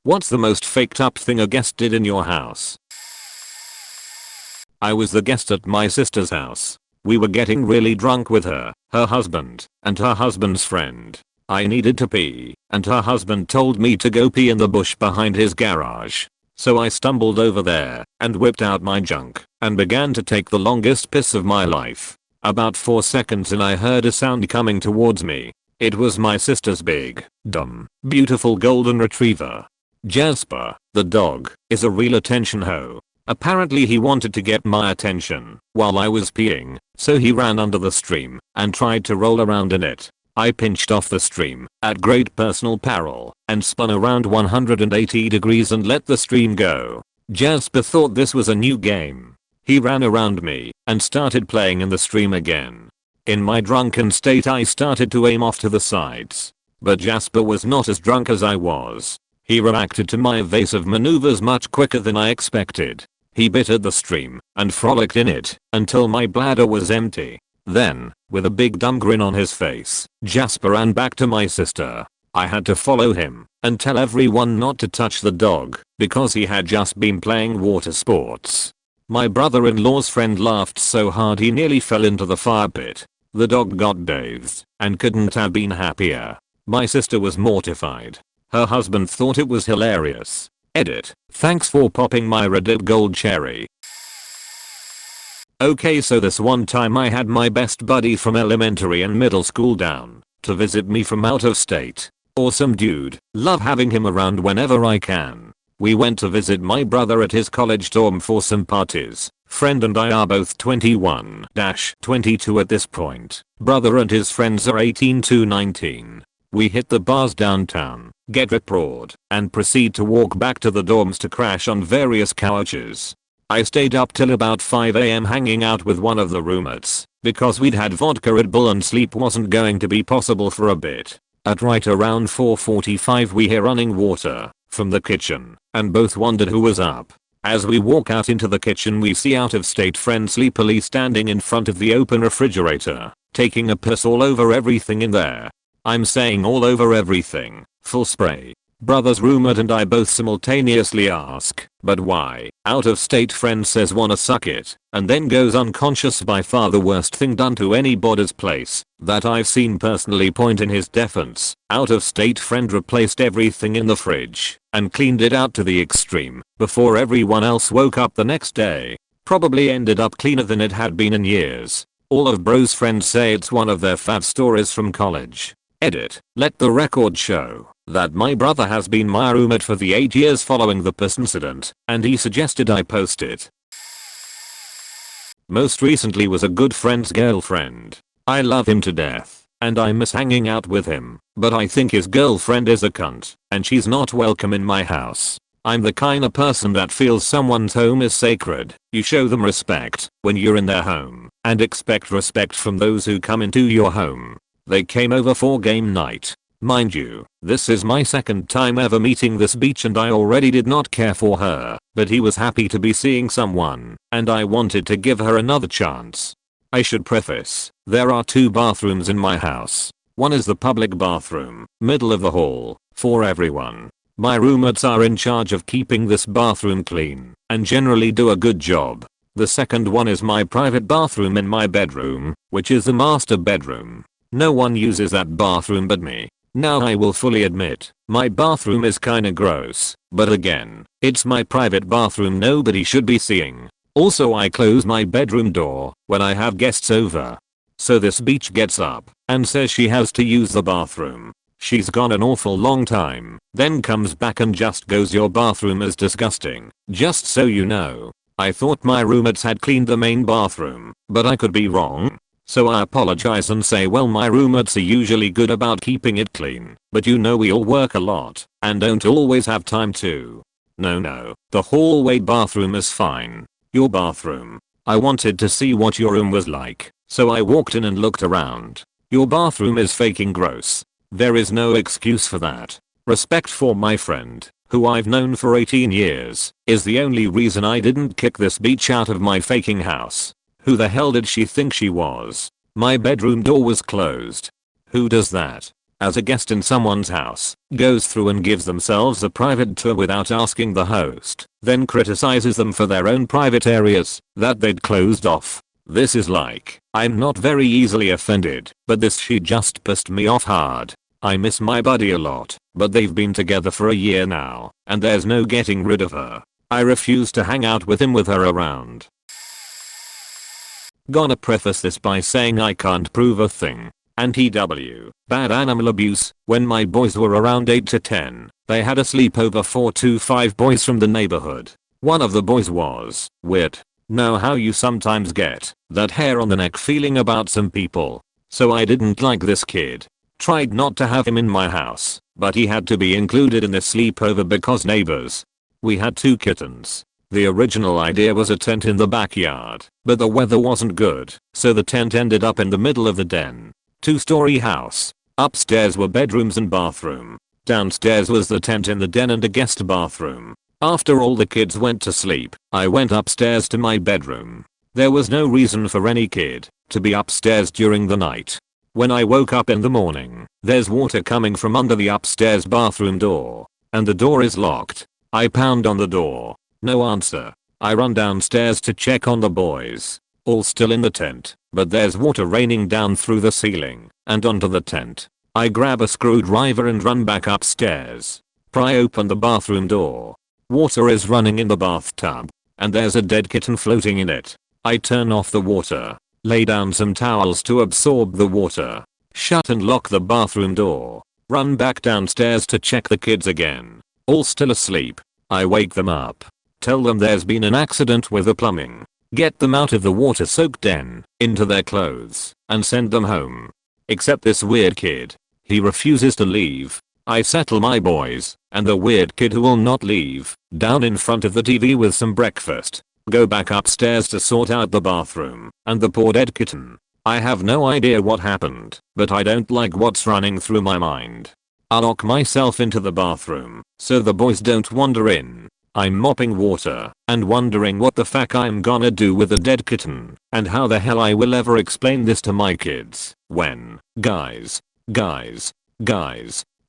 What's the most faked up thing a guest did in your house? I was the guest at my sister's house. We were getting really drunk with her husband, and her husband's friend. I needed to pee, and her husband told me to go pee in the bush behind his garage. So I stumbled over there and whipped out my junk and began to take the longest piss of my life. About 4 seconds and I heard a sound coming towards me. It was my sister's big, dumb, beautiful golden retriever. Jasper, the dog, is a real attention hoe. Apparently he wanted to get my attention while I was peeing, so he ran under the stream and tried to roll around in it. I pinched off the stream at great personal peril and spun around 180 degrees and let the stream go. Jasper thought this was a new game. He ran around me and started playing in the stream again. In my drunken state I started to aim off to the sides, but Jasper was not as drunk as I was. He reacted to my evasive maneuvers much quicker than I expected. He bit at the stream and frolicked in it until my bladder was empty. Then, with a big dumb grin on his face, Jasper ran back to my sister. I had to follow him and tell everyone not to touch the dog because he had just been playing water sports. My brother-in-law's friend laughed so hard he nearly fell into the fire pit. The dog got bathed and couldn't have been happier. My sister was mortified. Her husband thought it was hilarious. Edit. Thanks for popping my Reddit gold cherry. Okay, so this one time I had my best buddy from elementary and middle school down to visit me from out of state. Awesome dude. Love having him around whenever I can. We went to visit my brother at his college dorm for some parties. Friend and I are both 21-22 at this point. Brother and his friends are 18 to 19. We hit the bars downtown, get abroad, and proceed to walk back to the dorms to crash on various couches. I stayed up till about 5 AM hanging out with one of the roommates because we'd had vodka Red Bull and sleep wasn't going to be possible for a bit. At right around 4:45 we hear running water from the kitchen and both wondered who was up. As we walk out into the kitchen we see out-of-state friend sleepily standing in front of the open refrigerator, taking a piss all over everything in there. I'm saying all over everything, full spray. Brother's roommate and I both simultaneously ask, but why? Out-of-state friend says wanna suck it, and then goes unconscious. By far the worst thing done to anybody's place that I've seen personally. Point in his defense, out-of-state friend replaced everything in the fridge and cleaned it out to the extreme before everyone else woke up the next day. Probably ended up cleaner than it had been in years. All of bro's friends say it's one of their fav stories from college. Edit. Let the record show that my brother has been my roommate for the 8 years following the piss incident, and he suggested I post it. Most recently was a good friend's girlfriend. I love him to death, and I miss hanging out with him, but I think his girlfriend is a cunt, and she's not welcome in my house. I'm the kinda person that feels someone's home is sacred. You show them respect when you're in their home, and expect respect from those who come into your home. They came over for game night. Mind you, this is my second time ever meeting this bitch and I already did not care for her, but he was happy to be seeing someone, and I wanted to give her another chance. I should preface, there are 2 bathrooms in my house. One is the public bathroom, middle of the hall, for everyone. My roommates are in charge of keeping this bathroom clean, and generally do a good job. The second one is my private bathroom in my bedroom, which is the master bedroom. No one uses that bathroom but me. Now I will fully admit, my bathroom is kinda gross, but again, it's my private bathroom nobody should be seeing. Also I close my bedroom door when I have guests over. So this bitch gets up and says she has to use the bathroom. She's gone an awful long time, then comes back and just goes, "Your bathroom is disgusting." Just so you know, I thought my roommates had cleaned the main bathroom, but I could be wrong. So I apologize and say, well, my roommates are usually good about keeping it clean, but you know we all work a lot and don't always have time to. No, the hallway bathroom is fine. Your bathroom. I wanted to see what your room was like, so I walked in and looked around. Your bathroom is faking gross. There is no excuse for that. Respect for my friend, who I've known for 18 years, is the only reason I didn't kick this bitch out of my faking house. Who the hell did she think she was? My bedroom door was closed. Who does that? as a guest in someone's house, goes through and gives themselves a private tour without asking the host, then criticizes them for their own private areas that they'd closed off. This is like, I'm not very easily offended, but this she just pissed me off hard. I miss my buddy a lot, but they've been together for a year now, and there's no getting rid of her. I refuse to hang out with him with her around. Gonna preface this by saying I can't prove a thing. Anti-W, bad animal abuse. When my boys were around 8 to 10, they had a sleepover for 5 boys from the neighborhood. One of the boys was weird. Know how you sometimes get that hair on the neck feeling about some people. So I didn't like this kid. Tried not to have him in my house, but he had to be included in the sleepover because neighbors. We had 2 kittens. The original idea was a tent in the backyard, but the weather wasn't good, so the tent ended up in the middle of the den. 2-story house. Upstairs were bedrooms and bathroom. Downstairs was the tent in the den and a guest bathroom. After all the kids went to sleep, I went upstairs to my bedroom. There was no reason for any kid to be upstairs during the night. When I woke up in the morning, there's water coming from under the upstairs bathroom door, and the door is locked. I pound on the door. No answer. I run downstairs to check on the boys. All still in the tent, but there's water raining down through the ceiling and onto the tent. I grab a screwdriver and run back upstairs. Pry open the bathroom door. Water is running in the bathtub, and there's a dead kitten floating in it. I turn off the water, lay down some towels to absorb the water, shut and lock the bathroom door, run back downstairs to check the kids again. All still asleep. I wake them up, tell them there's been an accident with the plumbing, get them out of the water-soaked den, into their clothes, and send them home. Except this weird kid. He refuses to leave. I settle my boys, and the weird kid who will not leave, down in front of the TV with some breakfast. Go back upstairs to sort out the bathroom, and the poor dead kitten. I have no idea what happened, but I don't like what's running through my mind. I lock myself into the bathroom, so the boys don't wander in. I'm mopping water, and wondering what the fuck I'm gonna do with the dead kitten, and how the hell I will ever explain this to my kids, when, guys,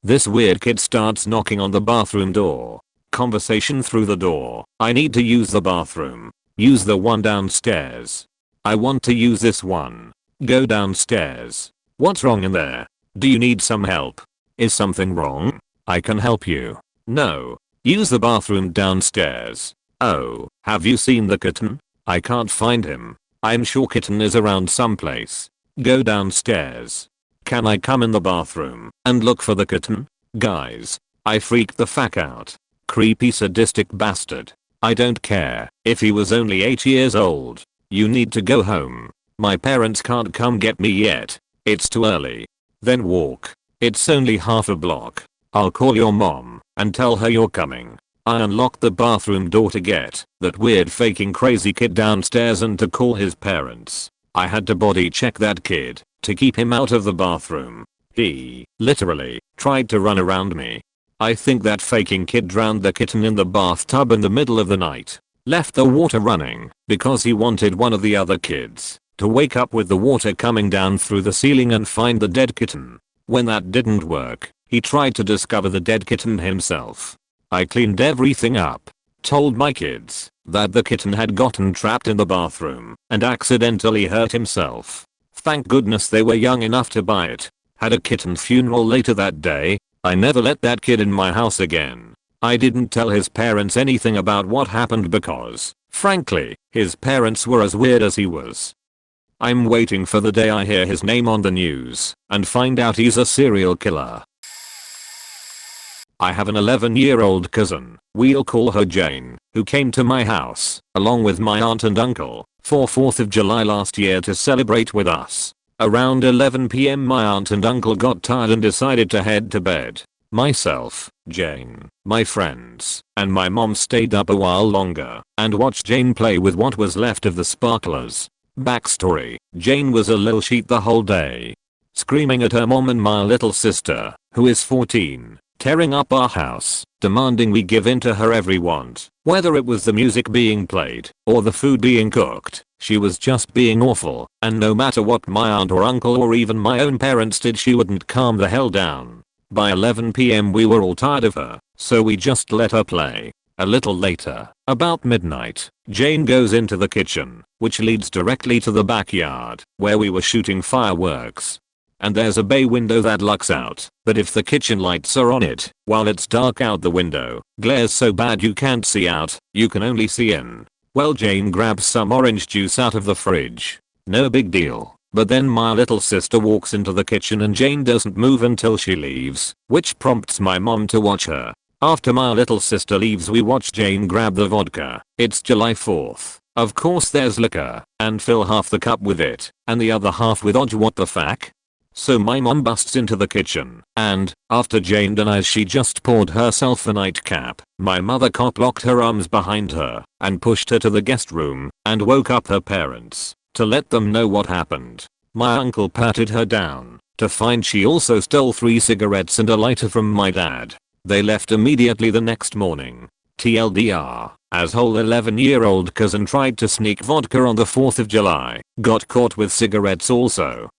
this weird kid starts knocking on the bathroom door. Conversation through the door. I need to use the bathroom. Use the one downstairs. I want to use this one. Go downstairs. What's wrong in there? Do you need some help? Is something wrong? I can help you. No. Use the bathroom downstairs. Oh, have you seen the kitten? I can't find him. I'm sure kitten is around someplace. Go downstairs. Can I come in the bathroom and look for the kitten? Guys, I freaked the fuck out. Creepy sadistic bastard. I don't care if he was only 8 years old. You need to go home. My parents can't come get me yet. It's too early. Then walk. It's only half a block. I'll call your mom and tell her you're coming. I unlocked the bathroom door to get that weird faking crazy kid downstairs and to call his parents. I had to body check that kid to keep him out of the bathroom. He literally tried to run around me. I think that faking kid drowned the kitten in the bathtub in the middle of the night. Left the water running because he wanted one of the other kids to wake up with the water coming down through the ceiling and find the dead kitten. When that didn't work, he tried to discover the dead kitten himself. I cleaned everything up. Told my kids that the kitten had gotten trapped in the bathroom and accidentally hurt himself. Thank goodness they were young enough to buy it. Had a kitten funeral later that day. I never let that kid in my house again. I didn't tell his parents anything about what happened because, frankly, his parents were as weird as he was. I'm waiting for the day I hear his name on the news and find out he's a serial killer. I have an 11-year-old cousin, we'll call her Jane, who came to my house, along with my aunt and uncle, for 4th of July last year to celebrate with us. Around 11 PM my aunt and uncle got tired and decided to head to bed. Myself, Jane, my friends, and my mom stayed up a while longer and watched Jane play with what was left of the sparklers. Backstory, Jane was a little shit the whole day. Screaming at her mom and my little sister, who is 14, tearing up our house, demanding we give in to her every want, whether it was the music being played or the food being cooked. She was just being awful, and no matter what my aunt or uncle or even my own parents did, she wouldn't calm the hell down. By 11 PM we were all tired of her, so we just let her play. A little later, about midnight, Jane goes into the kitchen, which leads directly to the backyard, where we were shooting fireworks. And there's a bay window that looks out, but if the kitchen lights are on it, while it's dark out the window, glares so bad you can't see out, you can only see in. Well, Jane grabs some orange juice out of the fridge. No big deal. But then my little sister walks into the kitchen and Jane doesn't move until she leaves, which prompts my mom to watch her. After my little sister leaves, we watch Jane grab the vodka. It's July 4th. Of course there's liquor, and fill half the cup with it, and the other half with what the fuck? So my mom busts into the kitchen, and, after Jane denies she just poured herself a nightcap, my mother cop locked her arms behind her, and pushed her to the guest room, and woke up her parents, to let them know what happened. My uncle patted her down, to find she also stole 3 cigarettes and a lighter from my dad. They left immediately the next morning. TLDR, as whole 11-year-old cousin tried to sneak vodka on the 4th of July, got caught with cigarettes also.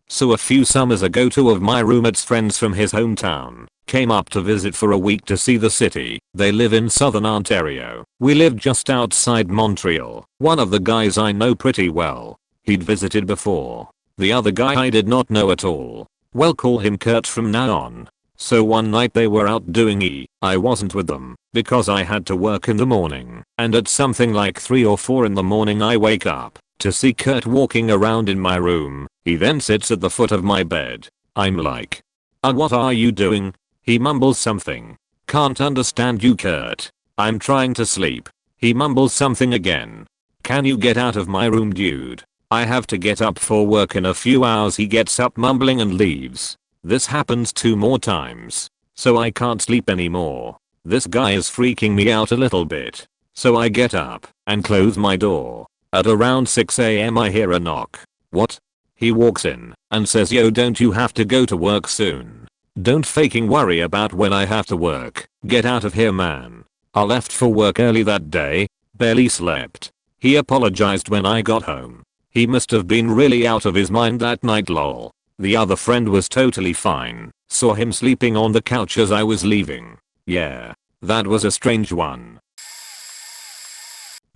So a few summers ago, 2 of my roommate's friends from his hometown came up to visit for a week to see the city. They live in southern Ontario. We live just outside Montreal. One of the guys I know pretty well. He'd visited before. The other guy I did not know at all. We'll call him Kurt from now on. So one night they were out doing I wasn't with them because I had to work in the morning, and at something like 3 or 4 in the morning I wake up to see Kurt walking around in my room. He then sits at the foot of my bed. I'm like, what are you doing? He mumbles something. Can't understand you, Kurt. I'm trying to sleep. He mumbles something again. Can you get out of my room, dude? I have to get up for work in a few hours. He gets up mumbling and leaves. This happens 2 more times. So I can't sleep anymore. This guy is freaking me out a little bit. So I get up and close my door. At around 6 AM I hear a knock. What? He walks in and says, yo, don't you have to go to work soon? Don't faking worry about when I have to work. Get out of here, man. I left for work early that day. Barely slept. He apologized when I got home. He must have been really out of his mind that night, lol. The other friend was totally fine. Saw him sleeping on the couch as I was leaving. Yeah, that was a strange one.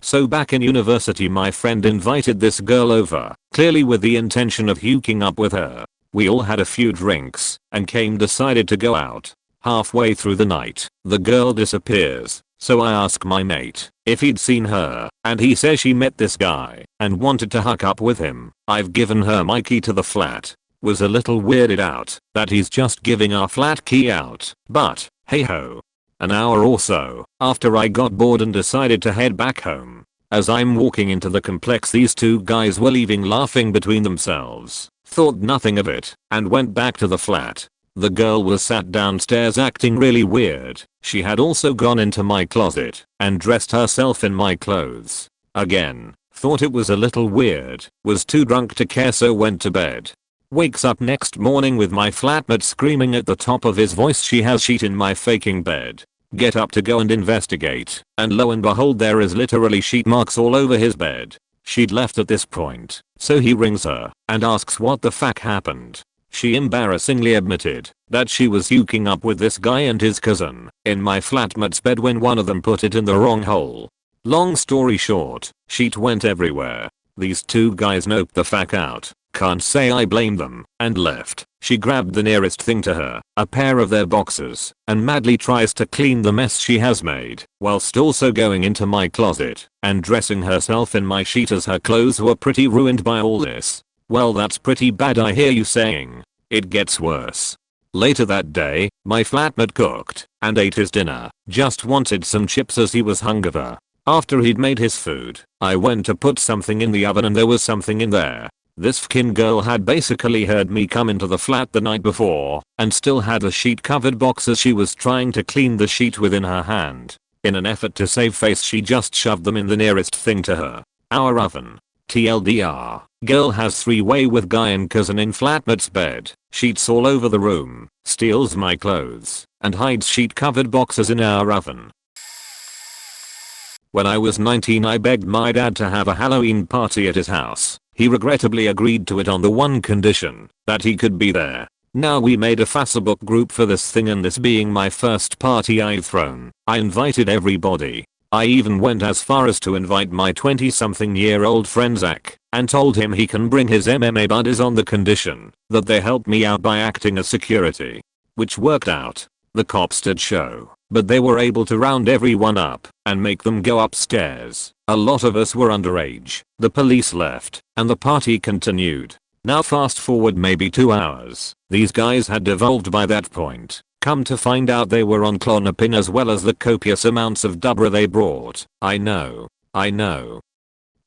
So back in university, my friend invited this girl over, clearly with the intention of hooking up with her. We all had a few drinks and decided to go out. Halfway through the night, the girl disappears. So I ask my mate if he'd seen her, and he says she met this guy and wanted to hook up with him. I've given her my key to the flat. Was a little weirded out that he's just giving our flat key out, but hey ho. An hour or so after, I got bored and decided to head back home. As I'm walking into the complex, these 2 guys were leaving laughing between themselves. Thought nothing of it and went back to the flat. The girl was sat downstairs acting really weird. She had also gone into my closet and dressed herself in my clothes. Again, thought it was a little weird. Was too drunk to care, so went to bed. Wakes up next morning with my flatmate screaming at the top of his voice she has sheet in my faking bed. Get up to go and investigate, and lo and behold, there is literally sheet marks all over his bed. She'd left at this point, so he rings her and asks what the fuck happened. She embarrassingly admitted that she was hooking up with this guy and his cousin in my flatmate's bed when one of them put it in the wrong hole. Long story short, sheet went everywhere. These 2 guys noped the fuck out. Can't say I blame them, and left. She grabbed the nearest thing to her, a pair of their boxers, and madly tries to clean the mess she has made, whilst also going into my closet and dressing herself in my sheet, as her clothes were pretty ruined by all this. Well, that's pretty bad, I hear you saying. It gets worse. Later that day, my flatmate cooked and ate his dinner. Just wanted some chips as he was hungover. After he'd made his food, I went to put something in the oven and there was something in there. This fkin girl had basically heard me come into the flat the night before and still had a sheet covered box as she was trying to clean the sheet within her hand. In an effort to save face, she just shoved them in the nearest thing to her. Our oven. TLDR. Girl has 3-way with guy and cousin in flatmate's bed. Sheets all over the room. Steals my clothes and hides sheet covered boxes in our oven. When I was 19 I begged my dad to have a Halloween party at his house. He regrettably agreed to it on the one condition that he could be there. Now we made a Facebook group for this thing, and this being my first party I've thrown, I invited everybody. I even went as far as to invite my 20-something-year-old friend Zach and told him he can bring his MMA buddies on the condition that they help me out by acting as security. Which worked out. The cops did show, but they were able to round everyone up and make them go upstairs. A lot of us were underage. The police left and the party continued. Now fast forward maybe 2 hours. These guys had devolved by that point. Come to find out they were on Klonopin as well as the copious amounts of Dubra they brought. I know.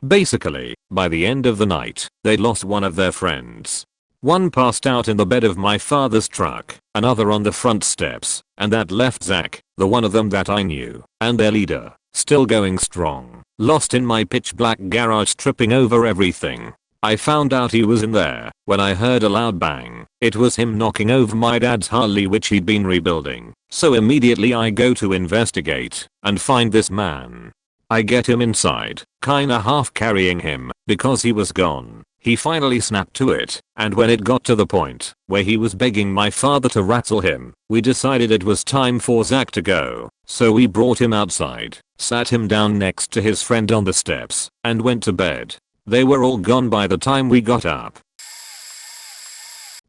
Basically, by the end of the night, they'd lost one of their friends. One passed out in the bed of my father's truck, another on the front steps, and that left Zach, the one of them that I knew, and their leader, still going strong, lost in my pitch black garage tripping over everything. I found out he was in there when I heard a loud bang. It was him knocking over my dad's Harley which he'd been rebuilding. So immediately I go to investigate and find this man. I get him inside, kinda half carrying him because he was gone. He finally snapped to it, and when it got to the point where he was begging my father to rattle him, we decided it was time for Zach to go. So we brought him outside, sat him down next to his friend on the steps, and went to bed. They were all gone by the time we got up.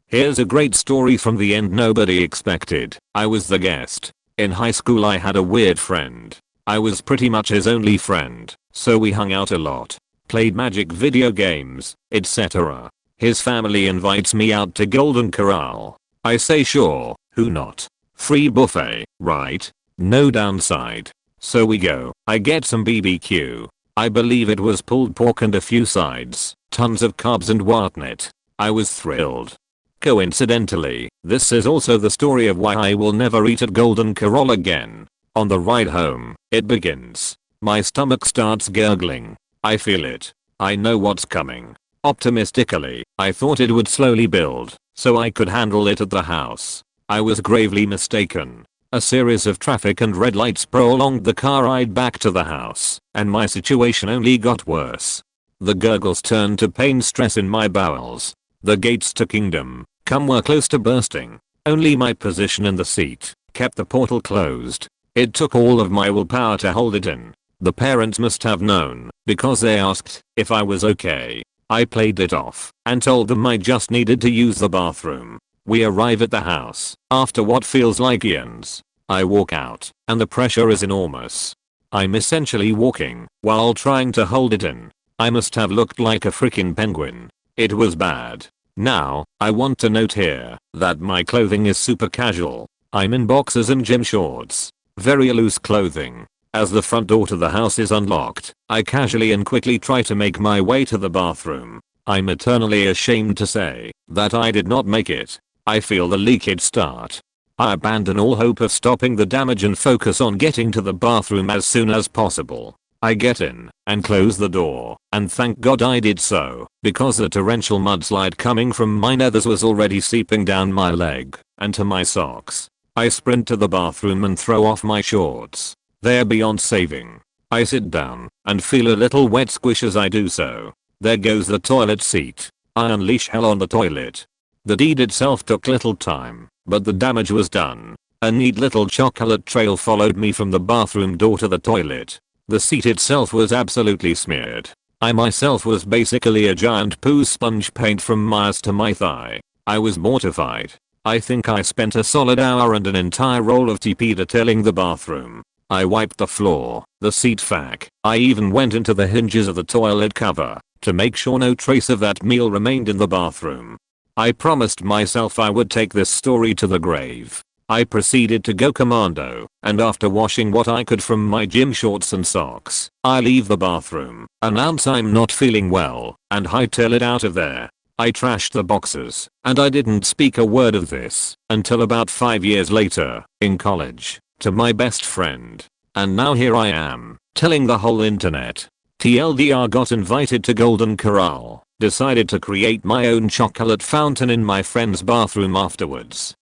Here's a great story from the end nobody expected. I was the guest. In high school I had a weird friend. I was pretty much his only friend, so we hung out a lot, played Magic video games, etc. His family invites me out to Golden Corral. I say sure, who not? Free buffet, right? No downside. So we go. I get some BBQ. I believe it was pulled pork and a few sides, tons of carbs and whatnot. I was thrilled. Coincidentally, this is also the story of why I will never eat at Golden Corral again. On the ride home, it begins. My stomach starts gurgling. I feel it. I know what's coming. Optimistically, I thought it would slowly build, so I could handle it at the house. I was gravely mistaken. A series of traffic and red lights prolonged the car ride back to the house, and my situation only got worse. The gurgles turned to pain stress in my bowels. The gates to kingdom come were close to bursting. Only my position in the seat kept the portal closed. It took all of my willpower to hold it in. The parents must have known, because they asked if I was okay. I played it off and told them I just needed to use the bathroom. We arrive at the house after what feels like eons. I walk out and the pressure is enormous. I'm essentially walking while trying to hold it in. I must have looked like a freaking penguin. It was bad. Now, I want to note here that my clothing is super casual. I'm in boxers and gym shorts. Very loose clothing. As the front door to the house is unlocked, I casually and quickly try to make my way to the bathroom. I'm eternally ashamed to say that I did not make it. I feel the leakage start. I abandon all hope of stopping the damage and focus on getting to the bathroom as soon as possible. I get in and close the door, and thank God I did so, because the torrential mudslide coming from my nethers was already seeping down my leg and to my socks. I sprint to the bathroom and throw off my shorts. They're beyond saving. I sit down and feel a little wet squish as I do so. There goes the toilet seat. I unleash hell on the toilet. The deed itself took little time, but the damage was done. A neat little chocolate trail followed me from the bathroom door to the toilet. The seat itself was absolutely smeared. I myself was basically a giant poo sponge paint from my ass to my thigh. I was mortified. I think I spent a solid hour and an entire roll of TP detailing the bathroom. I wiped the floor, the seat fac. I even went into the hinges of the toilet cover to make sure no trace of that meal remained in the bathroom. I promised myself I would take this story to the grave. I proceeded to go commando, and after washing what I could from my gym shorts and socks, I leave the bathroom, announce I'm not feeling well, and hightail it out of there. I trashed the boxes, and I didn't speak a word of this until about 5 years later, in college, to my best friend. And now here I am, telling the whole internet. TLDR got invited to Golden Corral, decided to create my own chocolate fountain in my friend's bathroom afterwards.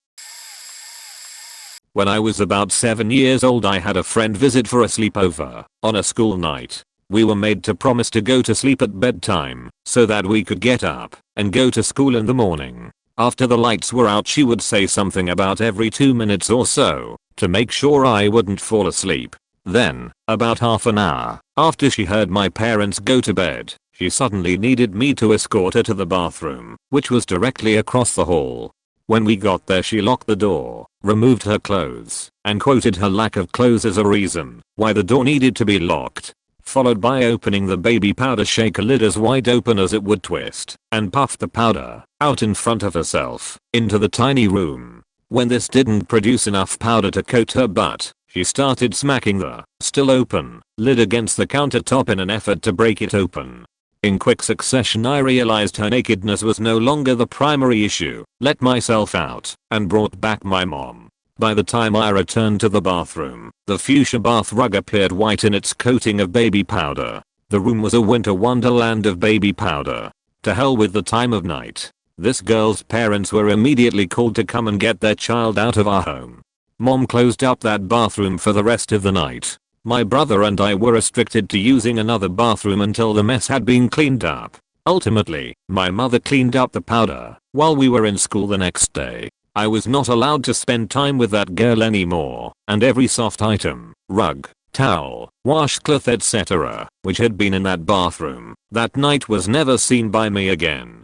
When I was about 7 years old, I had a friend visit for a sleepover on a school night. We were made to promise to go to sleep at bedtime so that we could get up and go to school in the morning. After the lights were out, she would say something about every 2 minutes or so to make sure I wouldn't fall asleep. Then, about half an hour after she heard my parents go to bed, she suddenly needed me to escort her to the bathroom, which was directly across the hall. When we got there, she locked the door, removed her clothes, and quoted her lack of clothes as a reason why the door needed to be locked, followed by opening the baby powder shaker lid as wide open as it would twist, and puffed the powder out in front of herself into the tiny room. When this didn't produce enough powder to coat her butt, she started smacking the still open lid against the countertop in an effort to break it open. In quick succession, I realized her nakedness was no longer the primary issue, let myself out, and brought back my mom. By the time I returned to the bathroom, the fuchsia bath rug appeared white in its coating of baby powder. The room was a winter wonderland of baby powder. To hell with the time of night. This girl's parents were immediately called to come and get their child out of our home. Mom closed up that bathroom for the rest of the night. My brother and I were restricted to using another bathroom until the mess had been cleaned up. Ultimately, my mother cleaned up the powder while we were in school the next day. I was not allowed to spend time with that girl anymore, and every soft item, rug, towel, washcloth, etc., which had been in that bathroom that night was never seen by me again.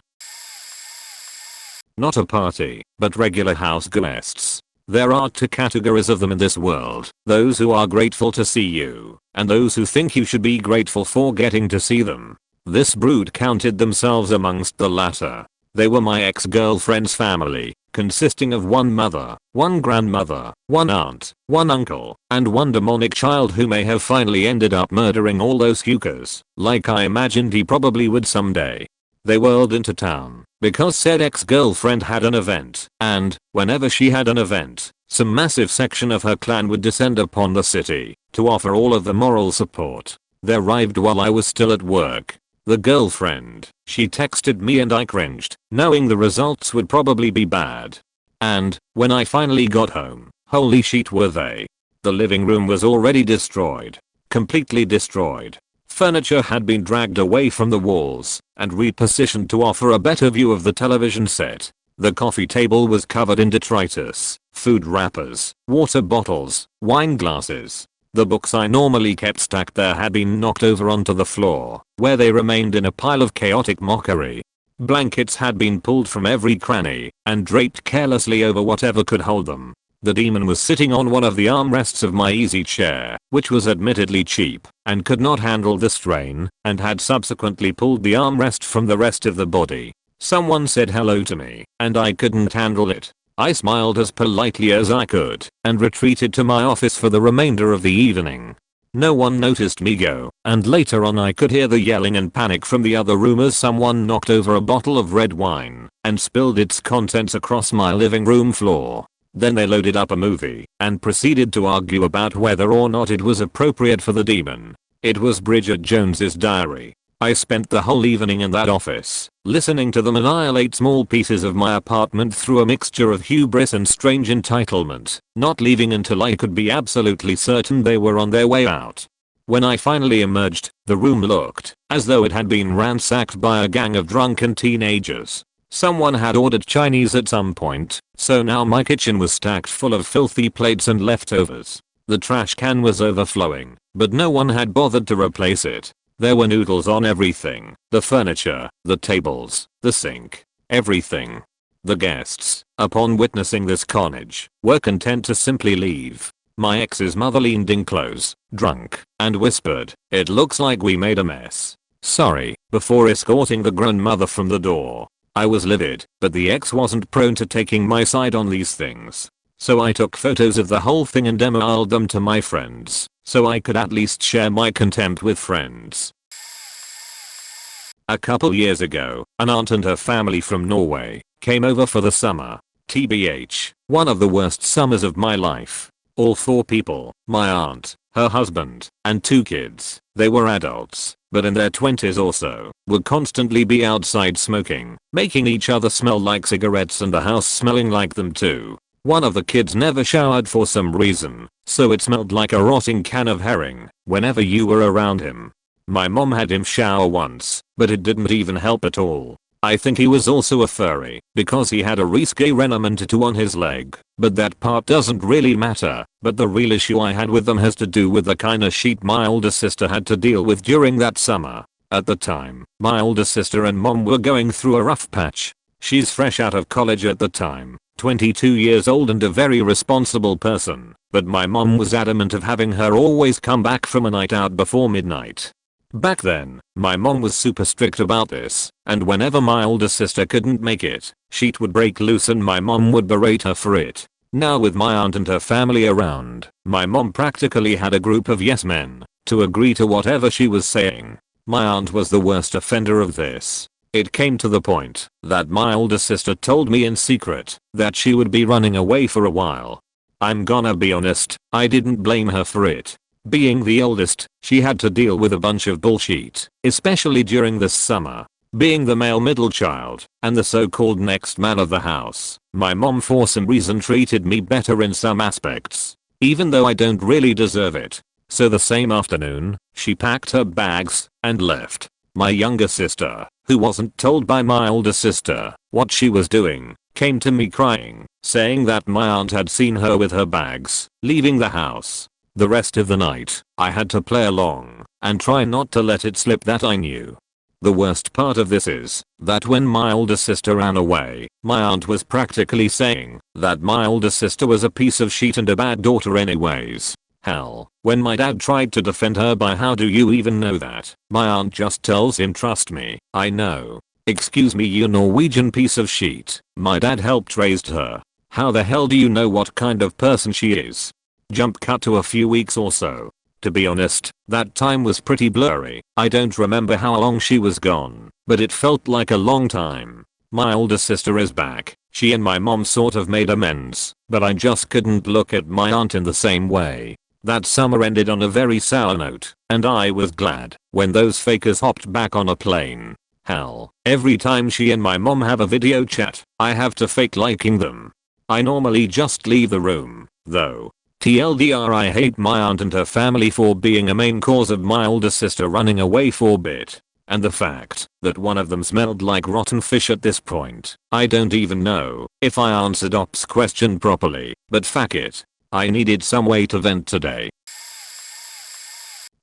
Not a party, but regular house guests. There are two categories of them in this world: those who are grateful to see you, and those who think you should be grateful for getting to see them. This brood counted themselves amongst the latter. They were my ex-girlfriend's family, consisting of one mother, one grandmother, one aunt, one uncle, and one demonic child who may have finally ended up murdering all those hookers, like I imagined he probably would someday. They whirled into town because said ex-girlfriend had an event, and whenever she had an event, some massive section of her clan would descend upon the city to offer all of the moral support. They arrived while I was still at work. The girlfriend, she texted me and I cringed, knowing the results would probably be bad. And when I finally got home, holy shit were they. The living room was already destroyed. Completely destroyed. Furniture had been dragged away from the walls and repositioned to offer a better view of the television set. The coffee table was covered in detritus, food wrappers, water bottles, wine glasses. The books I normally kept stacked there had been knocked over onto the floor, where they remained in a pile of chaotic mockery. Blankets had been pulled from every cranny and draped carelessly over whatever could hold them. The demon was sitting on one of the armrests of my easy chair, which was admittedly cheap and could not handle the strain, and had subsequently pulled the armrest from the rest of the body. Someone said hello to me, and I couldn't handle it. I smiled as politely as I could and retreated to my office for the remainder of the evening. No one noticed me go, and later on I could hear the yelling and panic from the other room as someone knocked over a bottle of red wine and spilled its contents across my living room floor. Then they loaded up a movie and proceeded to argue about whether or not it was appropriate for the demon. It was Bridget Jones's Diary. I spent the whole evening in that office, listening to them annihilate small pieces of my apartment through a mixture of hubris and strange entitlement, not leaving until I could be absolutely certain they were on their way out. When I finally emerged, the room looked as though it had been ransacked by a gang of drunken teenagers. Someone had ordered Chinese at some point, so now my kitchen was stacked full of filthy plates and leftovers. The trash can was overflowing, but no one had bothered to replace it. There were noodles on everything, the furniture, the tables, the sink, everything. The guests, upon witnessing this carnage, were content to simply leave. My ex's mother leaned in close, drunk, and whispered, "It looks like we made a mess. Sorry," before escorting the grandmother from the door. I was livid, but the ex wasn't prone to taking my side on these things. So I took photos of the whole thing and emailed them to my friends, so I could at least share my contempt with friends. A couple years ago, an aunt and her family from Norway came over for the summer. TBH, one of the worst summers of my life. All 4 people, my aunt, her husband, and 2 kids, they were adults, but in their 20s or so, would constantly be outside smoking, making each other smell like cigarettes and the house smelling like them too. One of the kids never showered for some reason, so it smelled like a rotting can of herring whenever you were around him. My mom had him shower once, but it didn't even help at all. I think he was also a furry, because he had a risque renom tattoo on his leg, but that part doesn't really matter. But the real issue I had with them has to do with the kinda shit my older sister had to deal with during that summer. At the time, my older sister and mom were going through a rough patch. She's fresh out of college at the time, 22 years old and a very responsible person, but my mom was adamant of having her always come back from a night out before midnight. Back then, my mom was super strict about this, and whenever my older sister couldn't make it, she would break loose and my mom would berate her for it. Now with my aunt and her family around, my mom practically had a group of yes men to agree to whatever she was saying. My aunt was the worst offender of this. It came to the point that my older sister told me in secret that she would be running away for a while. I'm gonna be honest, I didn't blame her for it. Being the eldest, she had to deal with a bunch of bullshit, especially during this summer. Being the male middle child and the so-called next man of the house, my mom for some reason treated me better in some aspects, even though I don't really deserve it. So the same afternoon, she packed her bags and left. My younger sister, who wasn't told by my older sister what she was doing, came to me crying, saying that my aunt had seen her with her bags, leaving the house. The rest of the night, I had to play along and try not to let it slip that I knew. The worst part of this is that when my older sister ran away, my aunt was practically saying that my older sister was a piece of shit and a bad daughter anyways. Hell, when my dad tried to defend her by how do you even know that, my aunt just tells him trust me, I know. Excuse me you Norwegian piece of shit, my dad helped raise her. How the hell do you know what kind of person she is? Jump cut to a few weeks or so. To be honest, that time was pretty blurry. I don't remember how long she was gone, but it felt like a long time. My older sister is back. She and my mom sort of made amends, but I just couldn't look at my aunt in the same way. That summer ended on a very sour note, and I was glad when those fakers hopped back on a plane. Hell, every time she and my mom have a video chat, I have to fake liking them. I normally just leave the room, though. TLDR I hate my aunt and her family for being a main cause of my older sister running away for a bit. And the fact that one of them smelled like rotten fish at this point. I don't even know if I answered Op's question properly, but fuck it. I needed some way to vent today.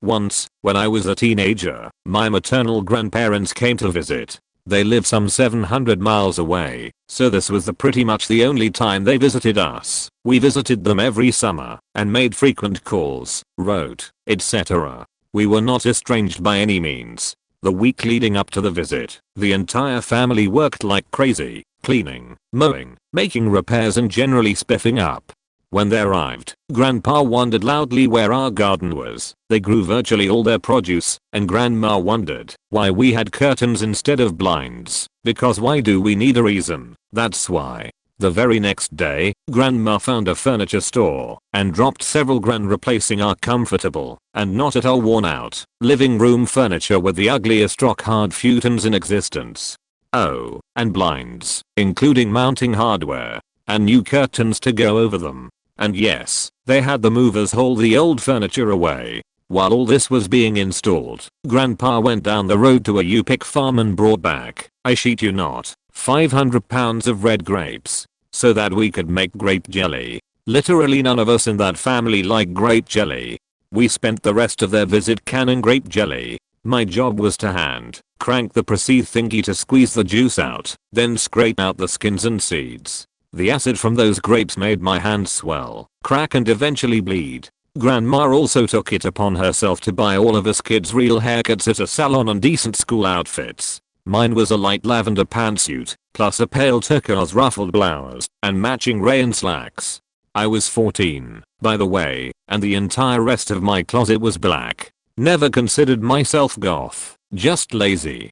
Once, when I was a teenager, my maternal grandparents came to visit. They live some 700 miles away, so this was pretty much the only time they visited us. We visited them every summer and made frequent calls, wrote, etc. We were not estranged by any means. The week leading up to the visit, the entire family worked like crazy, cleaning, mowing, making repairs and generally spiffing up. When they arrived, Grandpa wondered loudly where our garden was. They grew virtually all their produce, and Grandma wondered why we had curtains instead of blinds, because why do we need a reason? That's why. The very next day, Grandma found a furniture store and dropped several grand replacing our comfortable and not at all worn out living room furniture with the ugliest rock hard futons in existence. Oh, and blinds, including mounting hardware and new curtains to go over them. And yes, they had the movers haul the old furniture away. While all this was being installed, Grandpa went down the road to a U-pick farm and brought back, I shit you not, 500 pounds of red grapes, so that we could make grape jelly. Literally none of us in that family like grape jelly. We spent the rest of their visit canning grape jelly. My job was to hand crank the process thingy to squeeze the juice out, then scrape out the skins and seeds. The acid from those grapes made my hands swell, crack and eventually bleed. Grandma also took it upon herself to buy all of us kids real haircuts at a salon and decent school outfits. Mine was a light lavender pantsuit, plus a pale turquoise ruffled blouse, and matching rayon slacks. I was 14, by the way, and the entire rest of my closet was black. Never considered myself goth, just lazy.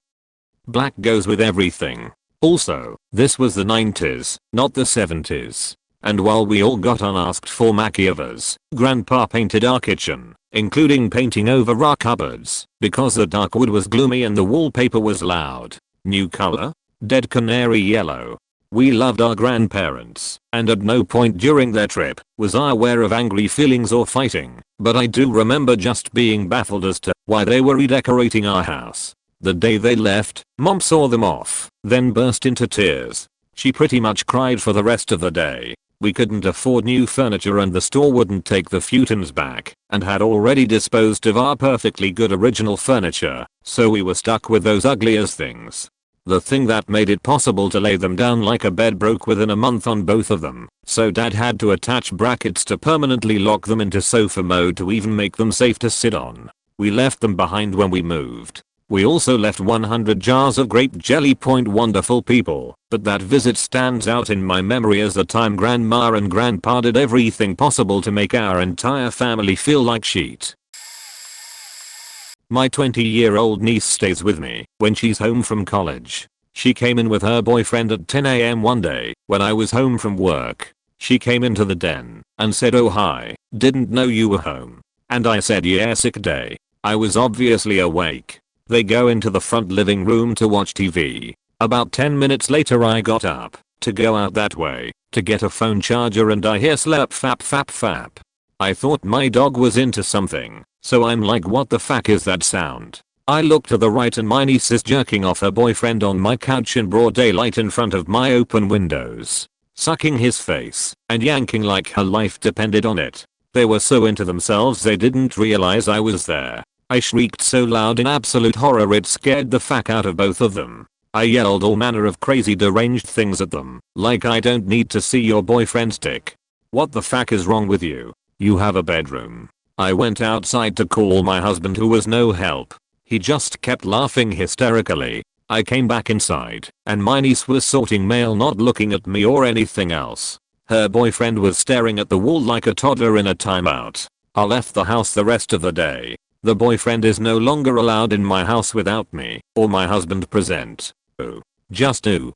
Black goes with everything. Also, this was the 90s, not the 70s. And while we all got unasked for makeovers, Grandpa painted our kitchen, including painting over our cupboards, because the dark wood was gloomy and the wallpaper was loud. New color? Dead canary yellow. We loved our grandparents, and at no point during their trip was I aware of angry feelings or fighting, but I do remember just being baffled as to why they were redecorating our house. The day they left, Mom saw them off, then burst into tears. She pretty much cried for the rest of the day. We couldn't afford new furniture and the store wouldn't take the futons back, and had already disposed of our perfectly good original furniture, so we were stuck with those ugly as things. The thing that made it possible to lay them down like a bed broke within a month on both of them, so Dad had to attach brackets to permanently lock them into sofa mode to even make them safe to sit on. We left them behind when we moved. We also left 100 jars of grape jelly. Wonderful people, but that visit stands out in my memory as the time Grandma and Grandpa did everything possible to make our entire family feel like shit. My 20-year-old niece stays with me when she's home from college. She came in with her boyfriend at 10 AM one day when I was home from work. She came into the den and said, "Oh hi, didn't know you were home." And I said, "Yeah, sick day." I was obviously awake. They go into the front living room to watch TV. About 10 minutes later I got up to go out that way to get a phone charger and I hear slap fap fap fap. I thought my dog was into something, so I'm like, what the fuck is that sound? I look to the right and my niece is jerking off her boyfriend on my couch in broad daylight in front of my open windows, sucking his face and yanking like her life depended on it. They were so into themselves they didn't realize I was there. I shrieked so loud in absolute horror it scared the fuck out of both of them. I yelled all manner of crazy deranged things at them, like I don't need to see your boyfriend's dick. What the fuck is wrong with you? You have a bedroom. I went outside to call my husband who was no help. He just kept laughing hysterically. I came back inside and my niece was sorting mail, not looking at me or anything else. Her boyfriend was staring at the wall like a toddler in a timeout. I left the house the rest of the day. The boyfriend is no longer allowed in my house without me or my husband present. Oh, just ooh.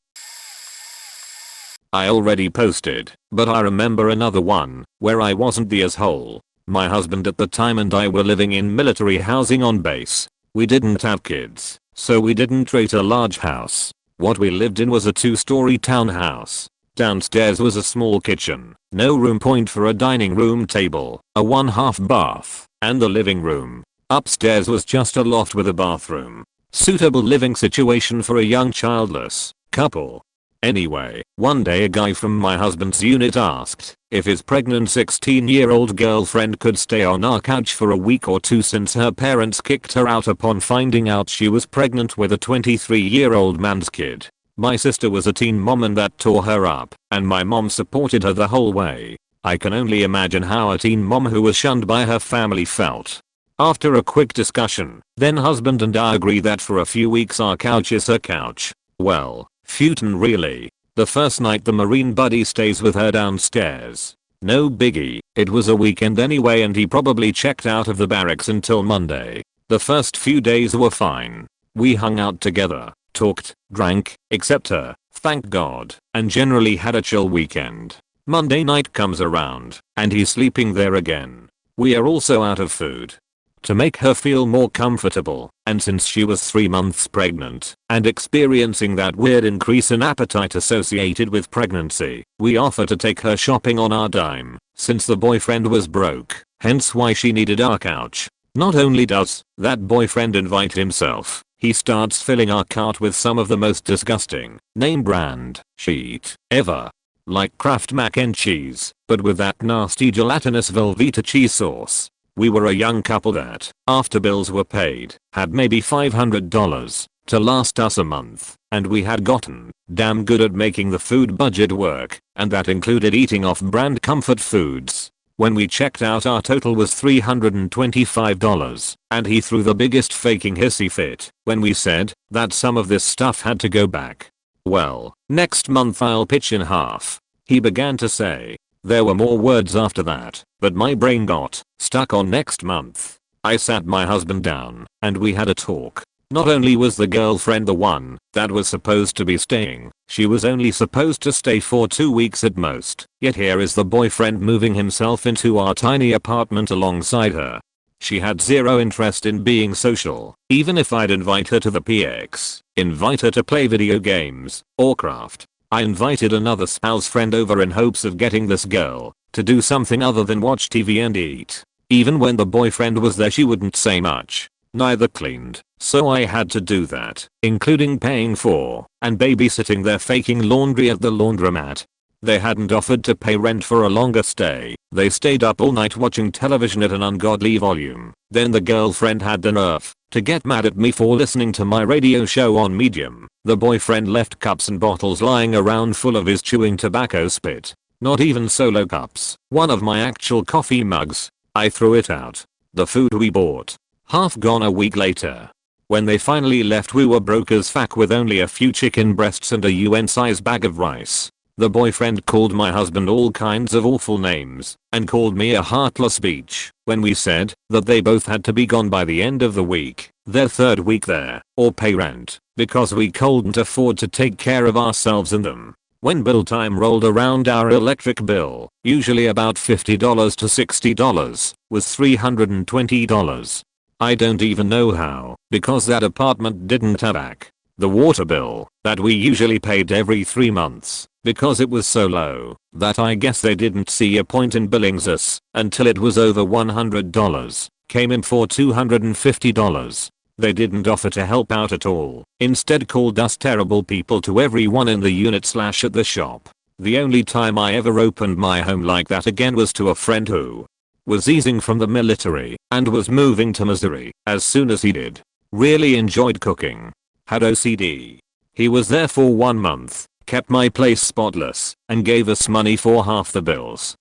I already posted, but I remember another one where I wasn't the asshole. My husband at the time and I were living in military housing on base. We didn't have kids, so we didn't rate a large house. What we lived in was a 2-story townhouse. Downstairs was a small kitchen, no room point for a dining room table, a 1/2 bath, and the living room. Upstairs was just a loft with a bathroom. Suitable living situation for a young childless couple. Anyway, one day a guy from my husband's unit asked if his pregnant 16-year-old girlfriend could stay on our couch for a week or two since her parents kicked her out upon finding out she was pregnant with a 23-year-old man's kid. My sister was a teen mom and that tore her up, and my mom supported her the whole way. I can only imagine how a teen mom who was shunned by her family felt. After a quick discussion, then husband and I agree that for a few weeks our couch is her couch. Well, futon really. The first night the Marine buddy stays with her downstairs. No biggie, it was a weekend anyway and he probably checked out of the barracks until Monday. The first few days were fine. We hung out together, talked, drank, except her, thank God, and generally had a chill weekend. Monday night comes around, and he's sleeping there again. We are also out of food. To make her feel more comfortable, and since she was 3 months pregnant and experiencing that weird increase in appetite associated with pregnancy, we offer to take her shopping on our dime, since the boyfriend was broke, hence why she needed our couch. Not only does that boyfriend invite himself, he starts filling our cart with some of the most disgusting, name brand, shit, ever. Like Kraft mac and cheese, but with that nasty gelatinous Velveeta cheese sauce. We were a young couple that, after bills were paid, had maybe $500 to last us a month, and we had gotten damn good at making the food budget work, and that included eating off-brand comfort foods. When we checked out our total was $325, and he threw the biggest faking hissy fit when we said that some of this stuff had to go back. Well, next month I'll pitch in half. He began to say. There were more words after that, but my brain got stuck on next month. I sat my husband down, and we had a talk. Not only was the girlfriend the one that was supposed to be staying, she was only supposed to stay for 2 weeks at most, yet here is the boyfriend moving himself into our tiny apartment alongside her. She had zero interest in being social, even if I'd invite her to the PX, invite her to play video games, or craft. I invited another spouse friend over in hopes of getting this girl to do something other than watch TV and eat. Even when the boyfriend was there she wouldn't say much. Neither cleaned, so I had to do that, including paying for and babysitting their faking laundry at the laundromat. They hadn't offered to pay rent for a longer stay. They stayed up all night watching television at an ungodly volume. Then the girlfriend had the nerve to get mad at me for listening to my radio show on Medium. The boyfriend left cups and bottles lying around full of his chewing tobacco spit. Not even solo cups. One of my actual coffee mugs. I threw it out. The food we bought, half gone a week later. When they finally left we were broke as fuck with only a few chicken breasts and a UN-size bag of rice. The boyfriend called my husband all kinds of awful names and called me a heartless bitch when we said that they both had to be gone by the end of the week, their third week there, or pay rent, because we couldn't afford to take care of ourselves and them. When bill time rolled around our electric bill, usually about $50 to $60, was $320. I don't even know how, because that apartment didn't have back the water bill that we usually paid every 3 months, because it was so low that I guess they didn't see a point in billing us until it was over $100. Came in for $250. They didn't offer to help out at all. Instead called us terrible people to everyone in the unit / at the shop. The only time I ever opened my home like that again was to a friend who was easing from the military and was moving to Missouri as soon as he did. Really enjoyed cooking. Had OCD. He was there for 1 month, kept my place spotless, and gave us money for half the bills.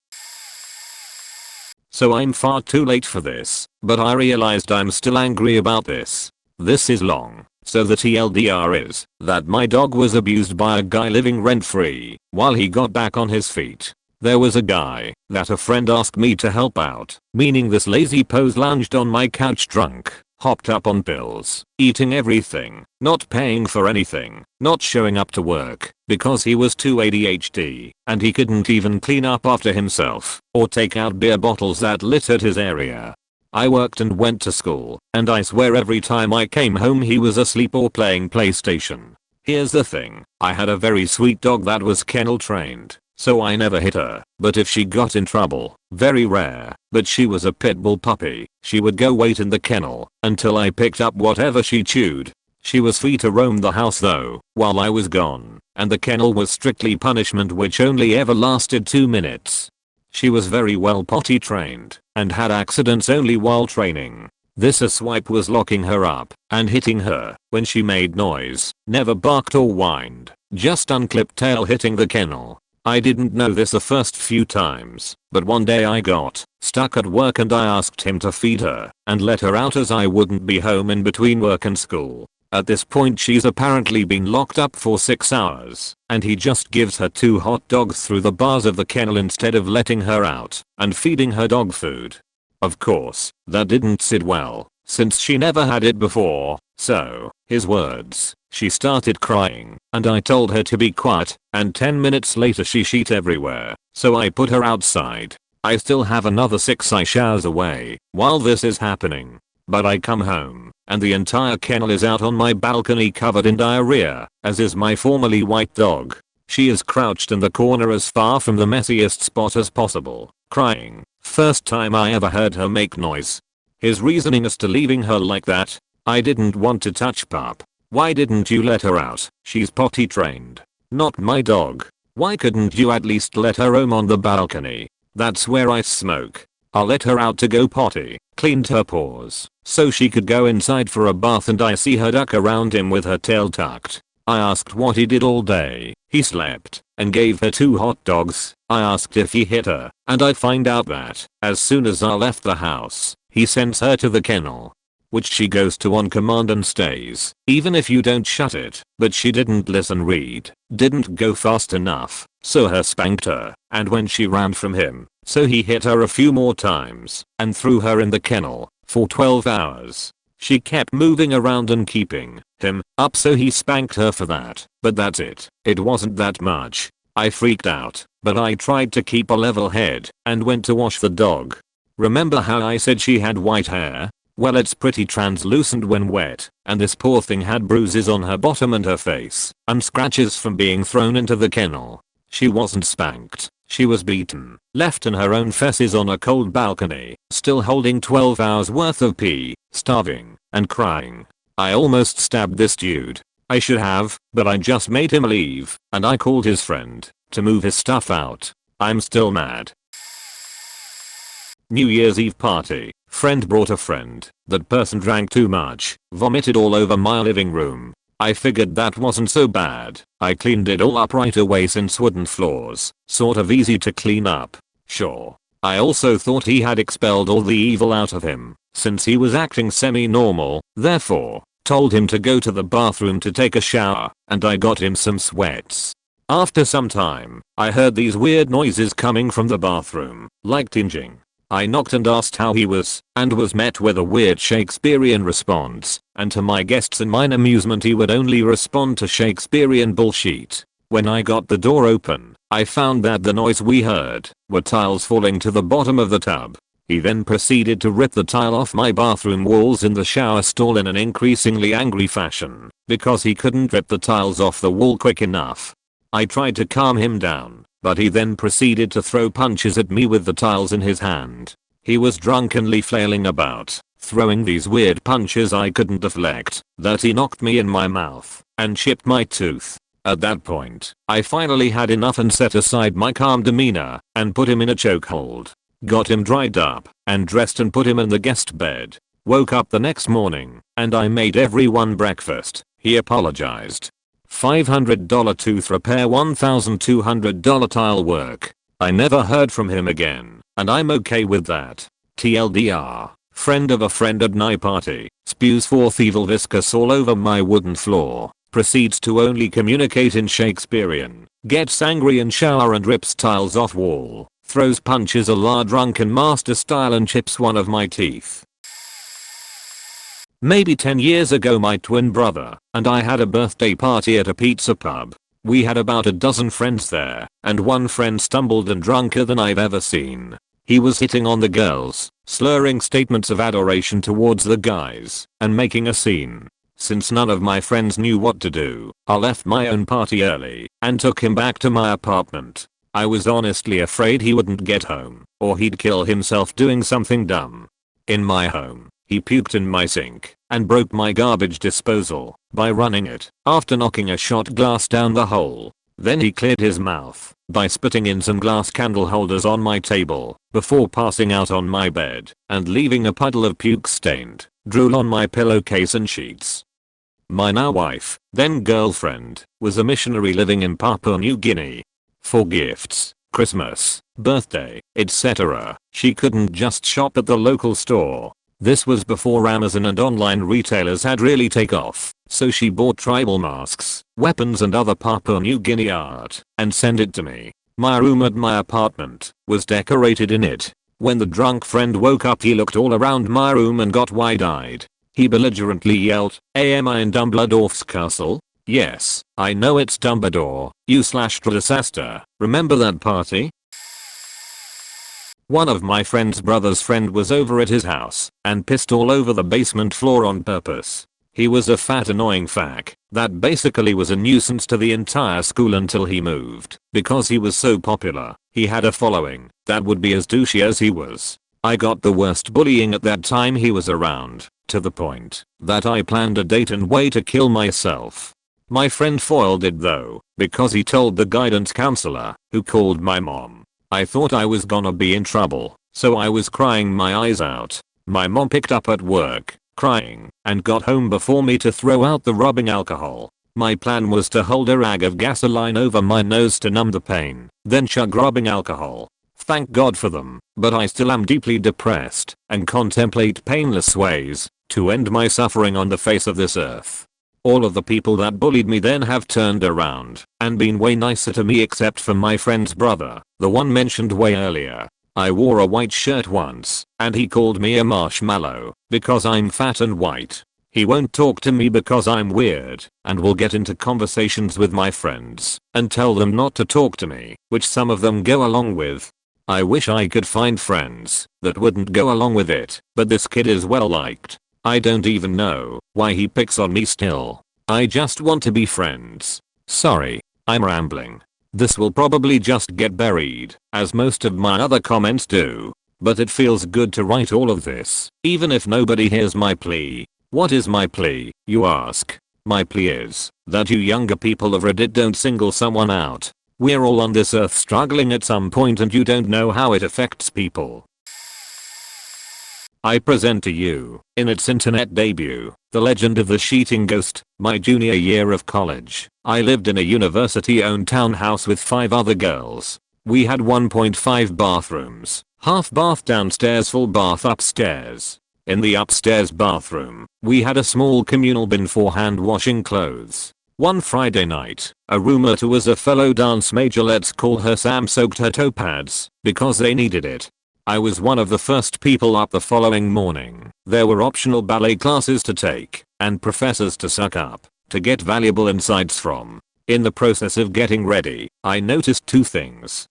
So I'm far too late for this, but I realized I'm still angry about this. This is long. So the TLDR is that my dog was abused by a guy living rent-free while he got back on his feet. There was a guy that a friend asked me to help out, meaning this lazy pose lounged on my couch drunk, hopped up on pills, eating everything, not paying for anything, not showing up to work because he was too ADHD and he couldn't even clean up after himself or take out beer bottles that littered his area. I worked and went to school, and I swear every time I came home he was asleep or playing PlayStation. Here's the thing, I had a very sweet dog that was kennel trained, so I never hit her, but if she got in trouble, very rare, but she was a pit bull puppy, she would go wait in the kennel until I picked up whatever she chewed. She was free to roam the house though, while I was gone, and the kennel was strictly punishment which only ever lasted 2 minutes. She was very well potty trained and had accidents only while training. This asswipe was locking her up and hitting her when she made noise, never barked or whined, just unclipped tail hitting the kennel. I didn't know this the first few times, but one day I got stuck at work and I asked him to feed her and let her out as I wouldn't be home in between work and school. At this point she's apparently been locked up for 6 hours, and he just gives her 2 hot dogs through the bars of the kennel instead of letting her out and feeding her dog food. Of course, that didn't sit well, since she never had it before, so, his words, she started crying, and I told her to be quiet, and 10 minutes later she shit everywhere, so I put her outside. I still have another 6 hours away while this is happening. But I come home, and the entire kennel is out on my balcony covered in diarrhea, as is my formerly white dog. She is crouched in the corner as far from the messiest spot as possible, crying. First time I ever heard her make noise. His reasoning as to leaving her like that: I didn't want to touch pup. Why didn't you let her out? She's potty trained. Not my dog. Why couldn't you at least let her roam on the balcony? That's where I smoke. I let her out to go potty, cleaned her paws, so she could go inside for a bath, and I see her duck around him with her tail tucked. I asked what he did all day. He slept and gave her 2 hot dogs. I asked if he hit her, and I find out that as soon as I left the house, he sends her to the kennel, which she goes to on command and stays, even if you don't shut it. But she didn't listen, didn't go fast enough, so he spanked her, and when she ran from him, so he hit her a few more times and threw her in the kennel for 12 hours. She kept moving around and keeping him up, so he spanked her for that, but that's it. It wasn't that much. I freaked out, but I tried to keep a level head and went to wash the dog. Remember how I said she had white hair? Well, it's pretty translucent when wet, and this poor thing had bruises on her bottom and her face, and scratches from being thrown into the kennel. She wasn't spanked. She was beaten, left in her own feces on a cold balcony, still holding 12 hours worth of pee, starving, and crying. I almost stabbed this dude. I should have, but I just made him leave, and I called his friend to move his stuff out. I'm still mad. New Year's Eve party. Friend brought a friend. That person drank too much, vomited all over my living room. I figured that wasn't so bad. I cleaned it all up right away since wooden floors, sort of easy to clean up. Sure. I also thought he had expelled all the evil out of him, since he was acting semi-normal, therefore, told him to go to the bathroom to take a shower, and I got him some sweats. After some time, I heard these weird noises coming from the bathroom, like tinging. I knocked and asked how he was, and was met with a weird Shakespearean response, and to my guests and mine amusement he would only respond to Shakespearean bullshit. When I got the door open, I found that the noise we heard were tiles falling to the bottom of the tub. He then proceeded to rip the tile off my bathroom walls in the shower stall in an increasingly angry fashion, because he couldn't rip the tiles off the wall quick enough. I tried to calm him down, but he then proceeded to throw punches at me with the tiles in his hand. He was drunkenly flailing about, throwing these weird punches I couldn't deflect, that he knocked me in my mouth, and chipped my tooth. At that point, I finally had enough and set aside my calm demeanor, and put him in a chokehold. Got him dried up, and dressed and put him in the guest bed. Woke up the next morning, and I made everyone breakfast. He apologized. $500 tooth repair, $1,200 tile work. I never heard from him again, and I'm okay with that. TLDR, friend of a friend at my party, spews forth evil viscous all over my wooden floor, proceeds to only communicate in Shakespearean, gets angry in shower and rips tiles off wall, throws punches a la drunken master style and chips one of my teeth. Maybe 10 years ago my twin brother and I had a birthday party at a pizza pub. We had about a dozen friends there, and one friend stumbled and drunker than I've ever seen. He was hitting on the girls, slurring statements of adoration towards the guys, and making a scene. Since none of my friends knew what to do, I left my own party early and took him back to my apartment. I was honestly afraid he wouldn't get home, or he'd kill himself doing something dumb. In my home, he puked in my sink and broke my garbage disposal by running it after knocking a shot glass down the hole. Then he cleared his mouth by spitting in some glass candle holders on my table before passing out on my bed and leaving a puddle of puke stained drool on my pillowcase and sheets. My now wife, then girlfriend, was a missionary living in Papua New Guinea. For gifts, Christmas, birthday, etc., she couldn't just shop at the local store. This was before Amazon and online retailers had really taken off, so she bought tribal masks, weapons and other Papua New Guinea art, and sent it to me. My room at my apartment was decorated in it. When the drunk friend woke up he looked all around my room and got wide-eyed. He belligerently yelled, "Am I in Dumbledore's castle?" Yes, I know it's Dumbledore, /disaster. Remember that party? One of my friend's brother's friend was over at his house and pissed all over the basement floor on purpose. He was a fat annoying fack that basically was a nuisance to the entire school until he moved. Because he was so popular, he had a following that would be as douchey as he was. I got the worst bullying at that time he was around, to the point that I planned a date and way to kill myself. My friend foiled it though, because he told the guidance counselor, who called my mom. I thought I was gonna be in trouble, so I was crying my eyes out. My mom picked up at work, crying, and got home before me to throw out the rubbing alcohol. My plan was to hold a rag of gasoline over my nose to numb the pain, then chug rubbing alcohol. Thank God for them, but I still am deeply depressed and contemplate painless ways to end my suffering on the face of this earth. All of the people that bullied me then have turned around and been way nicer to me except for my friend's brother, the one mentioned way earlier. I wore a white shirt once, and he called me a marshmallow because I'm fat and white. He won't talk to me because I'm weird, and will get into conversations with my friends and tell them not to talk to me, which some of them go along with. I wish I could find friends that wouldn't go along with it, but this kid is well liked. I don't even know why he picks on me still. I just want to be friends. Sorry, I'm rambling. This will probably just get buried, as most of my other comments do. But it feels good to write all of this, even if nobody hears my plea. What is my plea, you ask? My plea is that you younger people of Reddit don't single someone out. We're all on this earth struggling at some point and you don't know how it affects people. I present to you, in its internet debut, The Legend of the Sheeting Ghost. My junior year of college, I lived in a university-owned townhouse with 5 other girls. We had 1.5 bathrooms, half bath downstairs, full bath upstairs. In the upstairs bathroom, we had a small communal bin for hand washing clothes. One Friday night, a roommate who was a fellow dance major, let's call her Sam, soaked her toe pads because they needed it. I was one of the first people up the following morning. There were optional ballet classes to take and professors to suck up to get valuable insights from. In the process of getting ready, I noticed 2 things.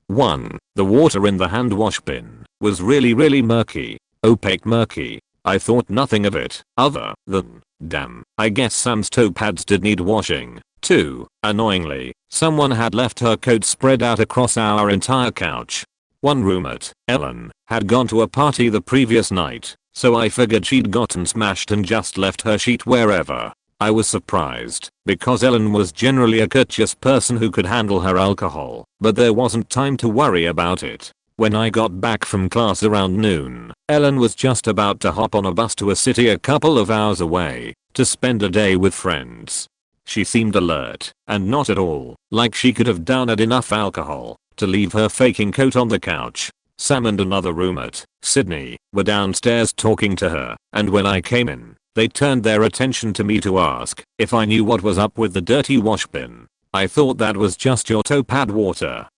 1. The water in the hand wash bin was really murky. Opaque murky. I thought nothing of it other than, damn, I guess Sam's toe pads did need washing. 2. Annoyingly, someone had left her coat spread out across our entire couch. One roommate, Ellen, had gone to a party the previous night, so I figured she'd gotten smashed and just left her sheet wherever. I was surprised, because Ellen was generally a courteous person who could handle her alcohol, but there wasn't time to worry about it. When I got back from class around noon, Ellen was just about to hop on a bus to a city a couple of hours away to spend a day with friends. She seemed alert and not at all like she could have downed enough alcohol to leave her faking coat on the couch. Sam and another roommate, Sydney, were downstairs talking to her, and when I came in, they turned their attention to me to ask if I knew what was up with the dirty wash bin. I thought that was just your toe pad water.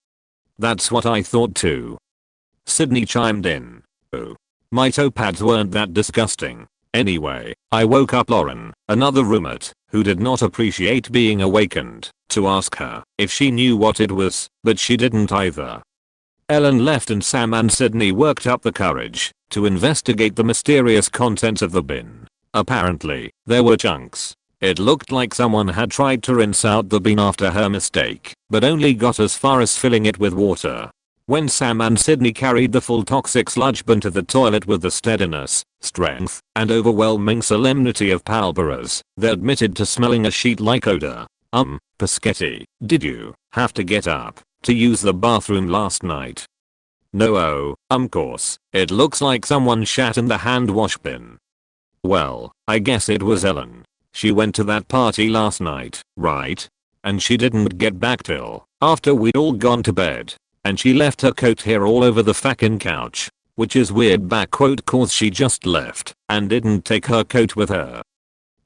That's what I thought too. Sydney chimed in. Oh. My toe pads weren't that disgusting. Anyway, I woke up Lauren, another roommate, who did not appreciate being awakened, to ask her if she knew what it was, but she didn't either. Ellen left and Sam and Sydney worked up the courage to investigate the mysterious contents of the bin. Apparently, there were chunks. It looked like someone had tried to rinse out the bin after her mistake, but only got as far as filling it with water. When Sam and Sydney carried the full toxic sludge bin to the toilet with the steadiness, strength, and overwhelming solemnity of Palberas, they admitted to smelling a sheet-like odor. Paschetti, did you have to get up to use the bathroom last night? No, course. It looks like someone shat in the hand wash bin. Well, I guess it was Ellen. She went to that party last night, right? And she didn't get back till after we'd all gone to bed. And she left her coat here all over the fucking couch. Which is weird cause she just left and didn't take her coat with her.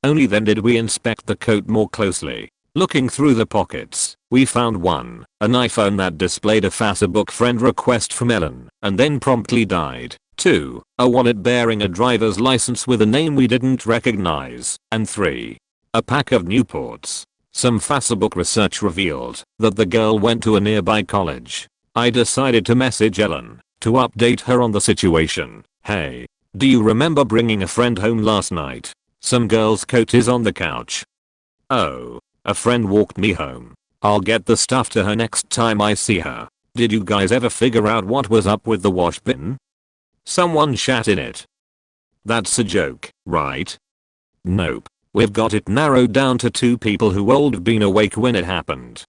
Only then did we inspect the coat more closely. Looking through the pockets, we found 1. An iPhone that displayed a Facebook friend request from Ellen and then promptly died. 2. A wallet bearing a driver's license with a name we didn't recognize. And 3. A pack of Newports. Some Facebook research revealed that the girl went to a nearby college. I decided to message Ellen to update her on the situation. Hey, do you remember bringing a friend home last night? Some girl's coat is on the couch. Oh, a friend walked me home. I'll get the stuff to her next time I see her. Did you guys ever figure out what was up with the wash bin? Someone shat in it. That's a joke, right? Nope. We've got it narrowed down to 2 people who would have been awake when it happened.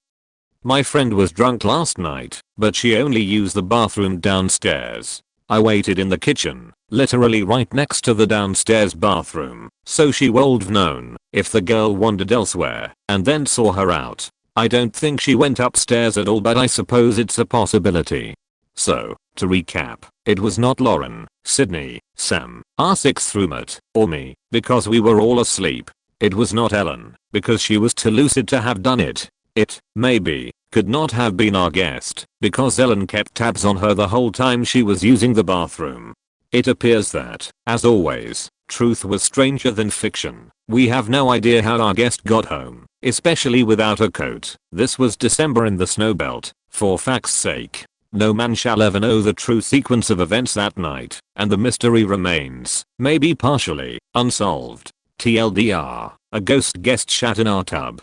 My friend was drunk last night, but she only used the bathroom downstairs. I waited in the kitchen, literally right next to the downstairs bathroom, so she would have known if the girl wandered elsewhere and then saw her out. I don't think she went upstairs at all, but I suppose it's a possibility. So, to recap, it was not Lauren, Sydney, Sam, our 6th roommate, or me, because we were all asleep. It was not Ellen, because she was too lucid to have done it. It, maybe, could not have been our guest, because Ellen kept tabs on her the whole time she was using the bathroom. It appears that, as always, truth was stranger than fiction. We have no idea how our guest got home, especially without a coat. This was December in the snowbelt, for fact's sake. No man shall ever know the true sequence of events that night, and the mystery remains, maybe partially, unsolved. TLDR, a ghost guest shat in our tub.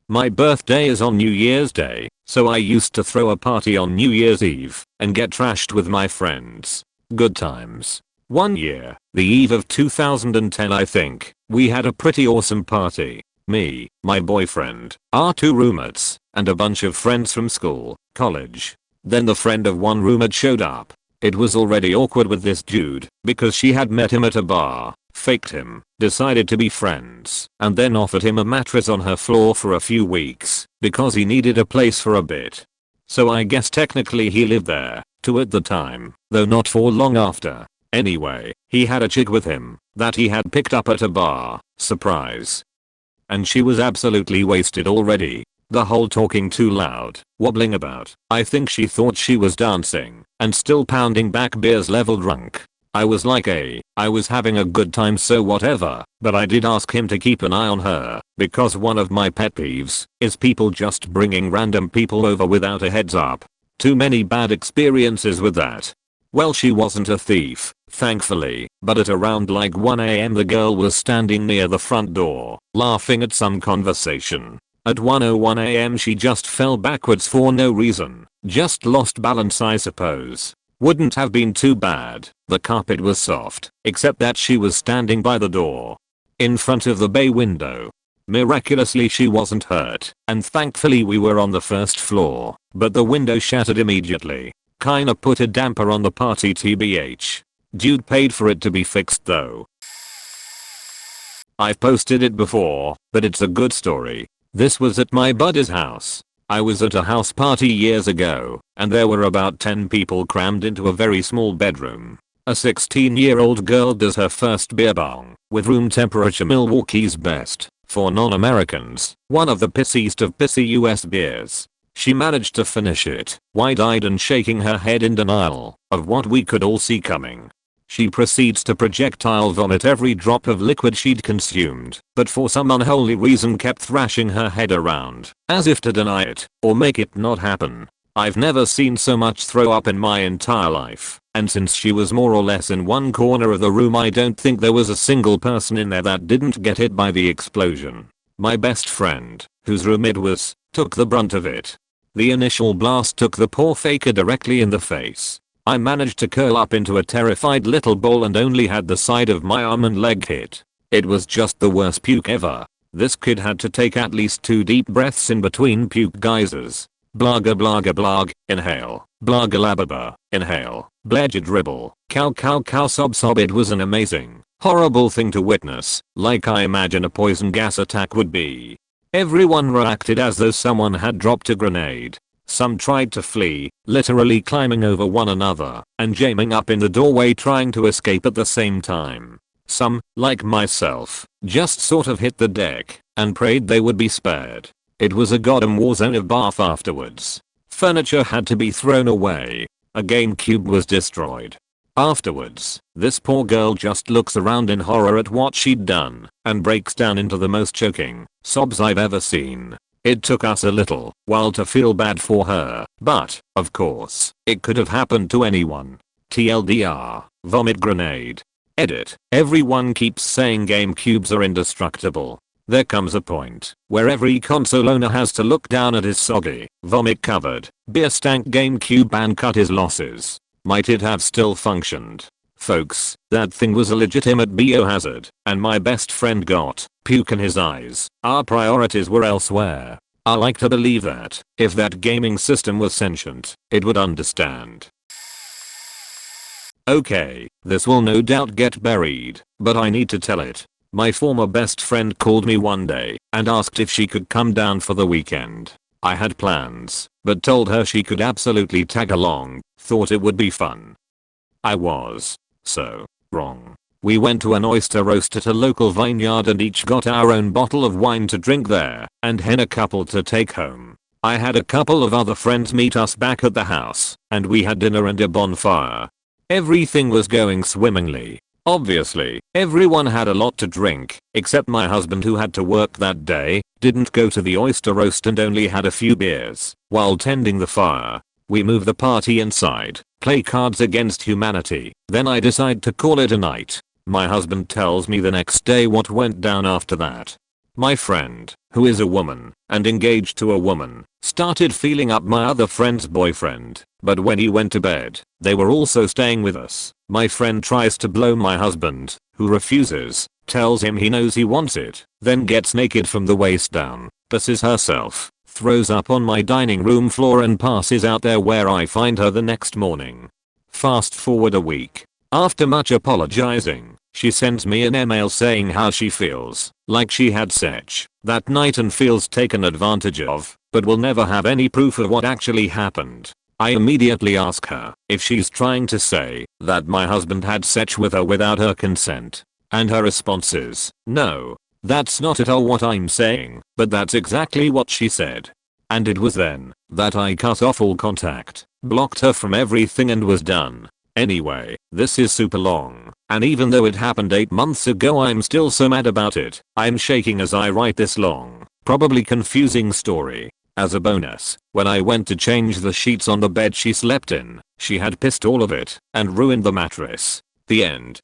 My birthday is on New Year's Day, so I used to throw a party on New Year's Eve and get trashed with my friends. Good times. One year, the eve of 2010 I think, we had a pretty awesome party. Me, my boyfriend, our 2 roommates, and a bunch of friends from school, college. Then the friend of one roommate showed up. It was already awkward with this dude because she had met him at a bar, faked him, decided to be friends, and then offered him a mattress on her floor for a few weeks because he needed a place for a bit. So I guess technically he lived there, too at the time, though not for long after. Anyway, he had a chick with him that he had picked up at a bar, surprise. And she was absolutely wasted already. The whole talking too loud, wobbling about. I think she thought she was dancing, and still pounding back beers level drunk. I was like I was having a good time so whatever, but I did ask him to keep an eye on her, because one of my pet peeves is people just bringing random people over without a heads up. Too many bad experiences with that. Well, she wasn't a thief, thankfully, but at around like 1 AM the girl was standing near the front door, laughing at some conversation. At 1:01 AM she just fell backwards for no reason, just lost balance I suppose. Wouldn't have been too bad, the carpet was soft, except that she was standing by the door, in front of the bay window. Miraculously she wasn't hurt, and thankfully we were on the first floor, but the window shattered immediately. Kinda put a damper on the party tbh. Dude paid for it to be fixed though. I've posted it before, but it's a good story. This was at my buddy's house. I was at a house party years ago, and there were about 10 people crammed into a very small bedroom. A 16-year-old girl does her first beer bong, with room temperature Milwaukee's Best, for non-Americans, one of the pissiest of pissy US beers. She managed to finish it, wide-eyed and shaking her head in denial of what we could all see coming. She proceeds to projectile vomit every drop of liquid she'd consumed, but for some unholy reason kept thrashing her head around, as if to deny it, or make it not happen. I've never seen so much throw up in my entire life, and since she was more or less in one corner of the room I don't think there was a single person in there that didn't get hit by the explosion. My best friend, whose room it was, took the brunt of it. The initial blast took the poor faker directly in the face. I managed to curl up into a terrified little ball and only had the side of my arm and leg hit. It was just the worst puke ever. This kid had to take at least 2 deep breaths in between puke geysers. Blaga blaga blag, inhale. Blaga lababa, inhale. Bledge dribble, cow cow cow sob sob. It was an amazing, horrible thing to witness, like I imagine a poison gas attack would be. Everyone reacted as though someone had dropped a grenade. Some tried to flee, literally climbing over one another and jamming up in the doorway trying to escape at the same time. Some, like myself, just sort of hit the deck and prayed they would be spared. It was a goddamn war zone of bath afterwards. Furniture had to be thrown away. A GameCube was destroyed. Afterwards, this poor girl just looks around in horror at what she'd done and breaks down into the most choking sobs I've ever seen. It took us a little while to feel bad for her, but, of course, it could have happened to anyone. TLDR, vomit grenade. Edit. Everyone keeps saying GameCubes are indestructible. There comes a point where every console owner has to look down at his soggy, vomit-covered, beer-stank GameCube and cut his losses. Might it have still functioned? Folks, that thing was a legitimate biohazard, and my best friend got puke in his eyes. Our priorities were elsewhere. I like to believe that, if that gaming system was sentient, it would understand. Okay, this will no doubt get buried, but I need to tell it. My former best friend called me one day and asked if she could come down for the weekend. I had plans, but told her she could absolutely tag along, thought it would be fun. I was so wrong. We went to an oyster roast at a local vineyard and each got our own bottle of wine to drink there and hen a couple to take home. I had a couple of other friends meet us back at the house and we had dinner and a bonfire. Everything was going swimmingly. Obviously, everyone had a lot to drink, except my husband who had to work that day, Didn't go to the oyster roast and only had a few beers while tending the fire. We move the party inside, play Cards Against Humanity, then I decide to call it a night. My husband tells me the next day what went down after that. My friend, who is a woman and engaged to a woman, started feeling up my other friend's boyfriend, but when he went to bed, they were also staying with us. My friend tries to blow my husband, who refuses, tells him he knows he wants it, then gets naked from the waist down, pisses herself, throws up on my dining room floor and passes out there where I find her the next morning. Fast forward a week. After much apologizing, she sends me an email saying how she feels like she had sex that night and feels taken advantage of, but will never have any proof of what actually happened. I immediately ask her if she's trying to say that my husband had sex with her without her consent. And her response is, no, that's not at all what I'm saying, but that's exactly what she said. And it was then that I cut off all contact, blocked her from everything and was done. Anyway, this is super long, and even though it happened 8 months ago I'm still so mad about it. I'm shaking as I write this long, probably confusing story. As a bonus, when I went to change the sheets on the bed she slept in, she had pissed all of it and ruined the mattress. The end.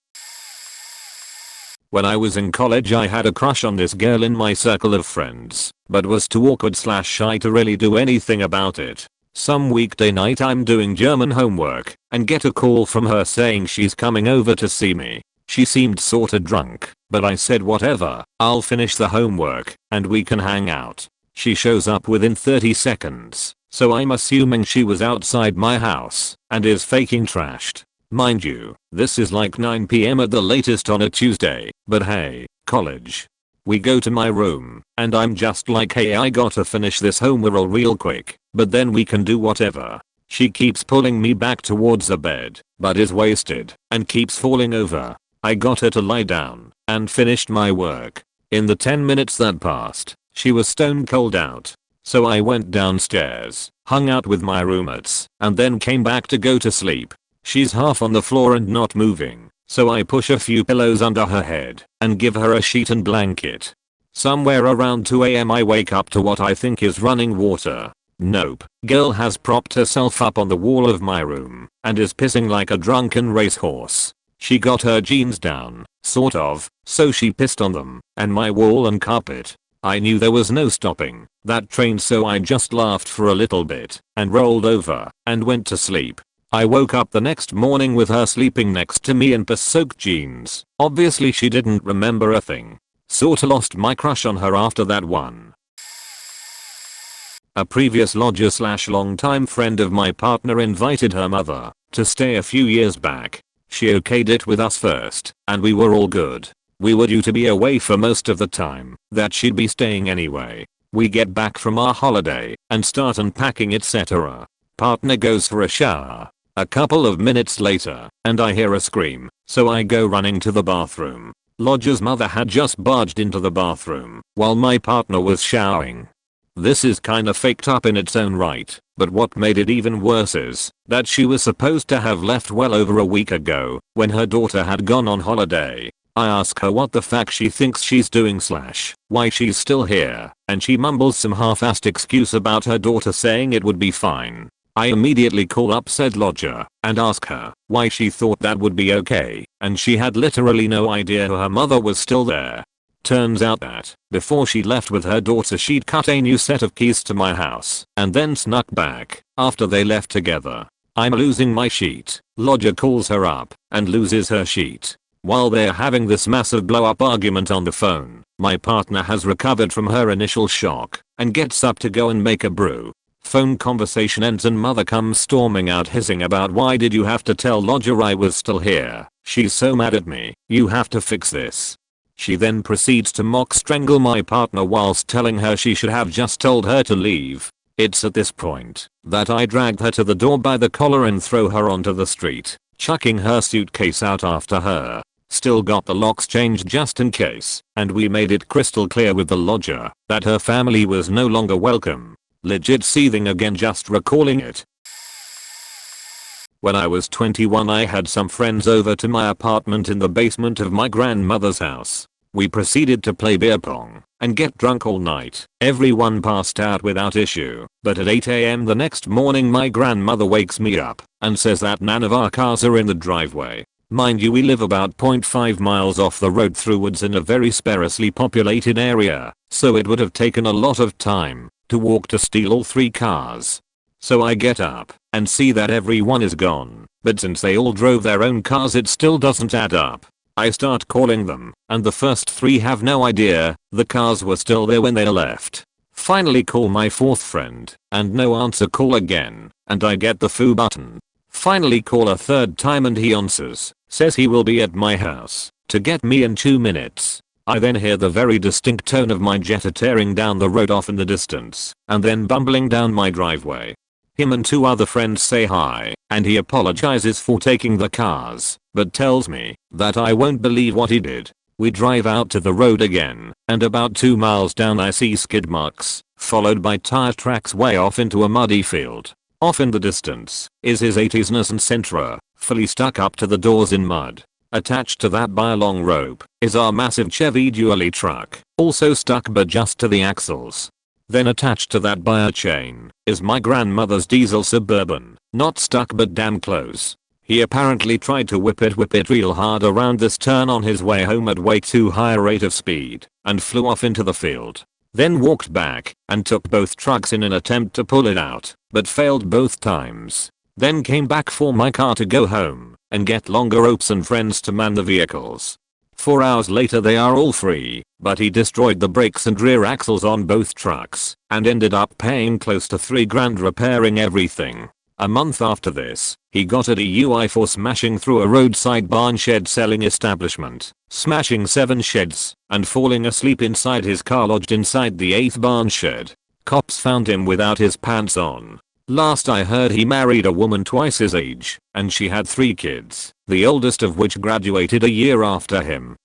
When I was in college I had a crush on this girl in my circle of friends, but was too awkward/shy to really do anything about it. Some weekday night I'm doing German homework and get a call from her saying she's coming over to see me. She seemed sorta drunk, but I said whatever, I'll finish the homework and we can hang out. She shows up within 30 seconds, so I'm assuming she was outside my house and is faking trashed. Mind you, this is like 9 PM at the latest on a Tuesday, but hey, college. We go to my room, and I'm just like, hey, I gotta finish this homework real quick, but then we can do whatever. She keeps pulling me back towards the bed, but is wasted and keeps falling over. I got her to lie down and finished my work. In the 10 minutes that passed, she was stone cold out. So I went downstairs, hung out with my roommates, and then came back to go to sleep. She's half on the floor and not moving. So I push a few pillows under her head and give her a sheet and blanket. Somewhere around 2 AM I wake up to what I think is running water. Nope. Girl has propped herself up on the wall of my room and is pissing like a drunken racehorse. She got her jeans down, sort of, so she pissed on them and my wall and carpet. I knew there was no stopping that train, so I just laughed for a little bit and rolled over and went to sleep. I woke up the next morning with her sleeping next to me in piss-soaked jeans. Obviously she didn't remember a thing. Sorta lost my crush on her after that one. A previous lodger/longtime friend of my partner invited her mother to stay a few years back. She okayed it with us first, and we were all good. We were due to be away for most of the time that she'd be staying anyway. We get back from our holiday and start unpacking, etc. Partner goes for a shower. A couple of minutes later, and I hear a scream, so I go running to the bathroom. Lodger's mother had just barged into the bathroom while my partner was showering. This is kinda faked up in its own right, but what made it even worse is that she was supposed to have left well over a week ago when her daughter had gone on holiday. I ask her what the fuck she thinks she's doing / why she's still here, and she mumbles some half-assed excuse about her daughter saying it would be fine. I immediately call up said lodger and ask her why she thought that would be okay, and she had literally no idea her mother was still there. Turns out that before she left with her daughter she'd cut a new set of keys to my house and then snuck back after they left together. I'm losing my sheet. Lodger calls her up and loses her sheet. While they're having this massive blow up argument on the phone, my partner has recovered from her initial shock and gets up to go and make a brew. Phone conversation ends and mother comes storming out hissing about, why did you have to tell lodger I was still here? She's so mad at me. You have to fix this. She then proceeds to mock strangle my partner whilst telling her she should have just told her to leave. It's at this point that I dragged her to the door by the collar and throw her onto the street, chucking her suitcase out after her. Still got the locks changed just in case, and we made it crystal clear with the lodger that her family was no longer welcome. Legit seething again just recalling it. When I was 21 I had some friends over to my apartment in the basement of my grandmother's house. We proceeded to play beer pong and get drunk all night. Everyone passed out without issue, but at 8 AM the next morning my grandmother wakes me up and says that none of our cars are in the driveway. Mind you, we live about 0.5 miles off the road through woods in a very sparsely populated area, so it would have taken a lot of time to walk to steal all 3 cars. So I get up and see that everyone is gone, but since they all drove their own cars it still doesn't add up. I start calling them, and the first 3 have no idea the cars were still there when they left. Finally call my 4th friend, and no answer. Call again, and I get the foo button. Finally call a 3rd time and he answers, says he will be at my house to get me in 2 minutes. I then hear the very distinct tone of my Jetta tearing down the road off in the distance, and then bumbling down my driveway. Him and 2 other friends say hi, and he apologizes for taking the cars, but tells me that I won't believe what he did. We drive out to the road again, and about 2 miles down I see skid marks, followed by tire tracks way off into a muddy field. Off in the distance is his 80s Nissan Sentra, fully stuck up to the doors in mud. Attached to that by a long rope is our massive Chevy dually truck, also stuck but just to the axles. Then attached to that by a chain is my grandmother's diesel Suburban, not stuck but damn close. He apparently tried to whip it real hard around this turn on his way home at way too high a rate of speed and flew off into the field. Then walked back and took both trucks in an attempt to pull it out, but failed both times. Then came back for my car to go home and get longer ropes and friends to man the vehicles. 4 hours later they are all free, but he destroyed the brakes and rear axles on both trucks and ended up paying close to $3,000 repairing everything. A month after this, he got a DUI for smashing through a roadside barn shed selling establishment, smashing 7 sheds, and falling asleep inside his car lodged inside the 8th barn shed. Cops found him without his pants on. Last I heard he married a woman twice his age, and she had 3 kids, the oldest of which graduated a year after him.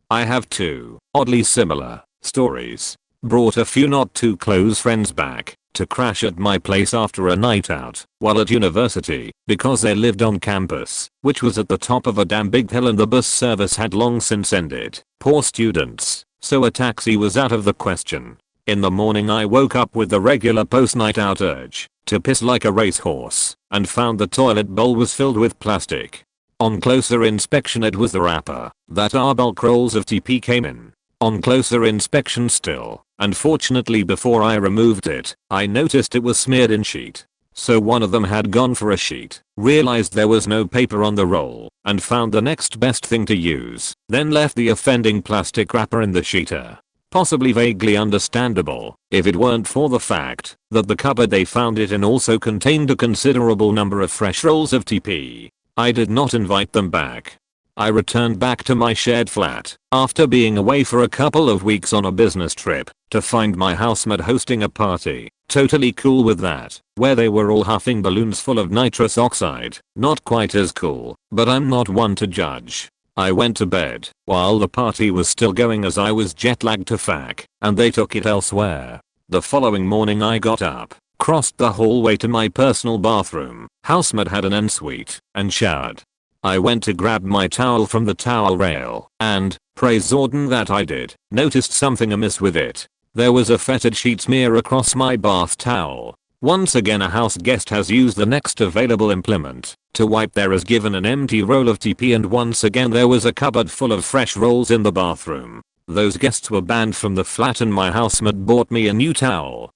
I have 2, oddly similar, stories. Brought a few not too close friends back to crash at my place after a night out while at university because they lived on campus, which was at the top of a damn big hill and the bus service had long since ended. Poor students, so a taxi was out of the question. In the morning I woke up with the regular post-night out urge to piss like a racehorse and found the toilet bowl was filled with plastic. On closer inspection it was the wrapper that our bulk rolls of TP came in. On closer inspection still, and fortunately before I removed it, I noticed it was smeared in sheet. So one of them had gone for a sheet, realized there was no paper on the roll, and found the next best thing to use, then left the offending plastic wrapper in the sheeter. Possibly vaguely understandable, if it weren't for the fact that the cupboard they found it in also contained a considerable number of fresh rolls of TP. I did not invite them back. I returned back to my shared flat after being away for a couple of weeks on a business trip to find my housemate hosting a party. Totally cool with that, where they were all huffing balloons full of nitrous oxide. Not quite as cool, but I'm not one to judge. I went to bed while the party was still going as I was jet lagged to fuck, and they took it elsewhere. The following morning I got up, crossed the hallway to my personal bathroom, housemate had an ensuite, and showered. I went to grab my towel from the towel rail and, praise Zordon that I did, noticed something amiss with it. There was a fetid sheet smear across my bath towel. Once again a house guest has used the next available implement to wipe there as given an empty roll of TP, and once again there was a cupboard full of fresh rolls in the bathroom. Those guests were banned from the flat and my housemate bought me a new towel.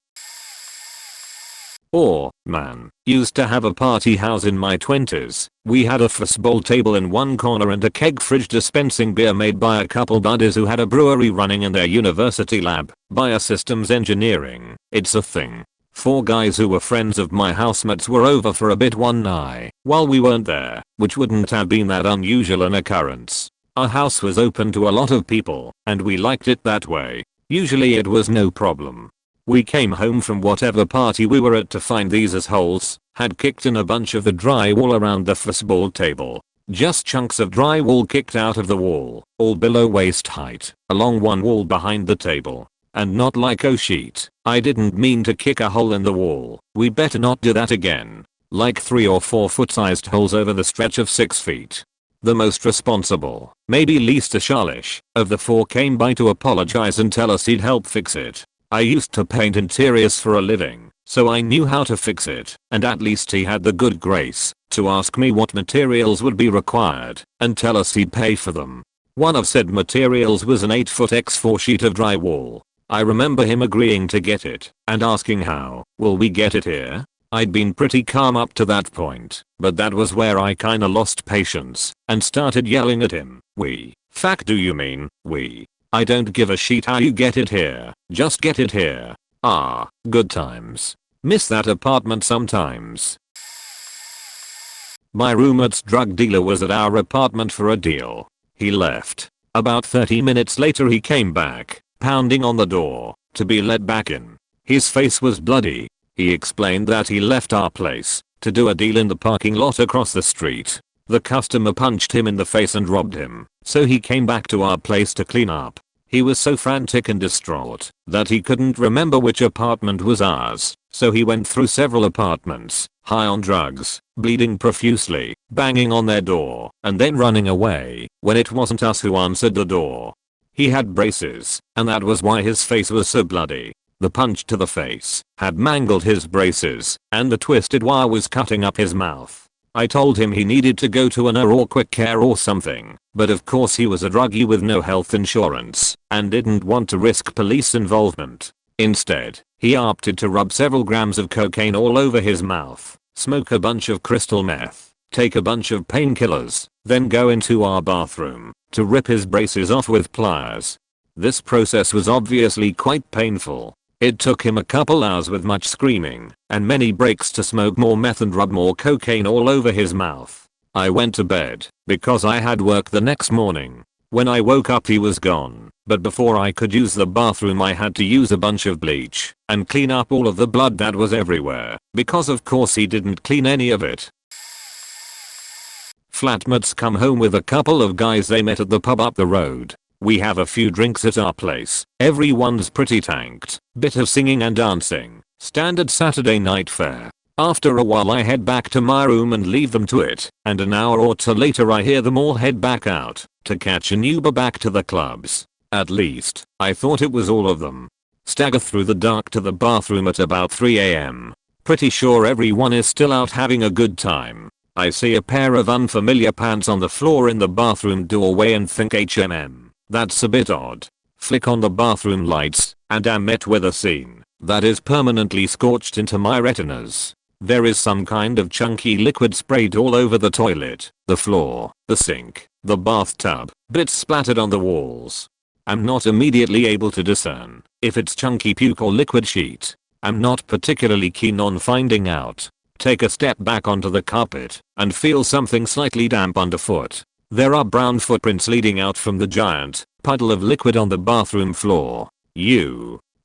Man, used to have a party house in my 20s. We had a foosball table in one corner and a keg fridge dispensing beer made by a couple buddies who had a brewery running in their university lab. Biosystems engineering, it's a thing. 4 guys who were friends of my housemates were over for a bit one night while we weren't there, which wouldn't have been that unusual an occurrence. Our house was open to a lot of people, and we liked it that way. Usually it was no problem. We came home from whatever party we were at to find these assholes had kicked in a bunch of the drywall around the foosball table. Just chunks of drywall kicked out of the wall, all below waist height, along one wall behind the table. And not like oh shit, I didn't mean to kick a hole in the wall, we better not do that again. Like 3 or 4 foot sized holes over the stretch of 6 feet. The most responsible, maybe least churlish, of the four came by to apologize and tell us he'd help fix it. I used to paint interiors for a living, so I knew how to fix it, and at least he had the good grace to ask me what materials would be required and tell us he'd pay for them. One of said materials was an 8-foot x 4 sheet of drywall. I remember him agreeing to get it and asking how will we get it here? I'd been pretty calm up to that point, but that was where I kinda lost patience and started yelling at him. We. Fuck do you mean, we? I don't give a shit how you get it here, just get it here. Ah, good times. Miss that apartment sometimes. My roommate's drug dealer was at our apartment for a deal. He left. About 30 minutes later he came back, pounding on the door, to be let back in. His face was bloody. He explained that he left our place to do a deal in the parking lot across the street. The customer punched him in the face and robbed him, so he came back to our place to clean up. He was so frantic and distraught that he couldn't remember which apartment was ours, so he went through several apartments, high on drugs, bleeding profusely, banging on their door, and then running away when it wasn't us who answered the door. He had braces, and that was why his face was so bloody. The punch to the face had mangled his braces, and the twisted wire was cutting up his mouth. I told him he needed to go to an ER or quick care or something, but of course he was a druggie with no health insurance and didn't want to risk police involvement. Instead, he opted to rub several grams of cocaine all over his mouth, smoke a bunch of crystal meth, take a bunch of painkillers, then go into our bathroom to rip his braces off with pliers. This process was obviously quite painful. It took him a couple hours with much screaming and many breaks to smoke more meth and rub more cocaine all over his mouth. I went to bed because I had work the next morning. When I woke up he was gone, but before I could use the bathroom I had to use a bunch of bleach and clean up all of the blood that was everywhere, because of course he didn't clean any of it. Flatmates come home with a couple of guys they met at the pub up the road. We have a few drinks at our place. Everyone's pretty tanked. Bit of singing and dancing. Standard Saturday night fare. After a while I head back to my room and leave them to it, and an hour or two later I hear them all head back out to catch an Uber back to the clubs. At least, I thought it was all of them. Stagger through the dark to the bathroom at about 3 AM. Pretty sure everyone is still out having a good time. I see a pair of unfamiliar pants on the floor in the bathroom doorway and think that's a bit odd. Flick on the bathroom lights and am met with a scene that is permanently scorched into my retinas. There is some kind of chunky liquid sprayed all over the toilet, the floor, the sink, the bathtub, bits splattered on the walls. I'm not immediately able to discern if it's chunky puke or liquid sheet. I'm not particularly keen on finding out. Take a step back onto the carpet and feel something slightly damp underfoot. There are brown footprints leading out from the giant puddle of liquid on the bathroom floor.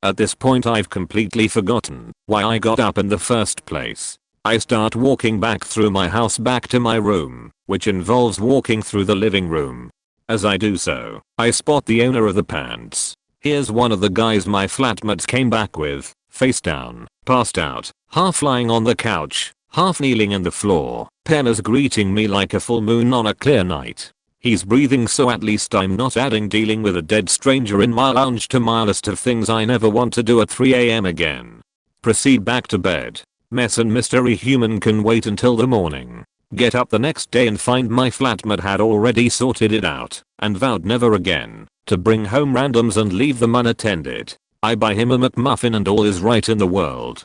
At this point I've completely forgotten why I got up in the first place. I start walking back through my house back to my room, which involves walking through the living room. As I do so, I spot the owner of the pants. Here's one of the guys my flatmates came back with, face down, passed out, half lying on the couch, half kneeling in the floor, Penna's greeting me like a full moon on a clear night. He's breathing, so at least I'm not adding dealing with a dead stranger in my lounge to my list of things I never want to do at 3 AM again. Proceed back to bed. Mess and mystery human can wait until the morning. Get up the next day and find my flatmate had already sorted it out and vowed never again to bring home randoms and leave them unattended. I buy him a McMuffin and all is right in the world.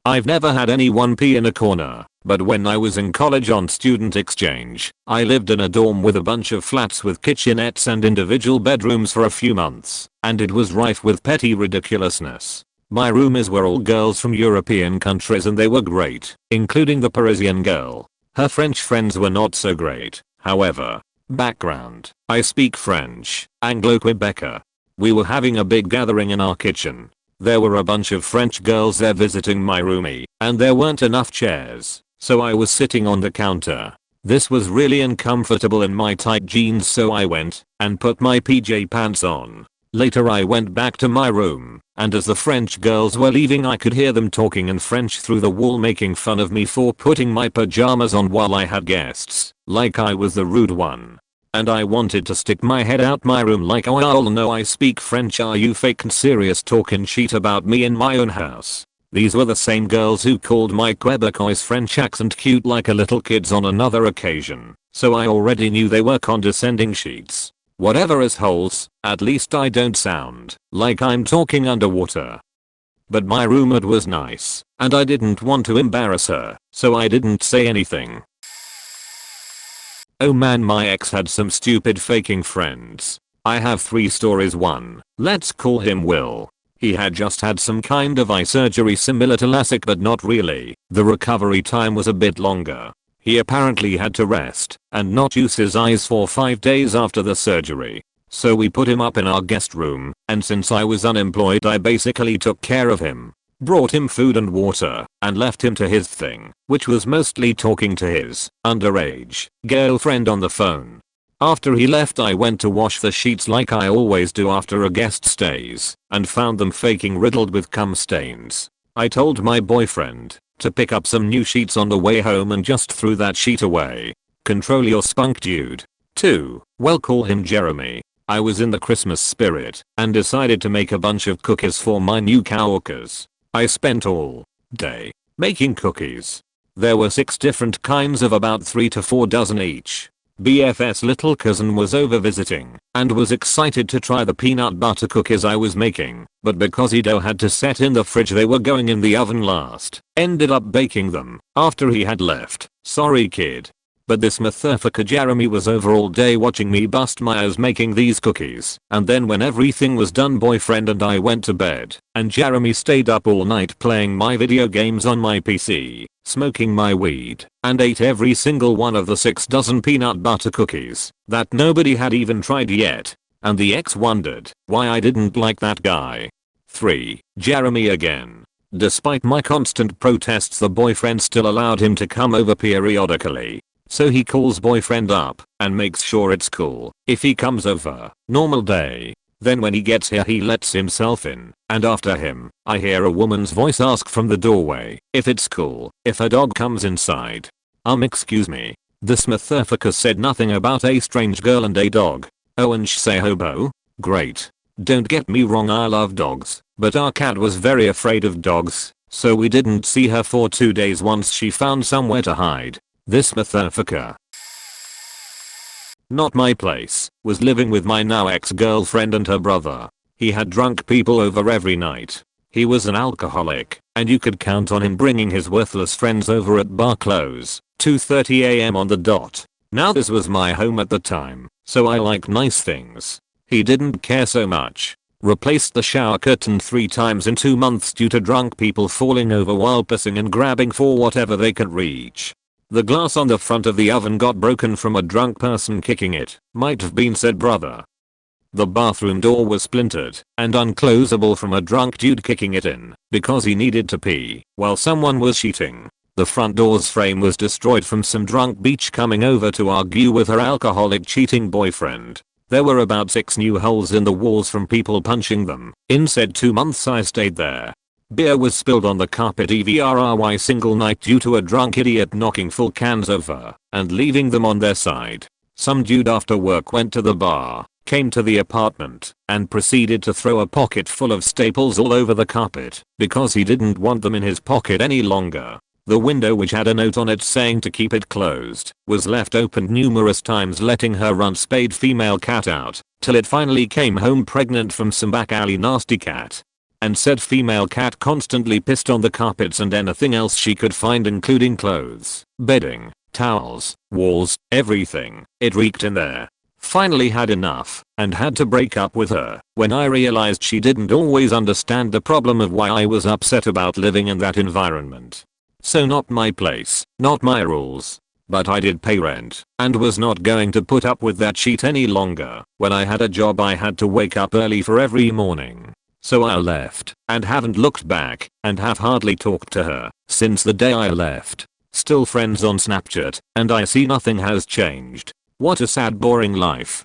I've never had anyone pee in a corner, but when I was in college on student exchange, I lived in a dorm with a bunch of flats with kitchenettes and individual bedrooms for a few months, and it was rife with petty ridiculousness. My roomies were all girls from European countries and they were great, including the Parisian girl. Her French friends were not so great, however. Background: I speak French, Anglo-Quebecer. We were having a big gathering in our kitchen. There were a bunch of French girls there visiting my roomie, and there weren't enough chairs, so I was sitting on the counter. This was really uncomfortable in my tight jeans, so I went and put my PJ pants on. Later I went back to my room, and as the French girls were leaving I could hear them talking in French through the wall, making fun of me for putting my pajamas on while I had guests. like I was the rude one. And I wanted to stick my head out my room like, oh y'all know I speak French, are you fake and serious talking shit about me in my own house? These were the same girls who called my Quebecois French accent cute like a little kid's on another occasion, so I already knew they were condescending sheets. Whatever assholes, at least I don't sound like I'm talking underwater. But my roommate was nice, and I didn't want to embarrass her, so I didn't say anything. Oh man, my ex had some stupid faking friends. I have 3 stories. 1, let's call him Will. He had just had some kind of eye surgery similar to LASIK but not really. The recovery time was a bit longer. He apparently had to rest and not use his eyes for 5 days after the surgery. So we put him up in our guest room, and since I was unemployed I basically took care of him. Brought him food and water, and left him to his thing, which was mostly talking to his underage girlfriend on the phone. After he left I went to wash the sheets like I always do after a guest stays, and found them faking riddled with cum stains. I told my boyfriend to pick up some new sheets on the way home and just threw that sheet away. Control your spunk, dude. 2, well, call him Jeremy. I was in the Christmas spirit and decided to make a bunch of cookies for my new coworkers. I spent all day making cookies. There were 6 different kinds of about 3 to 4 dozen each. BF's little cousin was over visiting and was excited to try the peanut butter cookies I was making, but because dough had to set in the fridge they were going in the oven last. Ended up baking them after he had left. Sorry kid. But this motherfucker Jeremy was over all day watching me bust my ass making these cookies, and then when everything was done boyfriend and I went to bed, and Jeremy stayed up all night playing my video games on my PC, smoking my weed, and ate every single one of the 6 dozen peanut butter cookies that nobody had even tried yet. And the ex wondered why I didn't like that guy. 3, Jeremy again. Despite my constant protests the boyfriend still allowed him to come over periodically. So he calls boyfriend up and makes sure it's cool if he comes over. Normal day. Then when he gets here he lets himself in, and after him, I hear a woman's voice ask from the doorway if it's cool if a dog comes inside. Excuse me. This motherfucker said nothing about a strange girl and a dog. Oh, and sh say hobo? Great. Don't get me wrong, I love dogs, but our cat was very afraid of dogs, so we didn't see her for 2 days once she found somewhere to hide. This motherfucker. Not my place. Was living with my now ex-girlfriend and her brother. He had drunk people over every night. He was an alcoholic, and you could count on him bringing his worthless friends over at bar close, 2:30 AM on the dot. Now this was my home at the time, so I like nice things. He didn't care so much. Replaced the shower curtain 3 times in 2 months due to drunk people falling over while pissing and grabbing for whatever they could reach. The glass on the front of the oven got broken from a drunk person kicking it. Might have been said brother. The bathroom door was splintered and unclosable from a drunk dude kicking it in because he needed to pee while someone was cheating. The front door's frame was destroyed from some drunk bitch coming over to argue with her alcoholic cheating boyfriend. There were about 6 new holes in the walls from people punching them. In said 2 months I stayed there. Beer was spilled on the carpet every single night due to a drunk idiot knocking full cans over and leaving them on their side. Some dude after work went to the bar, came to the apartment, and proceeded to throw a pocket full of staples all over the carpet because he didn't want them in his pocket any longer. The window, which had a note on it saying to keep it closed, was left open numerous times, letting her unspayed female cat out till it finally came home pregnant from some back alley nasty cat. And said female cat constantly pissed on the carpets and anything else she could find, including clothes, bedding, towels, walls, everything. It reeked in there. Finally had enough and had to break up with her when I realized she didn't always understand the problem of why I was upset about living in that environment. So not my place, not my rules. But I did pay rent and was not going to put up with that shit any longer. When I had a job I had to wake up early for every morning. So I left and haven't looked back and have hardly talked to her since the day I left. Still friends on Snapchat and I see nothing has changed. What a sad boring life.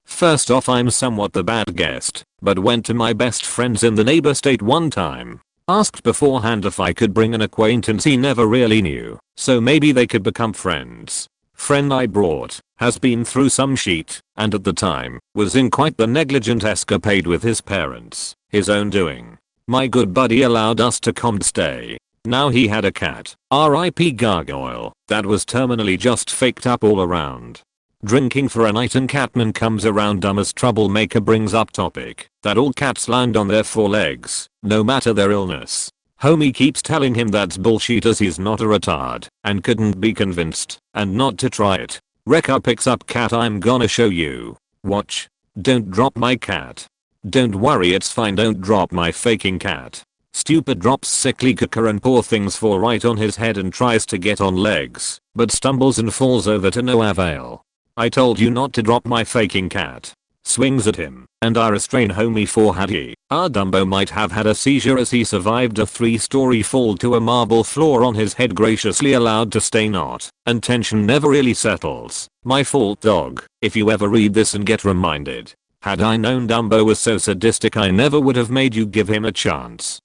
First off, I'm somewhat the bad guest, but went to my best friends in the neighbor state one time. Asked beforehand if I could bring an acquaintance he never really knew, so maybe they could become friends. Friend I brought has been through some shit, and at the time was in quite the negligent escapade with his parents, his own doing. My good buddy allowed us to come stay. Now he had a cat, RIP Gargoyle, that was terminally just faked up all around. Drinking for a night and Catman comes around dumb as troublemaker brings up topic that all cats land on their four legs, no matter their illness. Homie keeps telling him that's bullshit as he's not a retard and couldn't be convinced and not to try it. Rekka picks up cat. I'm gonna show you. Watch. Don't drop my cat. Don't worry, it's fine, don't drop my faking cat. Stupid drops sickly caca and poor things fall right on his head and tries to get on legs, but stumbles and falls over to no avail. I told you not to drop my faking cat. Swings at him, and I restrain homie for had he. Our Dumbo might have had a seizure as he survived a 3-story fall to a marble floor on his head, graciously allowed to stay not, and tension never really settles. My fault, dog, if you ever read this and get reminded. Had I known Dumbo was so sadistic I never would have made you give him a chance.